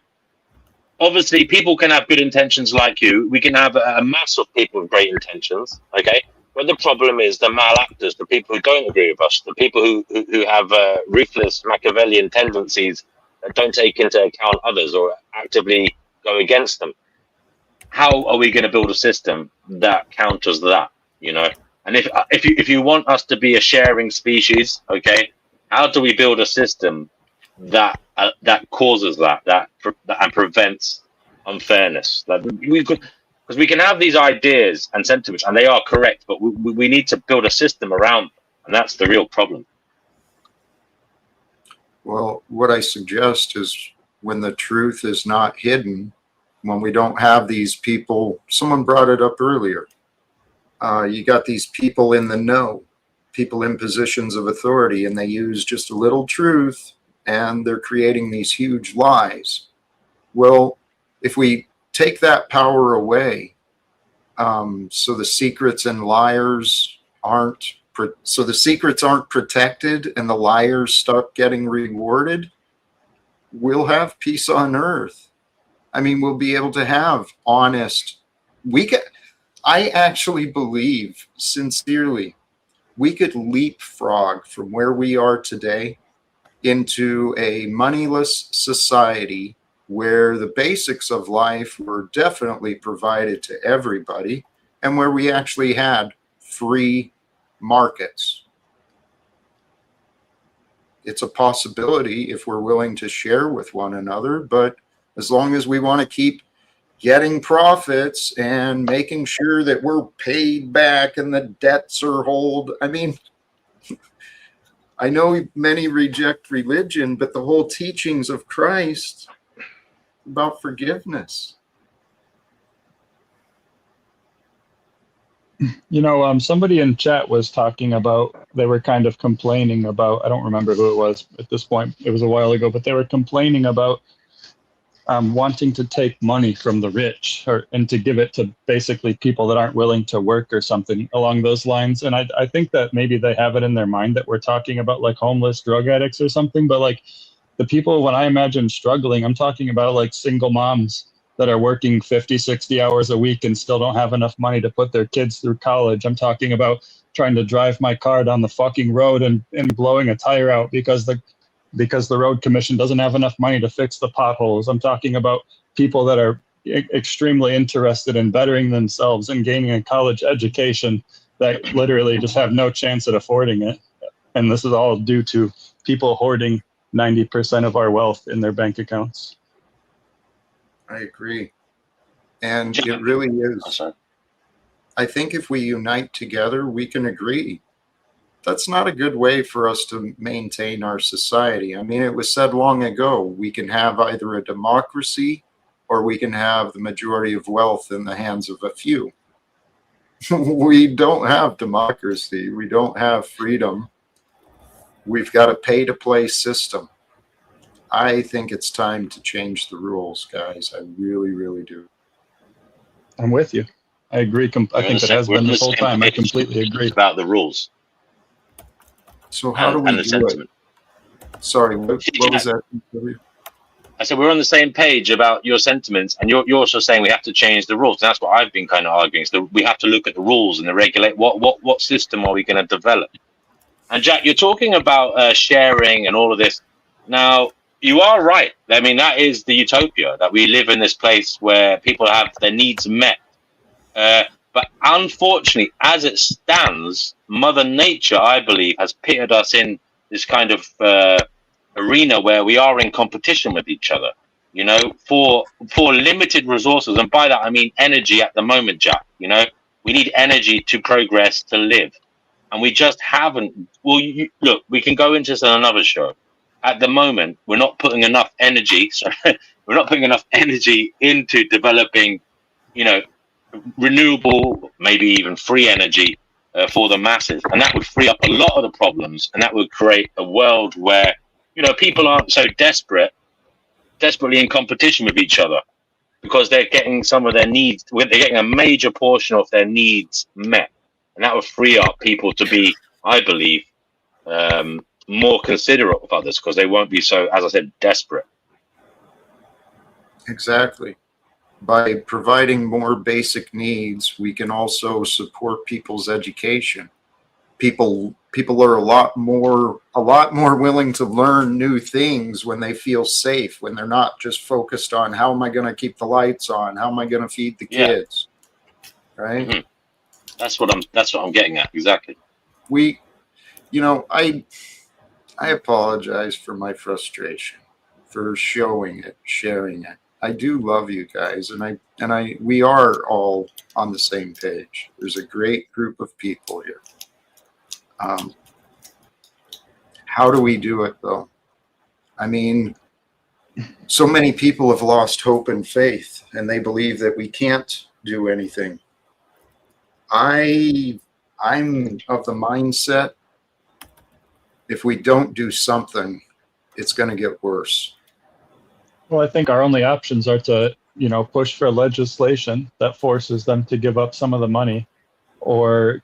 obviously people can have good intentions like you. We can have a mass of people with great intentions, okay? But the problem is the malactors, the people who don't agree with us, the people who have ruthless Machiavellian tendencies that don't take into account others or actively go against them. How are we going to build a system that counters that, And if you want us to be a sharing species, okay, how do we build a system that causes that and prevents unfairness? Because we can have these ideas and sentiments, and they are correct, but we need to build a system around them, and that's the real problem. Well, what I suggest is when the truth is not hidden, when we don't have these people, someone brought it up earlier, you got these people in the know, people in positions of authority, and they use just a little truth and they're creating these huge lies. Well, if we take that power away, so the secrets and liars aren't protected and the liars stop getting rewarded, we'll have peace on earth. I mean, we'll be able to have honest, I actually believe sincerely we could leapfrog from where we are today into a moneyless society where the basics of life were definitely provided to everybody and where we actually had free markets. It's a possibility if we're willing to share with one another, but as long as we want to keep getting profits and making sure that we're paid back and the debts are held. I mean, I know many reject religion, but the whole teachings of Christ about forgiveness. Somebody in chat was talking about, they were kind of complaining about, I don't remember who it was at this point, it was a while ago, but they were complaining about wanting to take money from the rich and to give it to basically people that aren't willing to work or something along those lines. And I think that maybe they have it in their mind that we're talking about like homeless drug addicts or something, but like the people, when I imagine struggling, I'm talking about like single moms that are working 50, 60 hours a week and still don't have enough money to put their kids through college. I'm talking about trying to drive my car down the fucking road and blowing a tire out because the road commission doesn't have enough money to fix the potholes. I'm talking about people that are extremely interested in bettering themselves and gaining a college education that literally just have no chance at affording it. And this is all due to people hoarding 90% of our wealth in their bank accounts. I agree. And it really is. I think if we unite together, we can agree. That's not a good way for us to maintain our society. I mean, it was said long ago, we can have either a democracy or we can have the majority of wealth in the hands of a few. We don't have democracy. We don't have freedom. We've got a pay-to-play system. I think it's time to change the rules, guys. I really, really do. I'm with you. I agree. I think it has been this whole time. I completely agree. About the rules. So how do we do sentiment. It? Sorry, what was that? I said we're on the same page about your sentiments, and you're also saying we have to change the rules. And that's what I've been kind of arguing. So we have to look at the rules and the regulate. What system are we going to develop? And Jack, you're talking about sharing and all of this. Now, you are right. I mean, that is the utopia, that we live in this place where people have their needs met. But unfortunately, as it stands, Mother Nature, I believe, has pitted us in this kind of arena where we are in competition with each other, you know, for limited resources. And by that, I mean energy at the moment, Jack. You know, we need energy to progress, to live. And we just haven't. Well, look, we can go into this on another show. At the moment, we're not putting enough energy. Sorry, we're not putting enough energy into developing, you know, renewable, maybe even free energy for the masses, and that would free up a lot of the problems, and that would create a world where, you know, people aren't so desperately in competition with each other because they're getting some of their needs. They're getting a major portion of their needs met, and that would free up people to be, I believe, more considerate of others because they won't be so, as I said, desperate. Exactly. By providing more basic needs, we can also support people's education. People are a lot more willing to learn new things when they feel safe, when they're not just focused on how am I going to keep the lights on, how am I going to feed the kids, right? Mm-hmm. That's what I'm getting at, exactly. I apologize for my frustration, for sharing it. I do love you guys, and we are all on the same page. There's a great group of people here. How do we do it, though? I mean, so many people have lost hope and faith, and they believe that we can't do anything. I'm of the mindset, if we don't do something, it's going to get worse. Well, I think our only options are to, you know, push for legislation that forces them to give up some of the money, or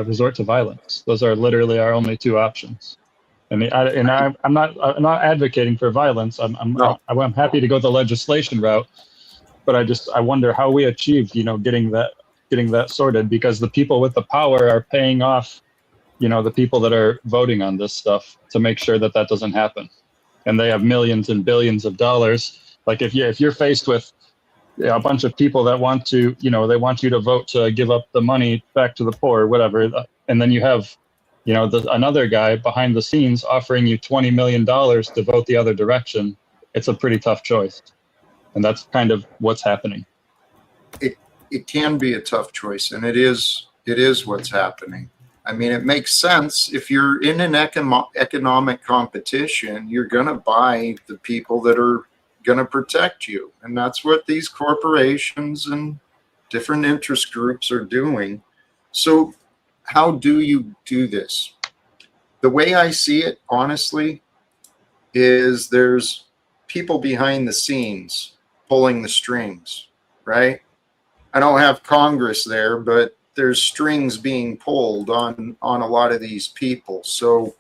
resort to violence. Those are literally our only two options. I'm not advocating for violence. I'm happy to go the legislation route, but I wonder how we achieve, you know, getting that sorted, because the people with the power are paying off, you know, the people that are voting on this stuff to make sure that doesn't happen. And they have millions and billions of dollars. Like if you're faced with a bunch of people that want to, you know, they want you to vote to give up the money back to the poor or whatever, and then you have, you know, another guy behind the scenes offering you $20 million to vote the other direction, it's a pretty tough choice. And that's kind of what's happening. It can be a tough choice, and it is what's happening. I mean, it makes sense. If you're in an economic competition, you're going to buy the people that are going to protect you. And that's what these corporations and different interest groups are doing. So how do you do this? The way I see it, honestly, is there's people behind the scenes pulling the strings, right? I don't have Congress there, but there's strings being pulled on a lot of these people. So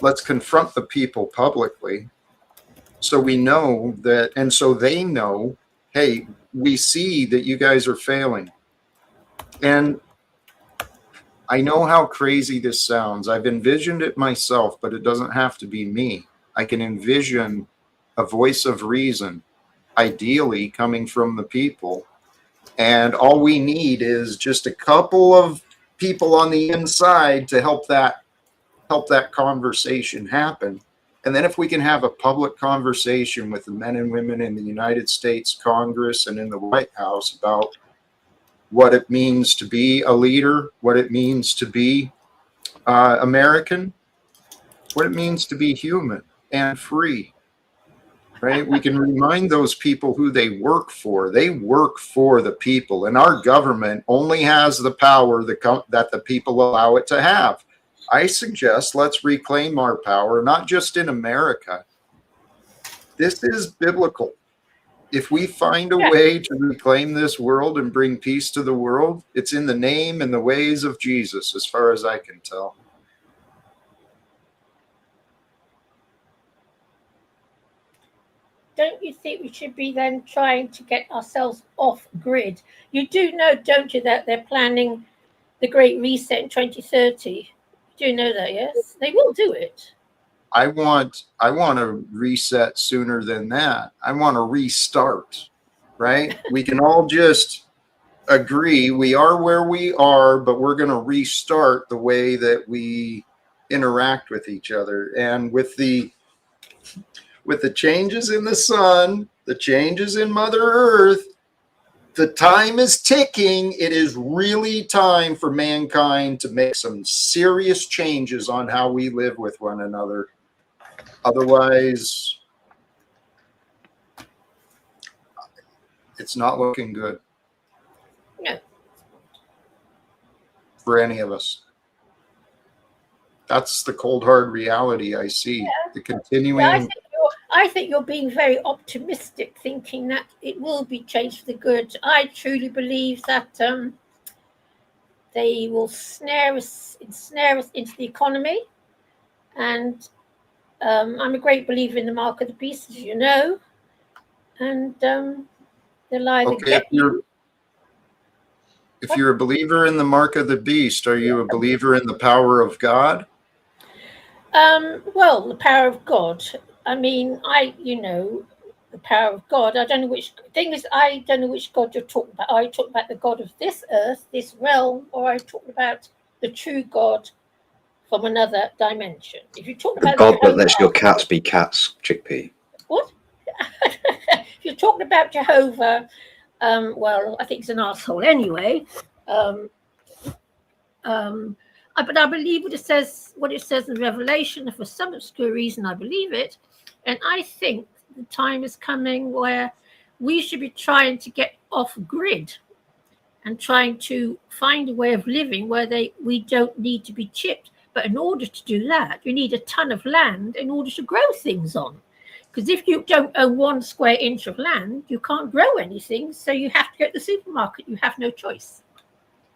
let's confront the people publicly, so we know that, and so they know hey, we see that you guys are failing. And I know how crazy this sounds. I've envisioned it myself, but it doesn't have to be me. I can envision a voice of reason, ideally coming from the people. And all we need is just a couple of people on the inside to help that conversation happen. And then if we can have a public conversation with the men and women in the United States Congress and in the White House about what it means to be a leader, what it means to be American, what it means to be human and free, right? We can remind those people who they work for. They work for the people, and our government only has the power that the people allow it to have. I suggest let's reclaim our power, not just in America. This is biblical. If we find a way to reclaim this world and bring peace to the world, it's in the name and the ways of Jesus, as far as I can tell. Don't you think we should be then trying to get ourselves off grid? You do know, don't you, that they're planning the Great Reset in 2030? You do know that, yes? They will do it. I want to reset sooner than that. I want to restart, right? We can all just agree we are where we are, but we're going to restart the way that we interact with each other. And with the changes in the sun, the changes in Mother Earth, the time is ticking. It is really time for mankind to make some serious changes on how we live with one another. Otherwise, it's not looking good. No. For any of us. That's the cold, hard reality I see. Yeah. The continuing... Yeah, I think you're being very optimistic, thinking that it will be changed for the good. I truly believe that they will ensnare us into the economy. And I'm a great believer in the mark of the beast, as you know. And they'll either get you. If you're a believer in the mark of the beast, are you a believer in the power of God? Well, the power of God. I mean, the power of God. I don't know which God you're talking about. Are you talking about the God of this earth, this realm, or are you talking about the true God from another dimension? If you talk about God that lets your cats be cats, Chickpea. What? If you're talking about Jehovah, well, I think he's an asshole anyway. But I believe what it says in Revelation, and for some obscure reason I believe it. And I think the time is coming where we should be trying to get off grid and trying to find a way of living where we don't need to be chipped. But in order to do that, you need a ton of land in order to grow things on. Because if you don't own 1 square inch of land, you can't grow anything. So you have to go to the supermarket. You have no choice.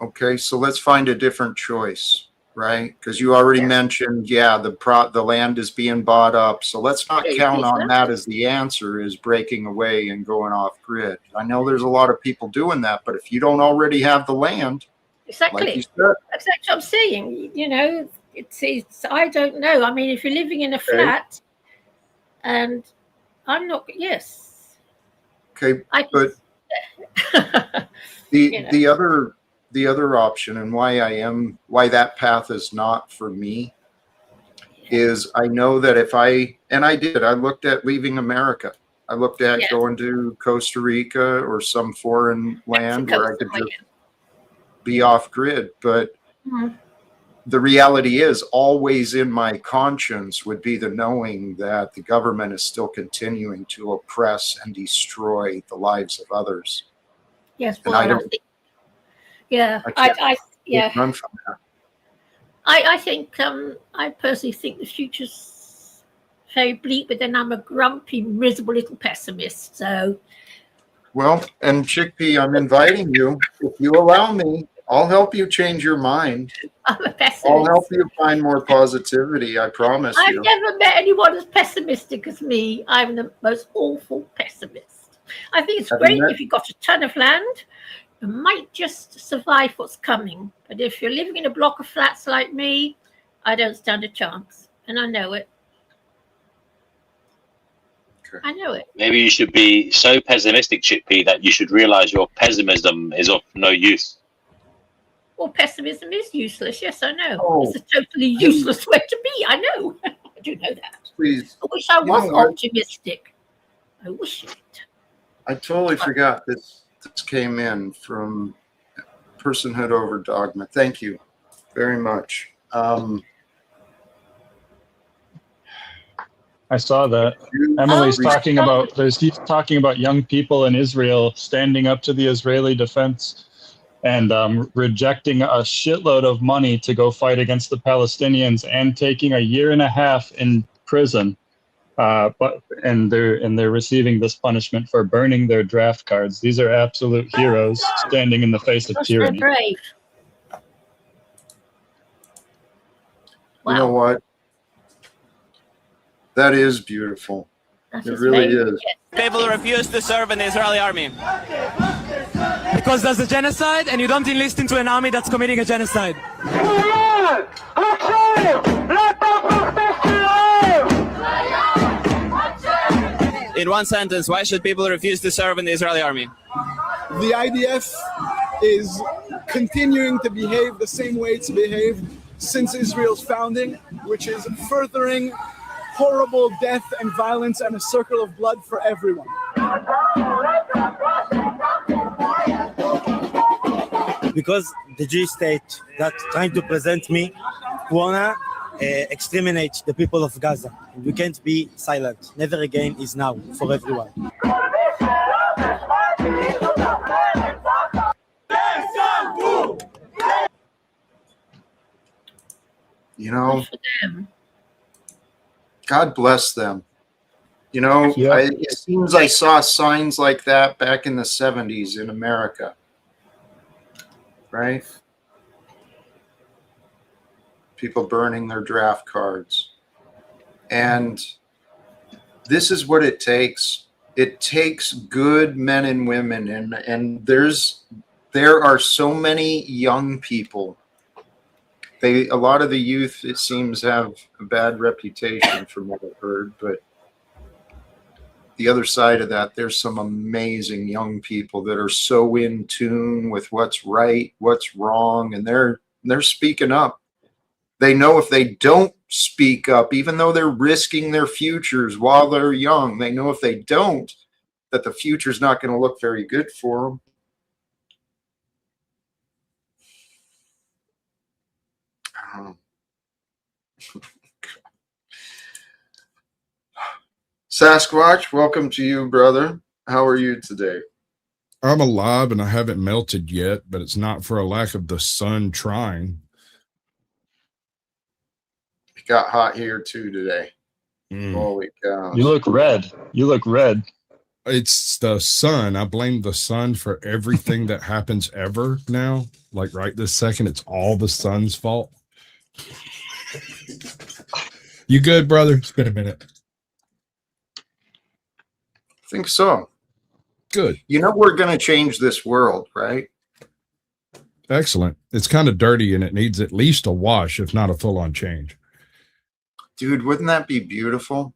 Okay, so let's find a different choice, right? Because you already mentioned, the land is being bought up. So let's not count on that as the answer, is breaking away and going off grid. I know there's a lot of people doing that, but if you don't already have the land, exactly, like you said, that's what I'm saying. You know, it's I don't know. I mean, if you're living in a flat, and I'm not. Yes. Okay, but the other option, and why that path is not for me, is I know that I looked at leaving America. I looked at going to Costa Rica or some foreign land where I could just be off grid. But the reality is, always in my conscience would be the knowing that the government is still continuing to oppress and destroy the lives of others. Yes, well, I think. Yeah, I think I personally think the future's very bleak, but then I'm a grumpy, miserable little pessimist. So, well, and Chickpea, I'm inviting you. If you allow me, I'll help you change your mind. I'm a pessimist. I'll help you find more positivity. I promise you. I've never met anyone as pessimistic as me. I'm the most awful pessimist. I think it's Have you great met- if you've got a ton of land. You might just survive what's coming. But if you're living in a block of flats like me, I don't stand a chance. And I know it. I know it. Maybe you should be so pessimistic, Chippy, that you should realize your pessimism is of no use. Well, pessimism is useless. Yes, I know. Oh. It's a totally useless way to be. I know. I do know that. Please. I wish I You know was what? optimistic. I wish it. I totally forgot this came in from Personhood Over Dogma. Thank you very much. I saw that. Emily's talking about, he's talking about young people in Israel standing up to the Israeli defense and rejecting a shitload of money to go fight against the Palestinians and taking a year and a half in prison. And they're receiving this punishment for burning their draft cards. These are absolute heroes standing in the face of tyranny. So brave. You know what? That is beautiful. That it really is. People refuse to serve in the Israeli army. Because there's a genocide and you don't enlist into an army that's committing a genocide. In one sentence, why should people refuse to serve in the Israeli army? The IDF is continuing to behave the same way it's behaved since Israel's founding, which is furthering horrible death and violence and a circle of blood for everyone. Because the Jewish state that's trying to present me wanna exterminate the people of Gaza. We can't be silent. Never again is now for everyone. You know, God bless them. You know, it seems I saw signs like that back in the 70s in America. Right? People burning their draft cards. And this is what it takes. It takes good men and women. And there are so many young people. A lot of the youth, it seems, have a bad reputation from what I've heard, but the other side of that, there's some amazing young people that are so in tune with what's right, what's wrong, and they're speaking up. They know if they don't speak up, even though they're risking their futures while they're young, they know if they don't, that the future's not going to look very good for them. Sasquatch, welcome to you, brother. How are you today? I'm alive and I haven't melted yet, but it's not for a lack of the sun trying. It got hot here too today. Holy cow. You look red. You look red. It's the sun. I blame the sun for everything that happens ever now. Like right this second, it's all the sun's fault. You good, brother? It's been a minute. I think so. Good. You know, we're going to change this world, right? Excellent. It's kind of dirty and it needs at least a wash, if not a full-on change. Dude, wouldn't that be beautiful?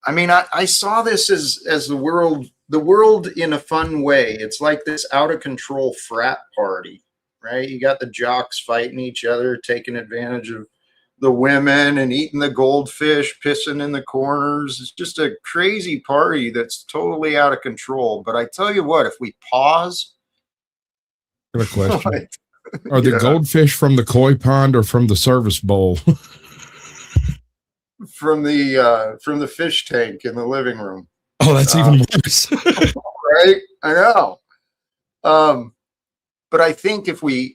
I mean, I saw this as the world in a fun way. It's like this out of control frat party, right? You got the jocks fighting each other, taking advantage of the women and eating the goldfish, pissing in the corners. It's just a crazy party that's totally out of control. But I tell you what, if we pause. I have a question. Are the goldfish from the koi pond or from the service bowl? From the fish tank in the living room. Oh, that's even worse. Right? I know. But I think if we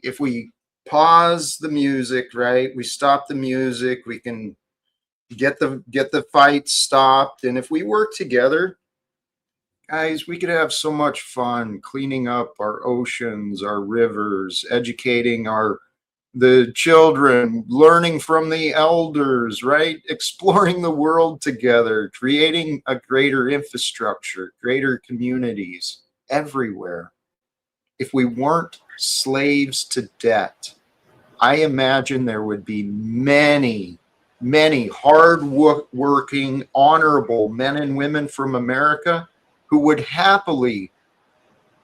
pause the music, right? We stop the music, we can get the fight stopped. And if we work together, guys, we could have so much fun cleaning up our oceans, our rivers, educating our the children learning from the elders, right? Exploring the world together, creating a greater infrastructure, greater communities everywhere. If we weren't slaves to debt, I imagine there would be many, many hard-working, honorable men and women from America who would happily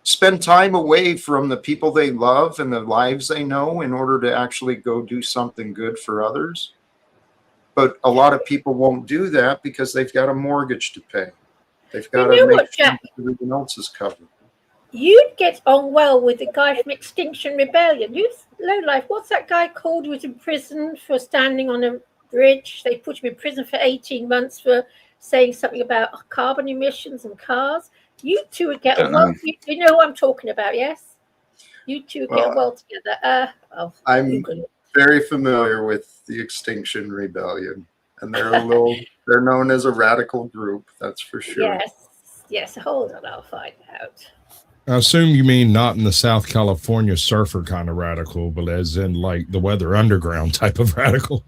spend time away from the people they love and the lives they know in order to actually go do something good for others. But a lot of people won't do that because they've got a mortgage to pay. They've got to make sure everything else is covered. You'd get on well with the guy from Extinction Rebellion. Low life. What's that guy called who was in prison for standing on a bridge? They put him in prison for 18 months for saying something about carbon emissions and cars. You two would get on well. You know who I'm talking about, yes? You two would get well together. I'm very familiar with the Extinction Rebellion, and they're known as a radical group, that's for sure. Yes. Hold on, I'll find out. I assume you mean not in the South California surfer kind of radical, but as in like the Weather Underground type of radical.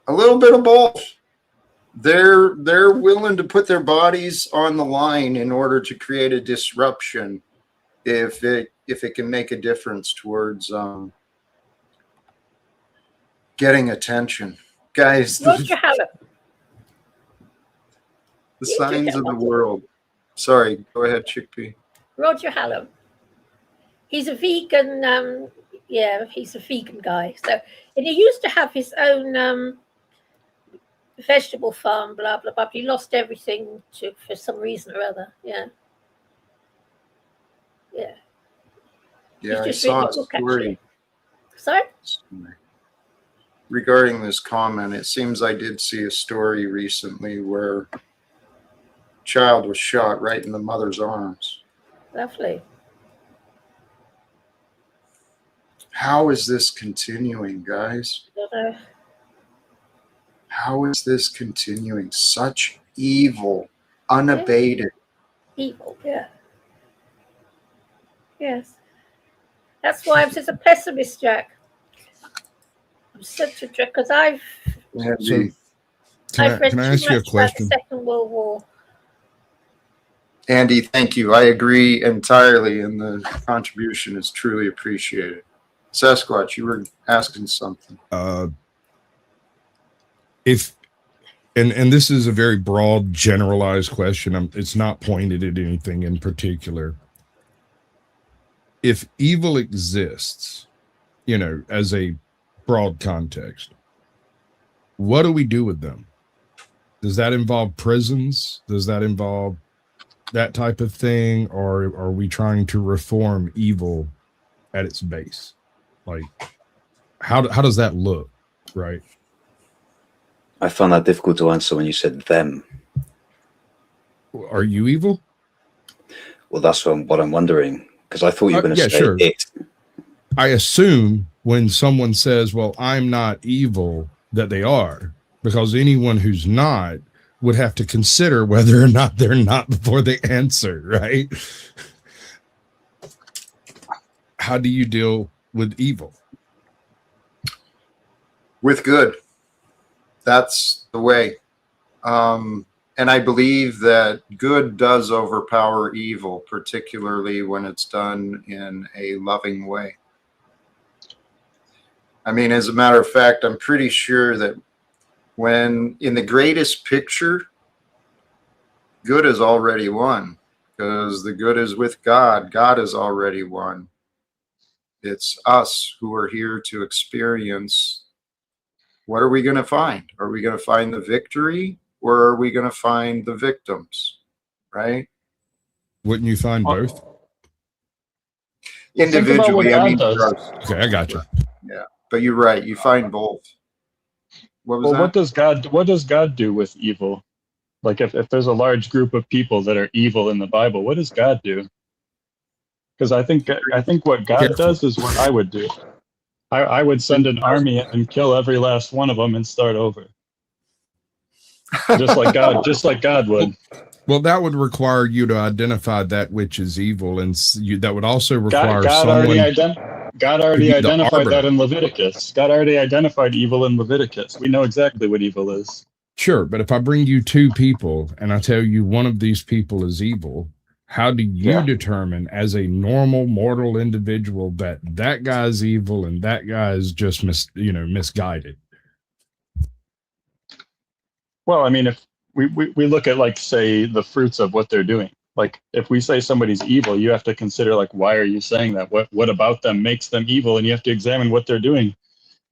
A little bit of both. They're willing to put their bodies on the line in order to create a disruption if it can make a difference towards getting attention. Guys, the signs of the world. Sorry, go ahead, Chickpea. Roger Hallam. He's a vegan, he's a vegan guy. So, and he used to have his own vegetable farm, blah, blah, blah. But he lost everything for some reason or other. Yeah, I saw a story. Sorry? Regarding this comment, it seems I did see a story recently where a child was shot right in the mother's arms. Lovely. How is this continuing, guys? How is this continuing? Such evil, unabated. Evil, yeah. Yes. That's why I'm such a pessimist, Jack. I'm such a Jack, because I've read can I ask you a question? About the Second World War. Andy, thank you. I agree entirely, and the contribution is truly appreciated. Sasquatch, you were asking something. If this is a very broad, generalized question. It's not pointed at anything in particular. If evil exists, as a broad context, what do we do with them? Does that involve prisons? Does that involve that type of thing? Or are we trying to reform evil at its base? Like, how does that look, right? I found that difficult to answer when you said them. Are you evil? Well, that's what I'm wondering, because I thought you were going to say it. I assume when someone says, well, I'm not evil, that they are, because anyone who's not would have to consider whether or not they're not before they answer, right? How do you deal with evil? With good. That's the way. And I believe that good does overpower evil, particularly when it's done in a loving way. I mean, as a matter of fact, I'm pretty sure that when in the greatest picture, good is already won, because the good is with God. God is already won. It's us who are here to experience. What are we going to find? Are we going to find the victory, or are we going to find the victims? Right? Wouldn't you find both? Individually, I mean, okay, I got you. Yeah, but you're right. You find both. What was that? What does God do with evil? Like, if there's a large group of people that are evil in the Bible, what does God do? Because I think what God does is what I would do. I would send an army and kill every last one of them and start over. just like God, just like God would. Well, that would require you to identify that which is evil, and that would also require God someone already be the identified that arbiter. in Leviticus. God already identified evil in Leviticus. We know exactly what evil is. Sure, but if I bring you two people and I tell you one of these people is evil, how do you determine as a normal mortal individual that that guy's evil and that guy is just misguided? Well, I mean, if we look at, like, say, the fruits of what they're doing. Like, if we say somebody's evil, you have to consider, like, why are you saying that? What about them makes them evil? And you have to examine what they're doing.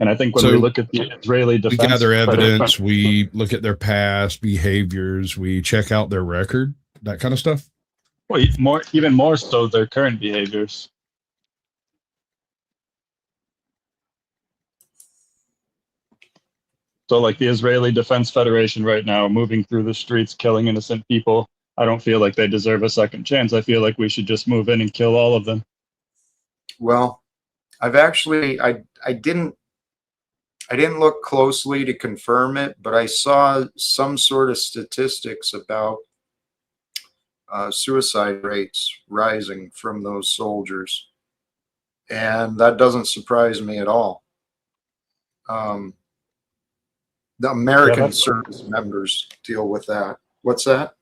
And I think when we look at the Israeli defense, we gather evidence, we look at their past behaviors, we check out their record, that kind of stuff. Well, even more so their current behaviors. So, like, the Israeli Defense Federation right now, moving through the streets, killing innocent people, I don't feel like they deserve a second chance. I feel like we should just move in and kill all of them. Well, I've actually, I didn't look closely to confirm it, but I saw some sort of statistics about suicide rates rising from those soldiers. And that doesn't surprise me at all. The American service members deal with that. What's that?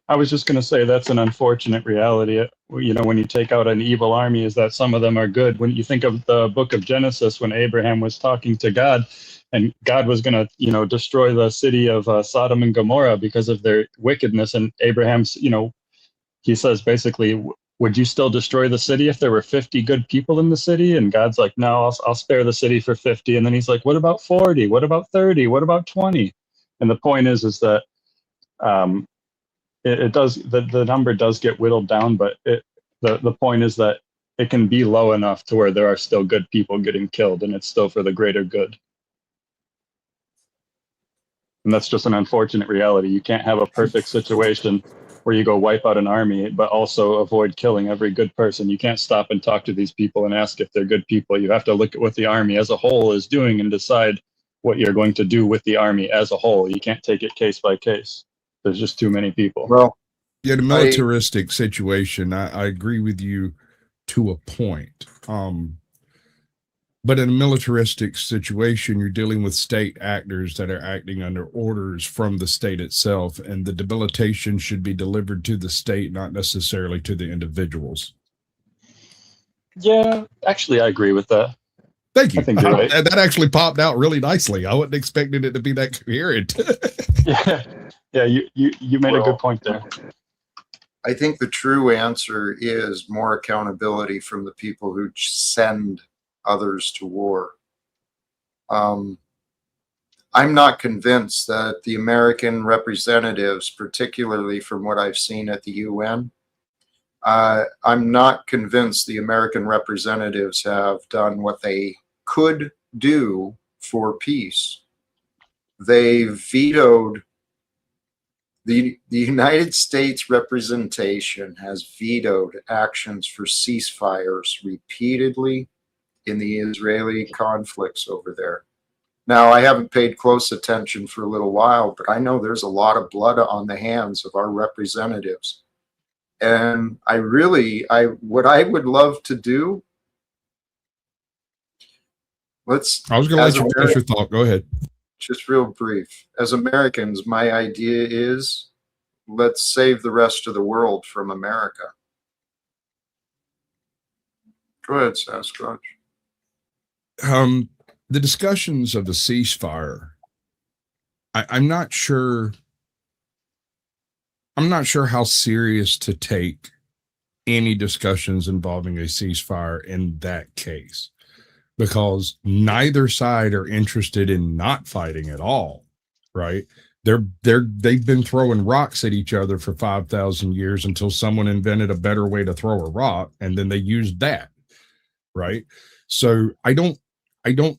I was just going to say that's an unfortunate reality. You know, when you take out an evil army, is that some of them are good. When you think of the book of Genesis, when Abraham was talking to God, and God was going to, destroy the city of Sodom and Gomorrah because of their wickedness, and Abraham's, he says basically, would you still destroy the city if there were 50 good people in the city? And God's like, no, I'll spare the city for 50. And then he's like, what about 40? What about 30? What about 20? And the point is that it does, the number does get whittled down, but the point is that it can be low enough to where there are still good people getting killed, and it's still for the greater good. And that's just an unfortunate reality. You can't have a perfect situation where you go wipe out an army, but also avoid killing every good person. You can't stop and talk to these people and ask if they're good people. You have to look at what the army as a whole is doing and decide what you're going to do with the army as a whole. You can't take it case by case. There's just too many people. Well, yeah, the militaristic situation, I agree with you to a point. But in a militaristic situation, you're dealing with state actors that are acting under orders from the state itself, and the debilitation should be delivered to the state, not necessarily to the individuals. Yeah, actually, I agree with that. Thank you. I think you're right. That actually popped out really nicely. I wasn't expecting it to be that coherent. Yeah, you made a good point there. I think the true answer is more accountability from the people who send others to war. I'm not convinced that the American representatives, particularly from what I've seen at the UN, I'm not convinced the American representatives have done what they could do for peace. They vetoed the United States representation has vetoed actions for ceasefires repeatedly in the Israeli conflicts over there. Now, I haven't paid close attention for a little while, but I know there's a lot of blood on the hands of our representatives. And what I would love to do, I was going to let you finish your thought. Go ahead. Just real brief. As Americans, my idea is let's save the rest of the world from America. Go ahead, Sasquatch. The discussions of the ceasefire, I'm not sure how serious to take any discussions involving a ceasefire in that case, because neither side are interested in not fighting at all, right? They've been throwing rocks at each other for 5,000 years until someone invented a better way to throw a rock, and then they used that, right? So I don't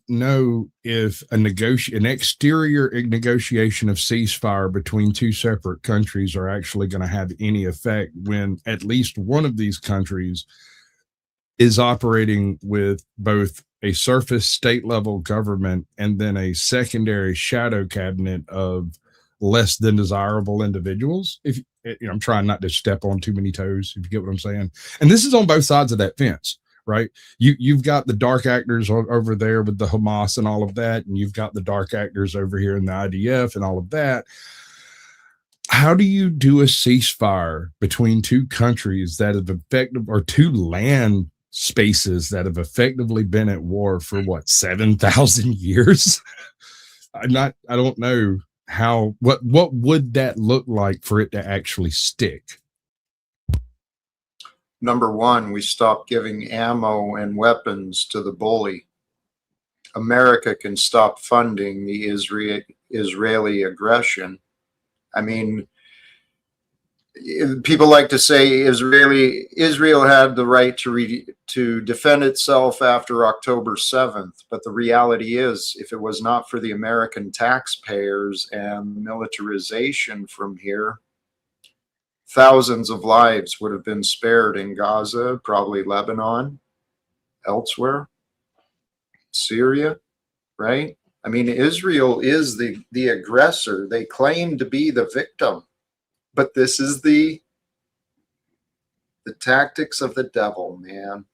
know if an exterior negotiation of ceasefire between two separate countries are actually going to have any effect when at least one of these countries is operating with both a surface state level government and then a secondary shadow cabinet of less than desirable individuals. If I'm trying not to step on too many toes, if you get what I'm saying. And this is on both sides of that fence, right? You've got the dark actors over there with the Hamas and all of that, and you've got the dark actors over here in the IDF and all of that. How do you do a ceasefire between two countries that have effective, or two land spaces that have effectively been at war for what, 7,000 years? I don't know what would that look like for it to actually stick? Number one, we stop giving ammo and weapons to the bully. America can stop funding the Israeli aggression. I mean, people like to say Israel had the right to defend itself after October 7th, but the reality is, if it was not for the American taxpayers and militarization from here, thousands of lives would have been spared in Gaza, probably Lebanon, elsewhere, Syria, right? I mean, Israel is the aggressor. They claim to be the victim. But this is the tactics of the devil, man.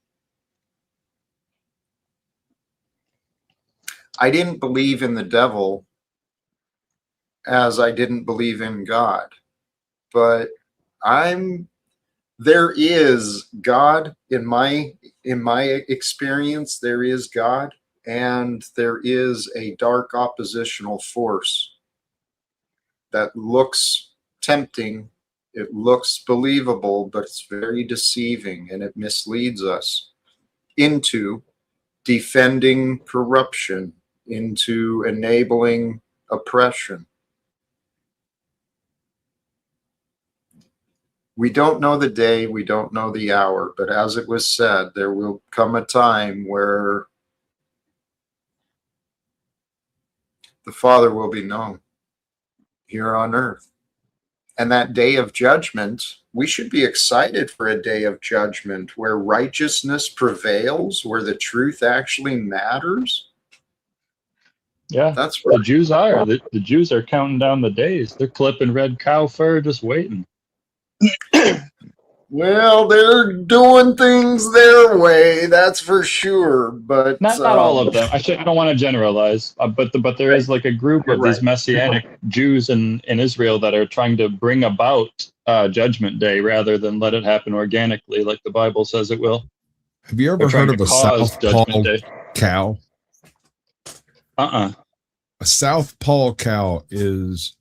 I didn't believe in the devil as I didn't believe in God. But there is God in my experience. There is God, and there is a dark oppositional force that looks tempting, it looks believable, but it's very deceiving, and it misleads us into defending corruption, into enabling oppression. We don't know the day, we don't know the hour, but as it was said, there will come a time where the Father will be known here on earth. And that day of judgment, we should be excited for a day of judgment where righteousness prevails, where the truth actually matters. Yeah, that's what the Jews are. The Jews are counting down the days. They're clipping red cow fur, just waiting. Well, they're doing things their way, that's for sure. But not all of them. I don't want to generalize, but there is like a group of these messianic Jews in Israel that are trying to bring about Judgment Day rather than let it happen organically, like the Bible says it will. Have you ever heard of a Southpaw cow? A Southpaw cow is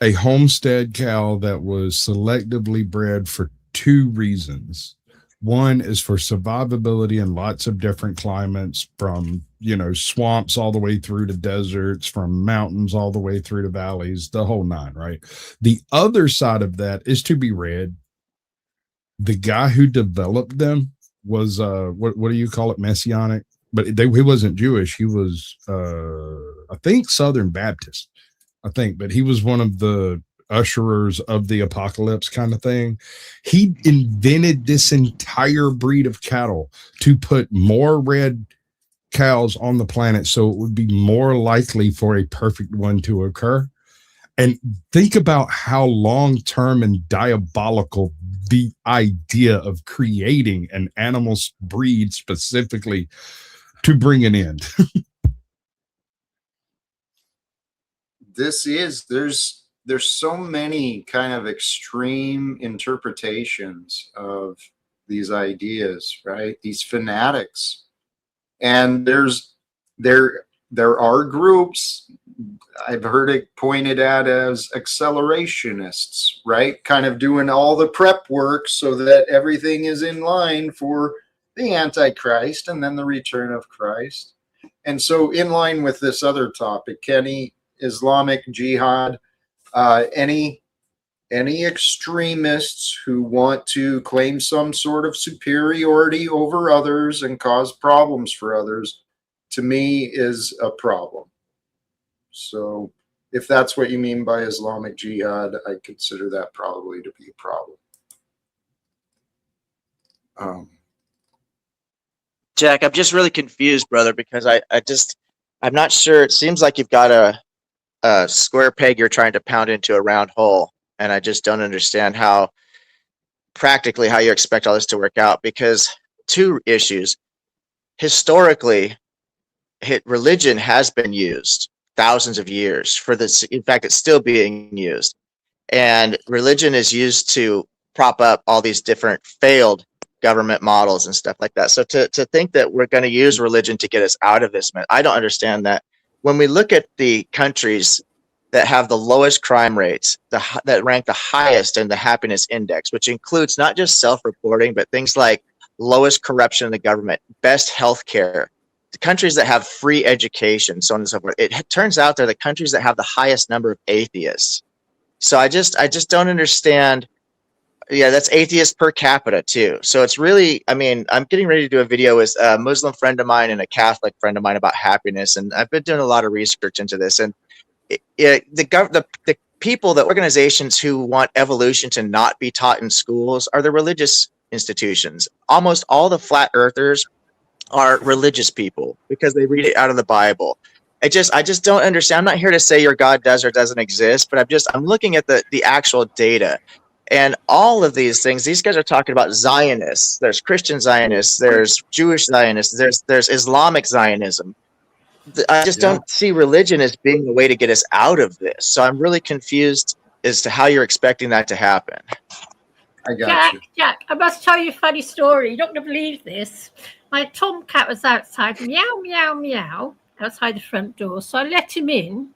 a homestead cow that was selectively bred for two reasons. One is for survivability in lots of different climates, from swamps all the way through to deserts, from mountains all the way through to valleys, the whole nine, right? The other side of that is to be read. The guy who developed them was what do you call it, messianic? But he wasn't Jewish. He was I think Southern Baptist, but he was one of the usherers of the apocalypse kind of thing. He invented this entire breed of cattle to put more red cows on the planet so it would be more likely for a perfect one to occur. And think about how long-term and diabolical the idea of creating an animal breed specifically to bring an end. There's so many kind of extreme interpretations of these ideas, right? These fanatics. And there are groups, I've heard it pointed at as accelerationists, right? Kind of doing all the prep work so that everything is in line for the Antichrist and then the return of Christ. And so in line with this other topic, Kenny, Islamic Jihad, any extremists who want to claim some sort of superiority over others and cause problems for others, to me, is a problem. So if that's what you mean by Islamic Jihad, I consider that probably to be a problem. Jack, I'm just really confused, brother, because I'm not sure. It seems like you've got square peg you're trying to pound into a round hole, and I just don't understand how practically how you expect all this to work out. Because two issues: historically, religion has been used thousands of years for this. In fact, it's still being used, and religion is used to prop up all these different failed government models and stuff like that. So to think that we're going to use religion to get us out of this, I don't understand that. When we look at the countries that have the lowest crime rates, that rank the highest in the happiness index, which includes not just self-reporting, but things like lowest corruption in the government, best healthcare, the countries that have free education, so on and so forth. It turns out they're the countries that have the highest number of atheists. So I just don't understand. Yeah, that's atheists per capita too. So it's really, I mean, I'm getting ready to do a video with a Muslim friend of mine and a Catholic friend of mine about happiness, and I've been doing a lot of research into this. And the people, the organizations who want evolution to not be taught in schools are the religious institutions. Almost all the flat earthers are religious people because they read it out of the Bible. I just don't understand. I'm not here to say your God does or doesn't exist, but I'm looking at the actual data. And all of these things, these guys are talking about Zionists. There's Christian Zionists, there's Jewish Zionists, there's Islamic Zionism. I just don't see religion as being the way to get us out of this. So I'm really confused as to how you're expecting that to happen. I got you. Jack, I must tell you a funny story. You're not going to believe this. My tomcat was outside, meow, meow, meow, outside the front door. So I let him in,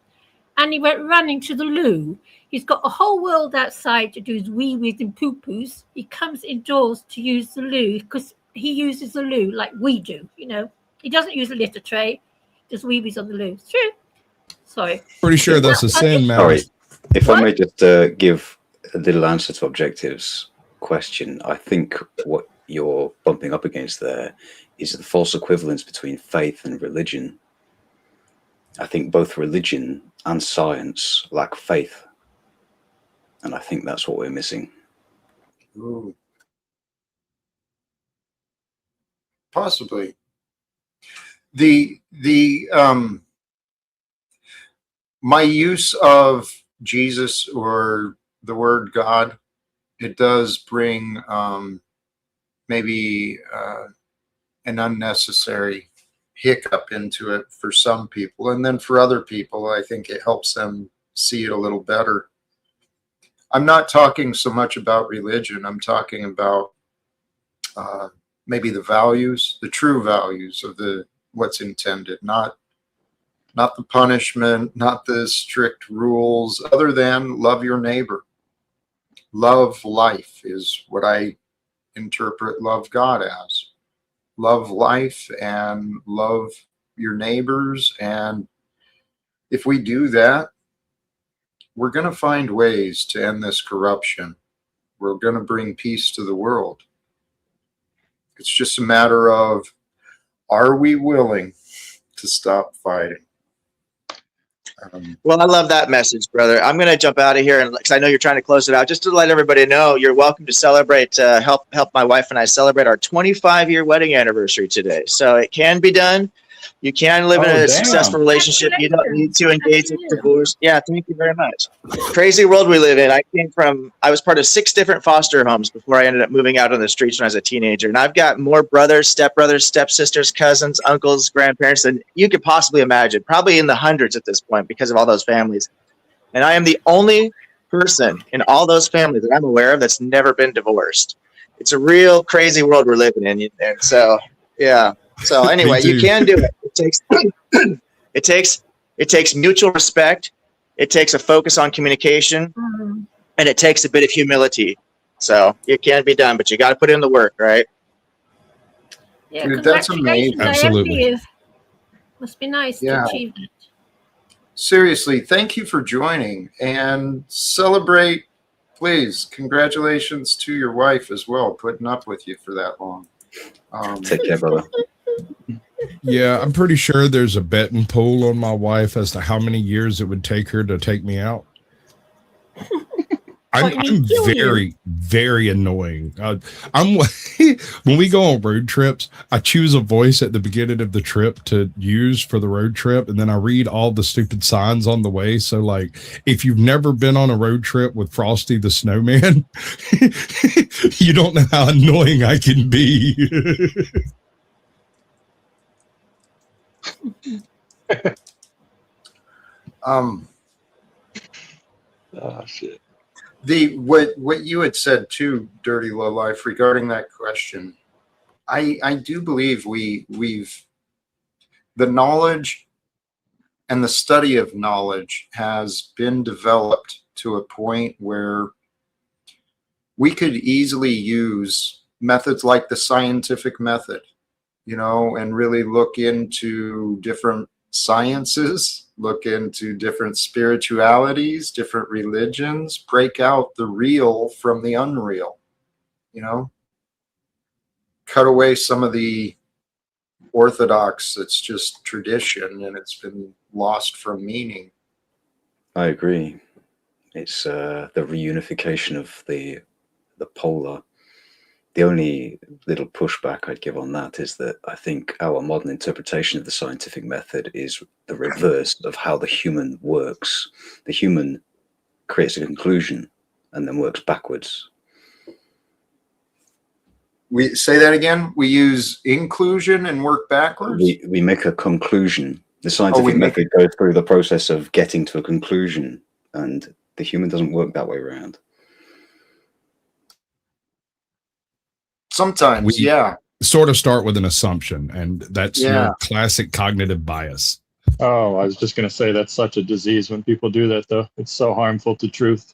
and he went running to the loo. He's got a whole world outside to do his wee-wees and poo-poos. He comes indoors to use the loo because he uses the loo like we do, you know. He doesn't use a litter tray, just wee-wees on the loo. It's true. Sorry. Pretty sure that's a sin, man. Sorry, if I may just give a little answer to Objective's question. I think what you're bumping up against there is the false equivalence between faith and religion. I think both religion and science lack faith. And I think that's what we're missing. Ooh. Possibly. My use of Jesus or the word God, it does bring maybe an unnecessary hiccup into it for some people. And then for other people, I think it helps them see it a little better. I'm not talking so much about religion. I'm talking about maybe the values, the true values of what's intended, not the punishment, not the strict rules, other than love your neighbor. Love life is what I interpret love God as. Love life and love your neighbors. And if we do that, we're going to find ways to end this corruption. We're going to bring peace to the world. It's just a matter of, are we willing to stop fighting? Well, I love that message, brother. I'm going to jump out of here, and because I know you're trying to close it out, just to let everybody know, you're welcome to celebrate, help my wife and I celebrate our 25-year wedding anniversary today. So it can be done. You can live in a successful relationship. You don't need to engage in divorce. Yeah, thank you very much. Crazy world we live in. I was part of 6 different foster homes before I ended up moving out on the streets when I was a teenager. And I've got more brothers, stepsisters, cousins, uncles, grandparents than you could possibly imagine. Probably in the hundreds at this point because of all those families. And I am the only person in all those families that I'm aware of that's never been divorced. It's a real crazy world we're living in. And so, yeah. So anyway, you can do it. It takes mutual respect. It takes a focus on communication, and it takes a bit of humility. So it can be done, but you got to put in the work, right? Yeah, dude, that's amazing. Absolutely. Must be nice to achieve that. Seriously, thank you for joining and celebrate. Please, congratulations to your wife as well, putting up with you for that long. Take care, brother. Yeah, I'm pretty sure there's a betting pool on my wife as to how many years it would take her to take me out. I'm very, very annoying. I'm when we go on road trips, I choose a voice at the beginning of the trip to use for the road trip, and then I read all the stupid signs on the way. So, like, if you've never been on a road trip with Frosty the Snowman, you don't know how annoying I can be. Oh shit. What you had said too, Dirty Low Life, regarding that question, I do believe we've the knowledge and the study of knowledge has been developed to a point where we could easily use methods like the scientific method, and really look into different sciences, look into different spiritualities, different religions, break out the real from the unreal, cut away some of the orthodox that's just tradition and it's been lost from meaning. I agree. It's the reunification of the polar. The only little pushback I'd give on that is that I think our modern interpretation of the scientific method is the reverse of how the human works. The human creates a conclusion and then works backwards. We say that again. We use inclusion and work backwards. We make a conclusion. The scientific method goes through the process of getting to a conclusion, and the human doesn't work that way around. Sometimes, we sort of start with an assumption, and that's your classic cognitive bias. Oh, I was just going to say that's such a disease when people do that, though. It's so harmful to truth.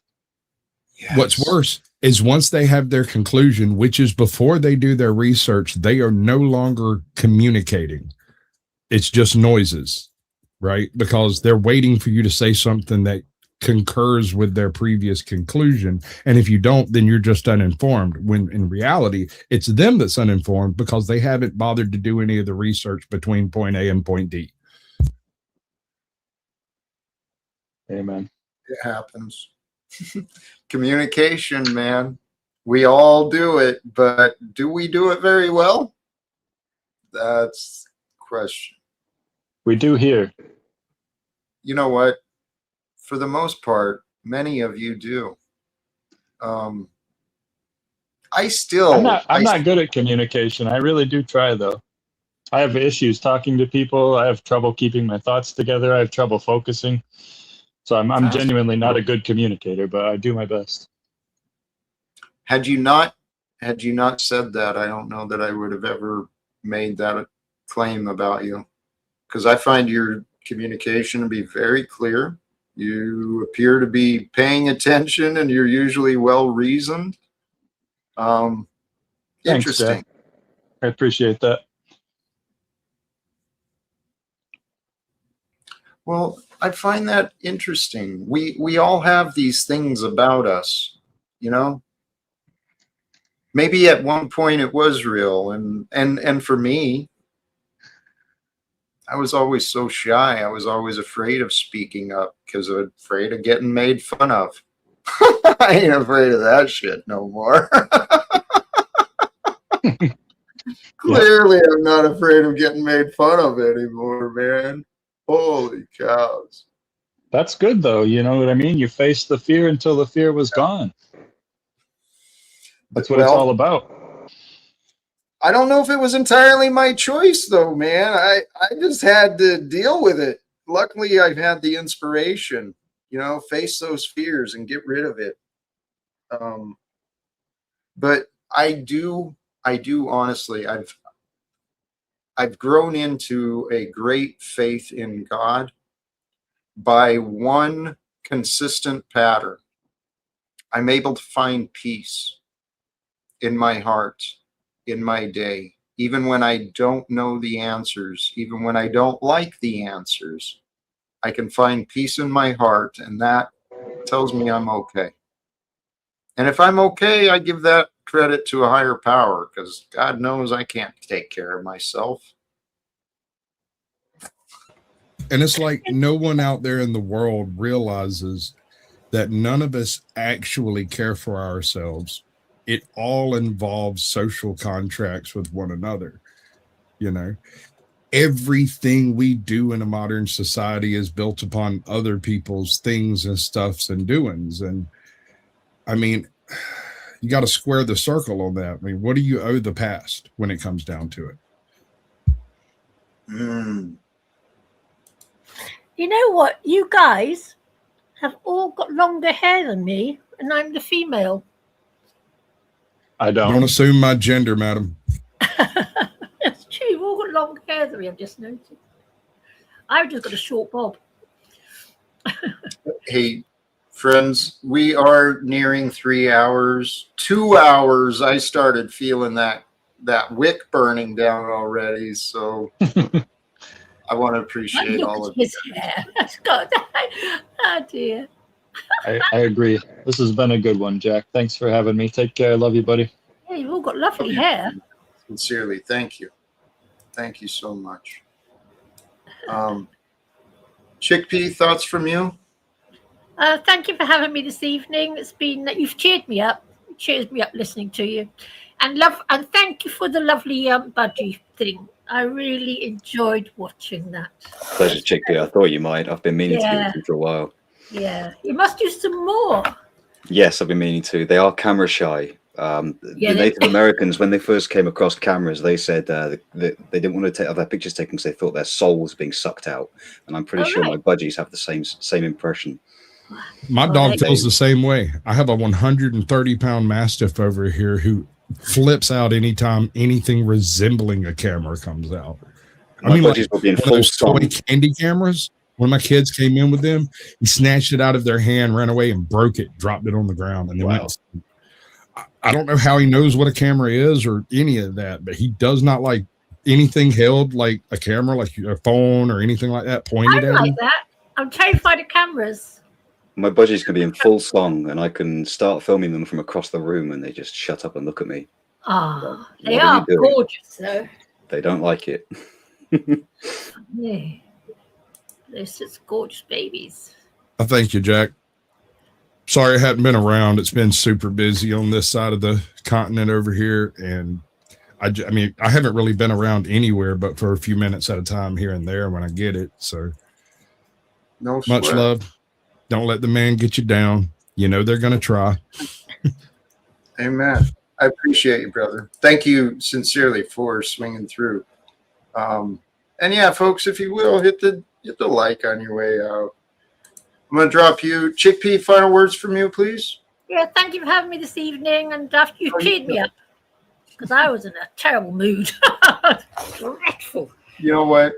Yes. What's worse is once they have their conclusion, which is before they do their research, they are no longer communicating. It's just noises, right? Because they're waiting for you to say something that concurs with their previous conclusion. And if you don't, then you're just uninformed, when in reality, it's them that's uninformed because they haven't bothered to do any of the research between point A and point D. Amen. It happens. Communication, man. We all do it, but do we do it very well? That's the question. We do here. You know what? For the most part, many of you do. I'm not good at communication. I really do try, though. I have issues talking to people. I have trouble keeping my thoughts together. I have trouble focusing. So I'm genuinely not a good communicator, but I do my best. Had you not said that, I don't know that I would have ever made that claim about you, because I find your communication to be very clear. You appear to be paying attention, and you're usually well reasoned. Interesting. Thanks, I appreciate that. Well, I find that interesting. We all have these things about us, Maybe at one point it was real, and for me, I was always so shy. I was always afraid of speaking up because I was afraid of getting made fun of. I ain't afraid of that shit no more. Clearly, I'm not afraid of getting made fun of anymore, man. Holy cows. That's good, though. You know what I mean? You faced the fear until the fear was gone. That's what it's all about. I don't know if it was entirely my choice, though, man. I just had to deal with it. Luckily, I've had the inspiration, face those fears and get rid of it. But I do honestly, I've grown into a great faith in God by one consistent pattern. I'm able to find peace in my heart, in my day, even when I don't know the answers, even when I don't like the answers. I can find peace in my heart, and that tells me I'm okay. And if I'm okay, I give that credit to a higher power, because God knows I can't take care of myself. And it's like no one out there in the world realizes that none of us actually care for ourselves. It all involves social contracts with one another. You know, everything we do in a modern society is built upon other people's things and stuffs and doings. And I mean, you got to square the circle on that. I mean, what do you owe the past when it comes down to it? You know what? You guys have all got longer hair than me, and I'm the female. I don't. Don't assume my gender, madam. That's true. You've all got longer hair than me. I've just noticed. I've just got a short bob. Hey, friends, we are nearing 3 hours. 2 hours, I started feeling that wick burning down already. So I want to appreciate all of his hair. That's good. Oh dear. I agree. This has been a good one, Jack. Thanks for having me. Take care. Love you, buddy. Yeah, you've all got lovely hair. Sincerely, thank you. Thank you so much. Chickpea, thoughts from you? Thank you for having me this evening. It's been you've cheered me up. It cheers me up listening to you, and thank you for the lovely budgie thing. I really enjoyed watching that. Pleasure, Chickpea. I thought you might. I've been meaning to give it to you for a while. Yeah, you must do some more. Yes, I've been meaning to. They are camera shy. The Native Americans, when they first came across cameras, they said that they didn't want to have their pictures taken because they thought their soul was being sucked out. And I'm pretty sure my budgies have the same impression. My dog feels the same way. I have a 130-pound Mastiff over here who flips out anytime anything resembling a camera comes out. My budgies will be in full song. Toy candy cameras. When my kids came in with them, he snatched it out of their hand, ran away, and broke it, dropped it on the ground, and then went to sleep. I don't know how he knows what a camera is or any of that, but he does not like anything held like a camera, like a phone or anything like that pointed at him. That. I'm terrified of cameras. My budgies can be in full song, and I can start filming them from across the room, and they just shut up and look at me. Ah, they are gorgeous, though. They don't like it. Yeah, they're such gorgeous babies. I thank you, Jack. Sorry I hadn't been around. It's been super busy on this side of the continent over here, and I mean, I haven't really been around anywhere but for a few minutes at a time here and there when I get it. So, no much sweat. love. Don't let the man get you down. You know they're gonna try. Amen. I appreciate you, brother. Thank you sincerely for swinging through. And yeah, folks, if you will, hit the like on your way out. I'm gonna drop you, Chickpea. Final words from you, please. Yeah, thank you for having me this evening, and after you cheered me up because I was in a terrible mood. Dreadful. You know what?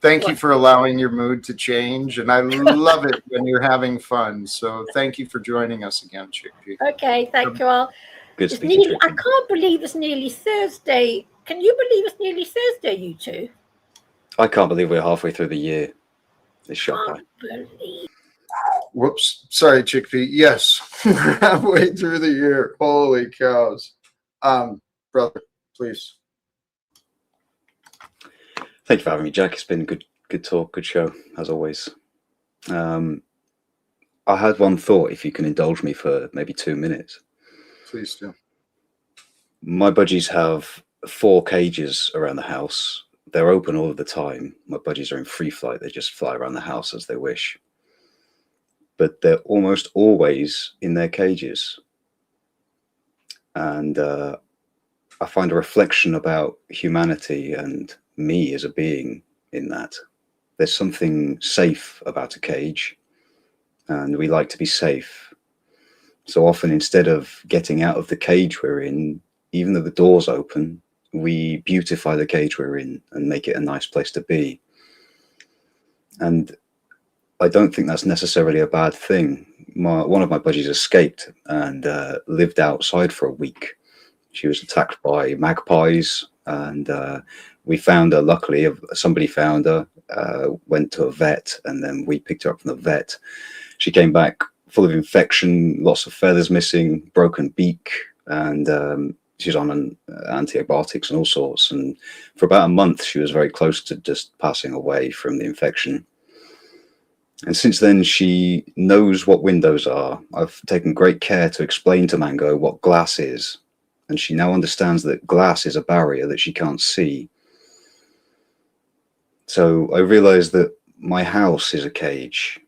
Thank you for allowing your mood to change, and I love it when you're having fun. So thank you for joining us again, Chickpea. Okay, thank you all. Good I can't believe it's nearly Thursday. Can you believe it's nearly Thursday, you two? I can't believe we're halfway through the year. It's shocking. Whoops. Sorry, Chickpea. Yes, we're halfway through the year. Holy cows. Brother, please. Thank you for having me, Jack. It's been a good talk, good show, as always. I had one thought, if you can indulge me for maybe 2 minutes. Please do. My budgies have 4 cages around the house. They're open all of the time. My budgies are in free flight. They just fly around the house as they wish. But they're almost always in their cages. And I find a reflection about humanity and me as a being in that. There's something safe about a cage, and we like to be safe. So often, instead of getting out of the cage we're in, even though the door's open, we beautify the cage we're in and make it a nice place to be. And I don't think that's necessarily a bad thing. One of my budgies escaped and lived outside for a week. She was attacked by magpies, and we found her. Luckily, somebody found her, went to a vet, and then we picked her up from the vet. She came back full of infection, lots of feathers missing, broken beak, and she's on antibiotics and all sorts. And for about a month, she was very close to just passing away from the infection. And since then, she knows what windows are. I've taken great care to explain to Mango what glass is. And she now understands that glass is a barrier that she can't see. So I realized that my house is a cage.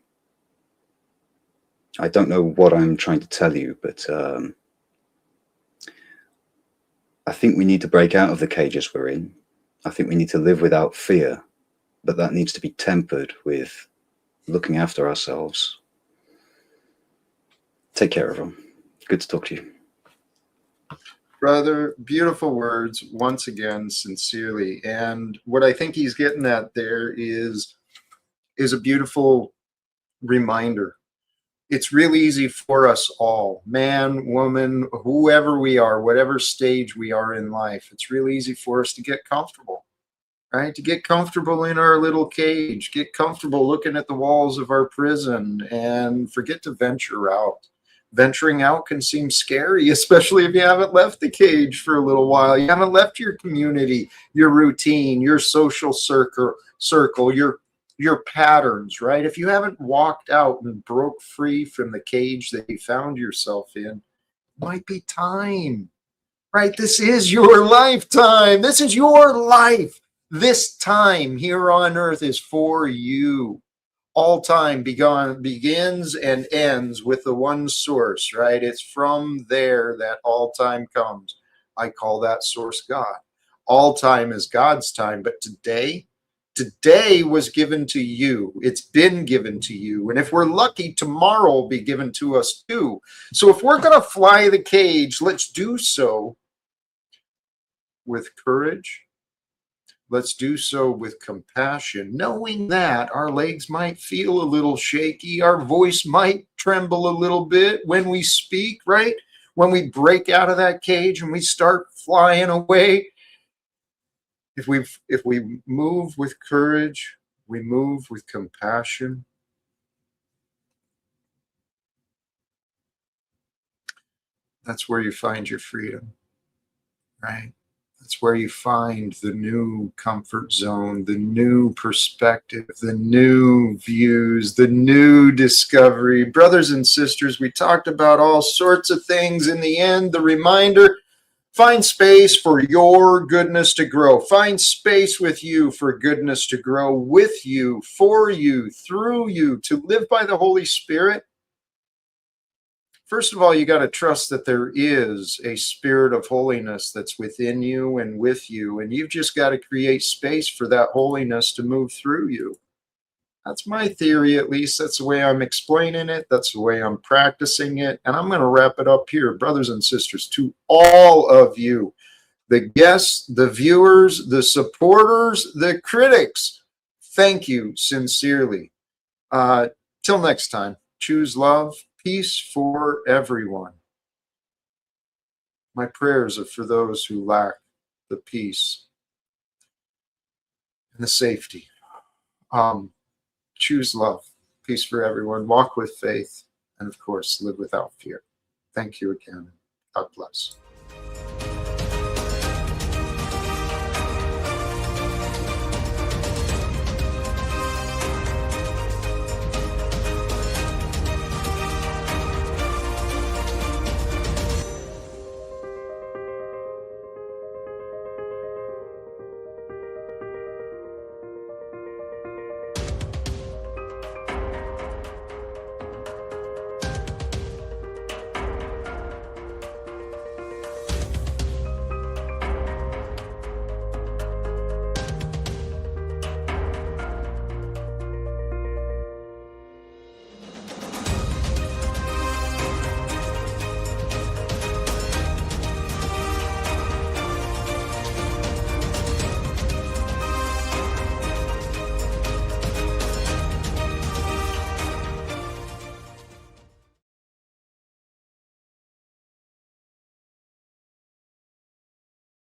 I don't know what I'm trying to tell you, but I think we need to break out of the cages we're in. I think we need to live without fear, but that needs to be tempered with looking after ourselves. Take care, everyone. Good to talk to you. Brother, beautiful words once again, sincerely. And what I think he's getting at there is a beautiful reminder. It's really easy for us all, man, woman, whoever we are, whatever stage we are in life. It's really easy for us to get comfortable, right? To get comfortable in our little cage, get comfortable looking at the walls of our prison and forget to venture out. Venturing out can seem scary, especially if you haven't left the cage for a little while. You haven't left your community, your routine, your social circle, your patterns, right? If you haven't walked out and broke free from the cage that you found yourself in, it might be time, right? This is your lifetime. This is your life. This time here on earth is for you. All time begins and ends with the one source, right? It's from there that all time comes. I call that source God. All time is God's time, but today was given to you. It's been given to you. And if we're lucky, tomorrow will be given to us too. So if we're going to fly the cage, let's do so with courage. Let's do so with compassion, knowing that our legs might feel a little shaky, our voice might tremble a little bit when we speak, right? When we break out of that cage and we start flying away. If we move with courage, we move with compassion. That's where you find your freedom, right? That's where you find the new comfort zone, the new perspective, the new views, the new discovery. Brothers and sisters, we talked about all sorts of things. In the end, the reminder, find space for your goodness to grow. Find space with you for goodness to grow with you, for you, through you, to live by the Holy Spirit. First of all, you got to trust that there is a spirit of holiness that's within you and with you, and you've just got to create space for that holiness to move through you. That's my theory, at least. That's the way I'm explaining it. That's the way I'm practicing it. And I'm going to wrap it up here, brothers and sisters, to all of you, the guests, the viewers, the supporters, the critics. Thank you sincerely. Till next time, choose love. Peace for everyone. My prayers are for those who lack the peace and the safety. Choose love. Peace for everyone. Walk with faith. And of course, live without fear. Thank you again. God bless.